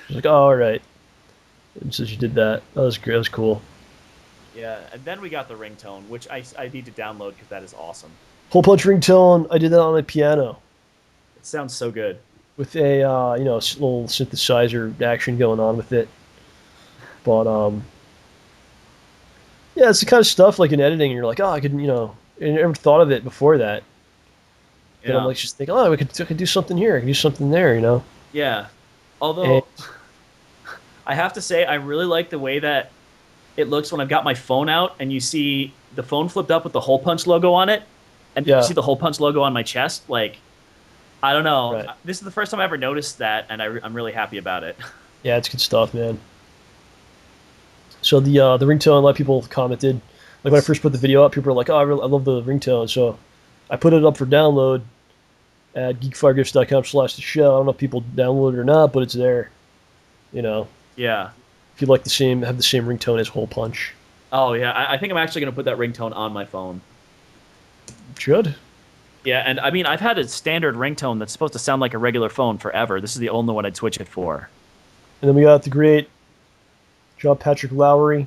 She's like, oh, all right. And so she did that. That was great. That was cool. Yeah, and then we got the ringtone, which I need to download because that is awesome. HolePunch ringtone. I did that on my piano It sounds so good. with a little synthesizer action going on with it. But yeah, it's the kind of stuff like in editing. You're like, oh, I could, and I never thought of it before that. Then I'm like, just thinking, oh, I could do something here. I could do something there. Yeah. Although, And- I have to say, I really like the way that it looks when I've got my phone out and you see the phone flipped up with the HolePunch logo on it, and Yeah. you see the HolePunch logo on my chest. Like, I don't know. Right. This is the first time I ever noticed that, and I'm really happy about it. Yeah, it's good stuff, man. So the ringtone, a lot of people commented. Like when I first put the video up, people were like, "Oh, I love the ringtone." So I put it up for download at geekfiregifts.com/the-show. I don't know if people download it or not, but it's there. Yeah. If you'd like have the same ringtone as HolePunch, Oh, yeah. I think I'm actually going to put that ringtone on my phone. should. Yeah, and I mean, I've had a standard ringtone that's supposed to sound like a regular phone forever. This is the only one I'd switch it for. And then we got the great John Patrick Lowry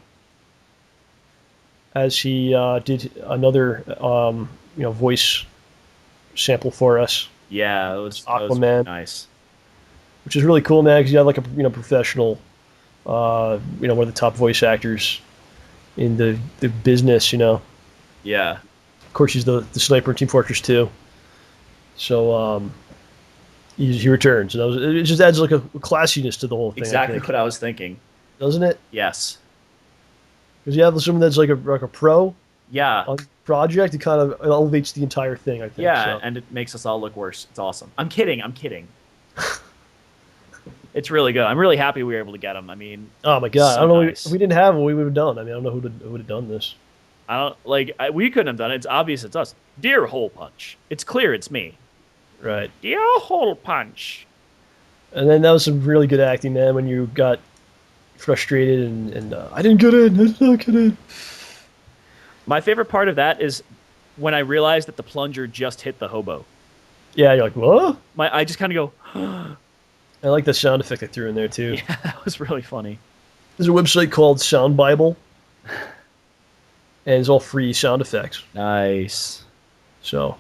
as he did another voice sample for us, Yeah, that was Aquaman. nice. which is really cool, man. Because you have like a professional, one of the top voice actors in the business. Yeah, Of course, he's the sniper in Team Fortress 2. So he returns, and it just adds like a classiness to the whole thing. exactly I think. what I was thinking. Doesn't it? Yes. Because you have someone that's like a pro Yeah. on project, it kind of elevates the entire thing. I think. Yeah, So. and it makes us all look worse. It's awesome. I'm kidding. It's really good. I'm really happy we were able to get him. I mean, Oh my god! so I don't know nice. if we didn't have him, what we would have done. I mean, I don't know who would have done this. I don't we couldn't have done it. It's obvious it's us. Dear HolePunch, it's clear it's me. Right. Dear HolePunch. And then that was some really good acting, man. When you got frustrated and I didn't get in. I did not get in. My favorite part of that is when I realized that the plunger just hit the hobo. Yeah, you're like, what? I just kind of go. I like the sound effect they threw in there too. Yeah, that was really funny. There's a website called Sound Bible, and it's all free sound effects. Nice. So,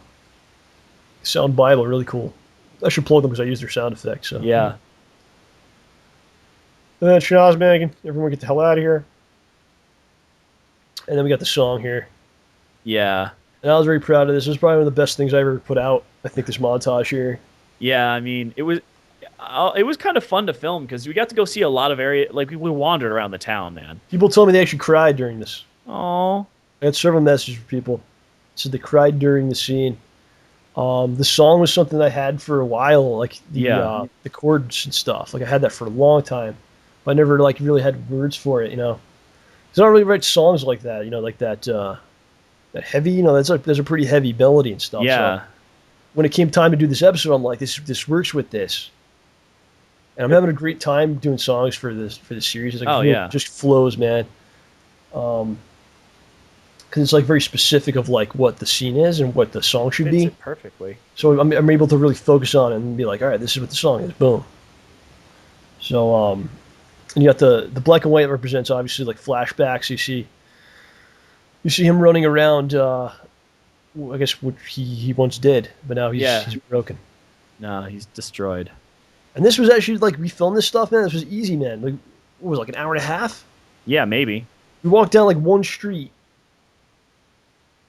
Sound Bible, really cool. I should plug them because I use their sound effects. So. Yeah. And then Schnoz-man, everyone get the hell out of here. And then we got the song here. Yeah. And I was very proud of this. It was probably one of the best things I ever put out. I think this montage here. Yeah, I mean, it was kind of fun to film because we got to go see a lot of area. Like we wandered around the town, man. People told me they actually cried during this. Oh. I had several messages from people. Said they cried during the scene. The song was something I had for a while, like the chords and stuff. Like I had that for a long time, but I never like really had words for it. 'Cause I don't really write songs like that. Like that that heavy. That's a pretty heavy melody and stuff. Yeah. So when it came time to do this episode, I'm like, this works with this. And I'm having a great time doing songs for this series. It's like, it just flows, man. Because it's like very specific of like what the scene is and what the song should Fits be. it perfectly. So I'm able to really focus on it and be like, all right, this is what the song is. Boom. So and you got the black and white represents obviously like flashbacks. You see him running around. I guess what he once did, but now he's broken. No, he's destroyed. And this was actually like we filmed this stuff, man. This was easy, man. Like what was it, like an hour and a half? Yeah, maybe. We walked down like one street,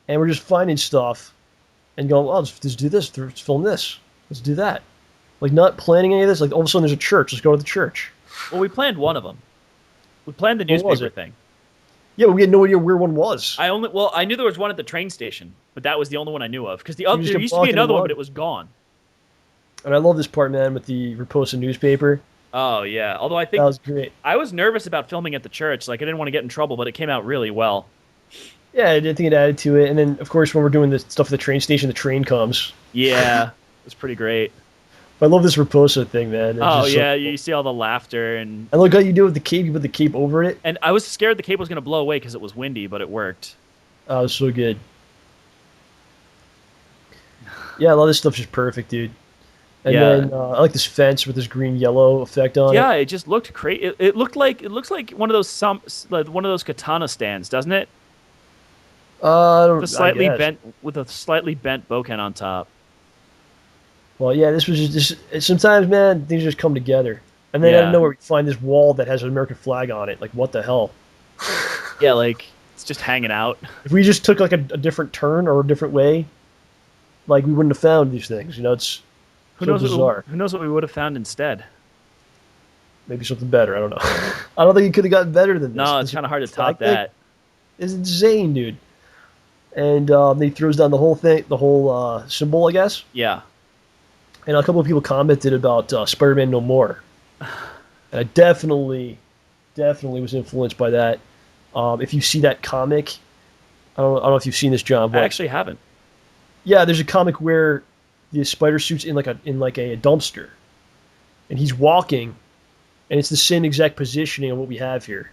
and we're just finding stuff, and going, "Oh, let's do this. Let's film this. Let's do that." Like not planning any of this. Like all of a sudden, there's a church. Let's go to the church. Well, we planned one of them. We planned the What was newspaper it? thing. Yeah, but we had no idea where one was. I knew there was one at the train station, but that was the only one I knew of because just there kept used to be walking another one, along. but it was gone. And I love this part, man, with the Reposta newspaper. Oh yeah. Although I think That was great. I was nervous about filming at the church. Like I didn't want to get in trouble, but it came out really well. Yeah, I did think it added to it. And then, of course, when we're doing the stuff at the train station, the train comes. Yeah, it was pretty great. I love this Reposta thing, man. It's Oh just so yeah, cool. you see all the laughter and I look how you do it with the cape. You put the cape over it. I was scared the cape was gonna blow away because it was windy, but it worked. Oh, it was so good. Yeah, a lot of this stuff's just perfect, dude. And Yeah. then I like this fence with this green yellow effect on it. Yeah, it just looked crazy. It looks like one of those katana stands, doesn't it? I don't. The slightly I guess. bent with a slightly bent boken on top. Well, yeah, this was just sometimes, man, things just come together. And then out Yeah. of nowhere, we find this wall that has an American flag on it. Like, what the hell? Yeah, like it's just hanging out. If we just took like a different turn or a different way, like we wouldn't have found these things. It's Who so knows? bizarre. Who knows what we would have found instead? Maybe something better. I don't know. I don't think it could have gotten better than this. No, it's This kind of hard to flag top thing that. is insane, dude. And then he throws down the whole thing, the whole symbol, I guess. Yeah. And a couple of people commented about Spider-Man No More. And I definitely was influenced by that. If you see that comic, I don't know if you've seen this, John. I But actually haven't. yeah, there's a comic where the spider suit's in like a dumpster, and he's walking, and it's the same exact positioning of what we have here.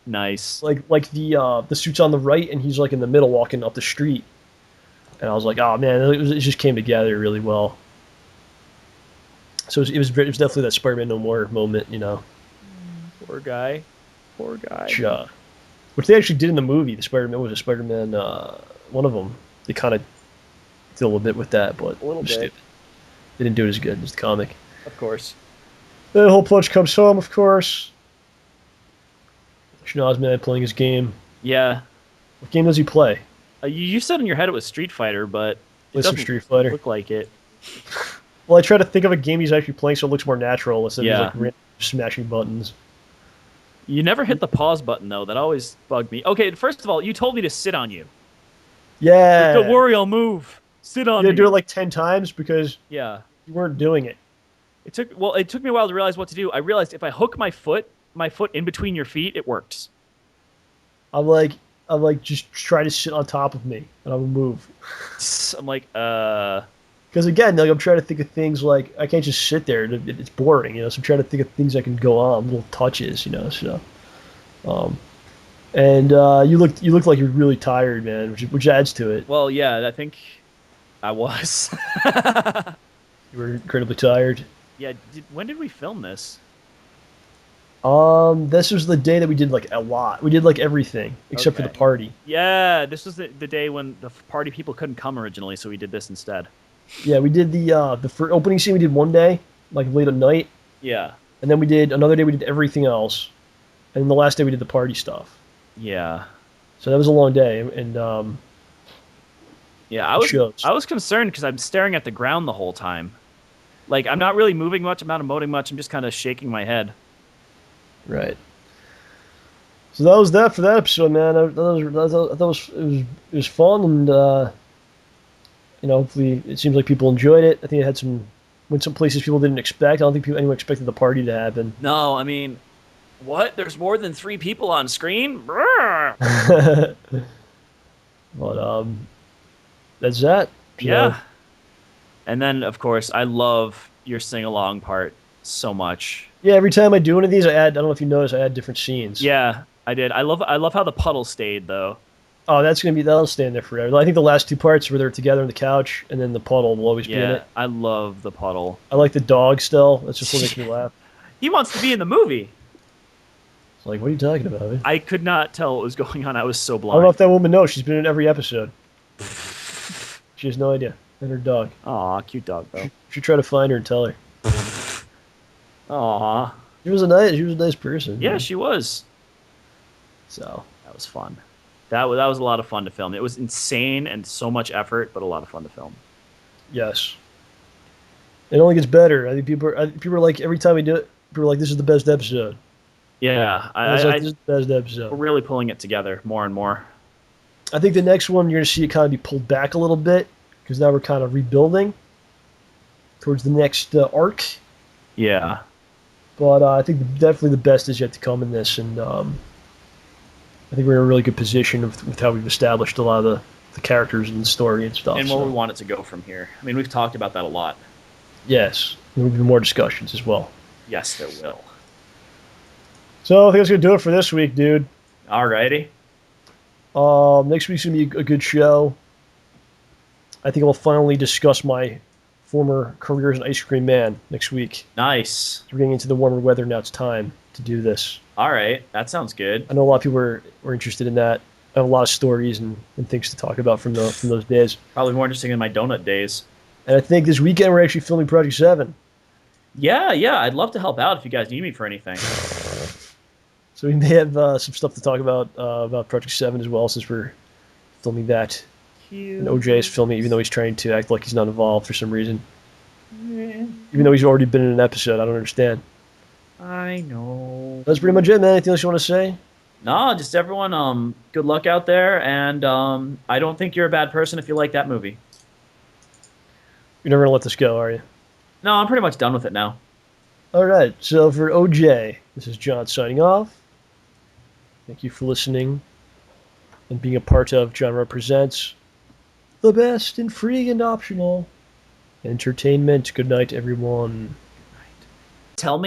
Nice. Like the suit's on the right, and he's like in the middle walking up the street. And I was like, oh man, it just came together really well. So it was definitely that Spider-Man No More moment, Poor guy. Poor guy. Which, which they actually did in the movie. The Spider-Man was a Spider-Man. One of them. They kind of did a little bit with that, but A little bit. They didn't do it as good as the comic. Of course. Then HolePunch comes home, of course. Schnoz-man playing his game. Yeah. What game does he play? You said in your head it was Street Fighter, but it Some doesn't Street Fighter. look like it. Well, I try to think of a game he's actually playing so it looks more natural instead of Yeah. just, like random smashing buttons. You never hit the pause button, though. That always bugged me. Okay, first of all, you told me to sit on you. Yeah. Don't worry, I'll move. Sit on You me. gotta do it like 10 times because Yeah. you weren't doing it. It took me a while to realize what to do. I realized if I hook my foot in between your feet, it works. I'm like, just try to sit on top of me and I will move. I'm like, Because again, like I'm trying to think of things like I can't just sit there. It's boring, you know. So I'm trying to think of things I can go on, little touches, you know. So, and you look like you're really tired, man, which adds to it. well, yeah, I think I was. You were incredibly tired. Yeah, when did we film this? This was the day that we did like a lot. We did like everything except for the Okay. party. Yeah, this was the day when the party people couldn't come originally, so we did this instead. Yeah, we did the opening scene. We did one day, like late at night, Yeah. and then we did another day. We did everything else, and then the last day we did the party stuff. Yeah. So that was a long day, and Yeah, It shows. I was concerned because I'm staring at the ground the whole time. Like, I'm not really moving much, I'm not emoting much, I'm just kind of shaking my head. right. So that was that for that episode, man. I thought it was fun, and you know, hopefully it seems like people enjoyed it. I think it had went some places people didn't expect. I don't think anyone expected the party to happen. No, I mean, what? There's more than 3 people on screen? Brrr. But that's that. So, Yeah. And then, of course, I love your sing-along part so much. yeah. Every time I do one of these, I don't know if you noticed, I add different scenes. Yeah, I did. I love how the puddle stayed, though. Oh, that'll stand there forever. I think the last 2 parts where they're together on the couch, and then the puddle will always be in Yeah, it. I love the puddle. I like the dog still. That's just what makes me laugh. He wants to be in the movie. It's like, what are you talking about? Man? I could not tell what was going on. I was so I don't blind. know if that woman knows. She's been in every episode. She has no idea. And her dog. Aw, cute dog, though. You should try to find her and tell her. Aw. She was a nice person. Yeah, man. she was. So That was fun. That was a lot of fun to film. It was insane and so much effort, but a lot of fun to film. yes, it only gets better. I think people are like every time we do it, people are like, "This is the best episode." Yeah, This is the best episode. we're really pulling it together more and more. I think the next one you're gonna see it kind of be pulled back a little bit because now we're kind of rebuilding towards the next arc. Yeah. But I think definitely the best is yet to come in this, and I think we're in a really good position with how we've established a lot of the characters and the story and stuff. And where so. we want it to go from here. I mean, we've talked about that a lot. Yes, there will be more discussions as well. Yes, there will. So I think that's gonna do it for this week, dude. Alrighty. Next week's gonna be a good show. I think I'll finally discuss my former career as an ice cream man next week. Nice. We're getting into the warmer weather now. It's time to do this. All right. That sounds good. I know a lot of people were interested in that. I have a lot of stories and things to talk about from those days. Probably more interesting than my donut days. And I think this weekend we're actually filming Project 7. Yeah. I'd love to help out if you guys need me for anything. So we may have some stuff to talk about Project 7 as well, since we're filming that. And OJ is filming, even though he's trying to act like he's not involved for some reason. Even though he's already been in an episode, I don't understand. I know. That's pretty much it, man. Anything else you want to say? No, just everyone, good luck out there, and I don't think you're a bad person if you like that movie. You're never going to let this go, are you? No, I'm pretty much done with it now. All right. So for OJ, this is John signing off. Thank you for listening and being a part of JohnRamboPresents, the best and free and optional entertainment. Good night, everyone. Tell me.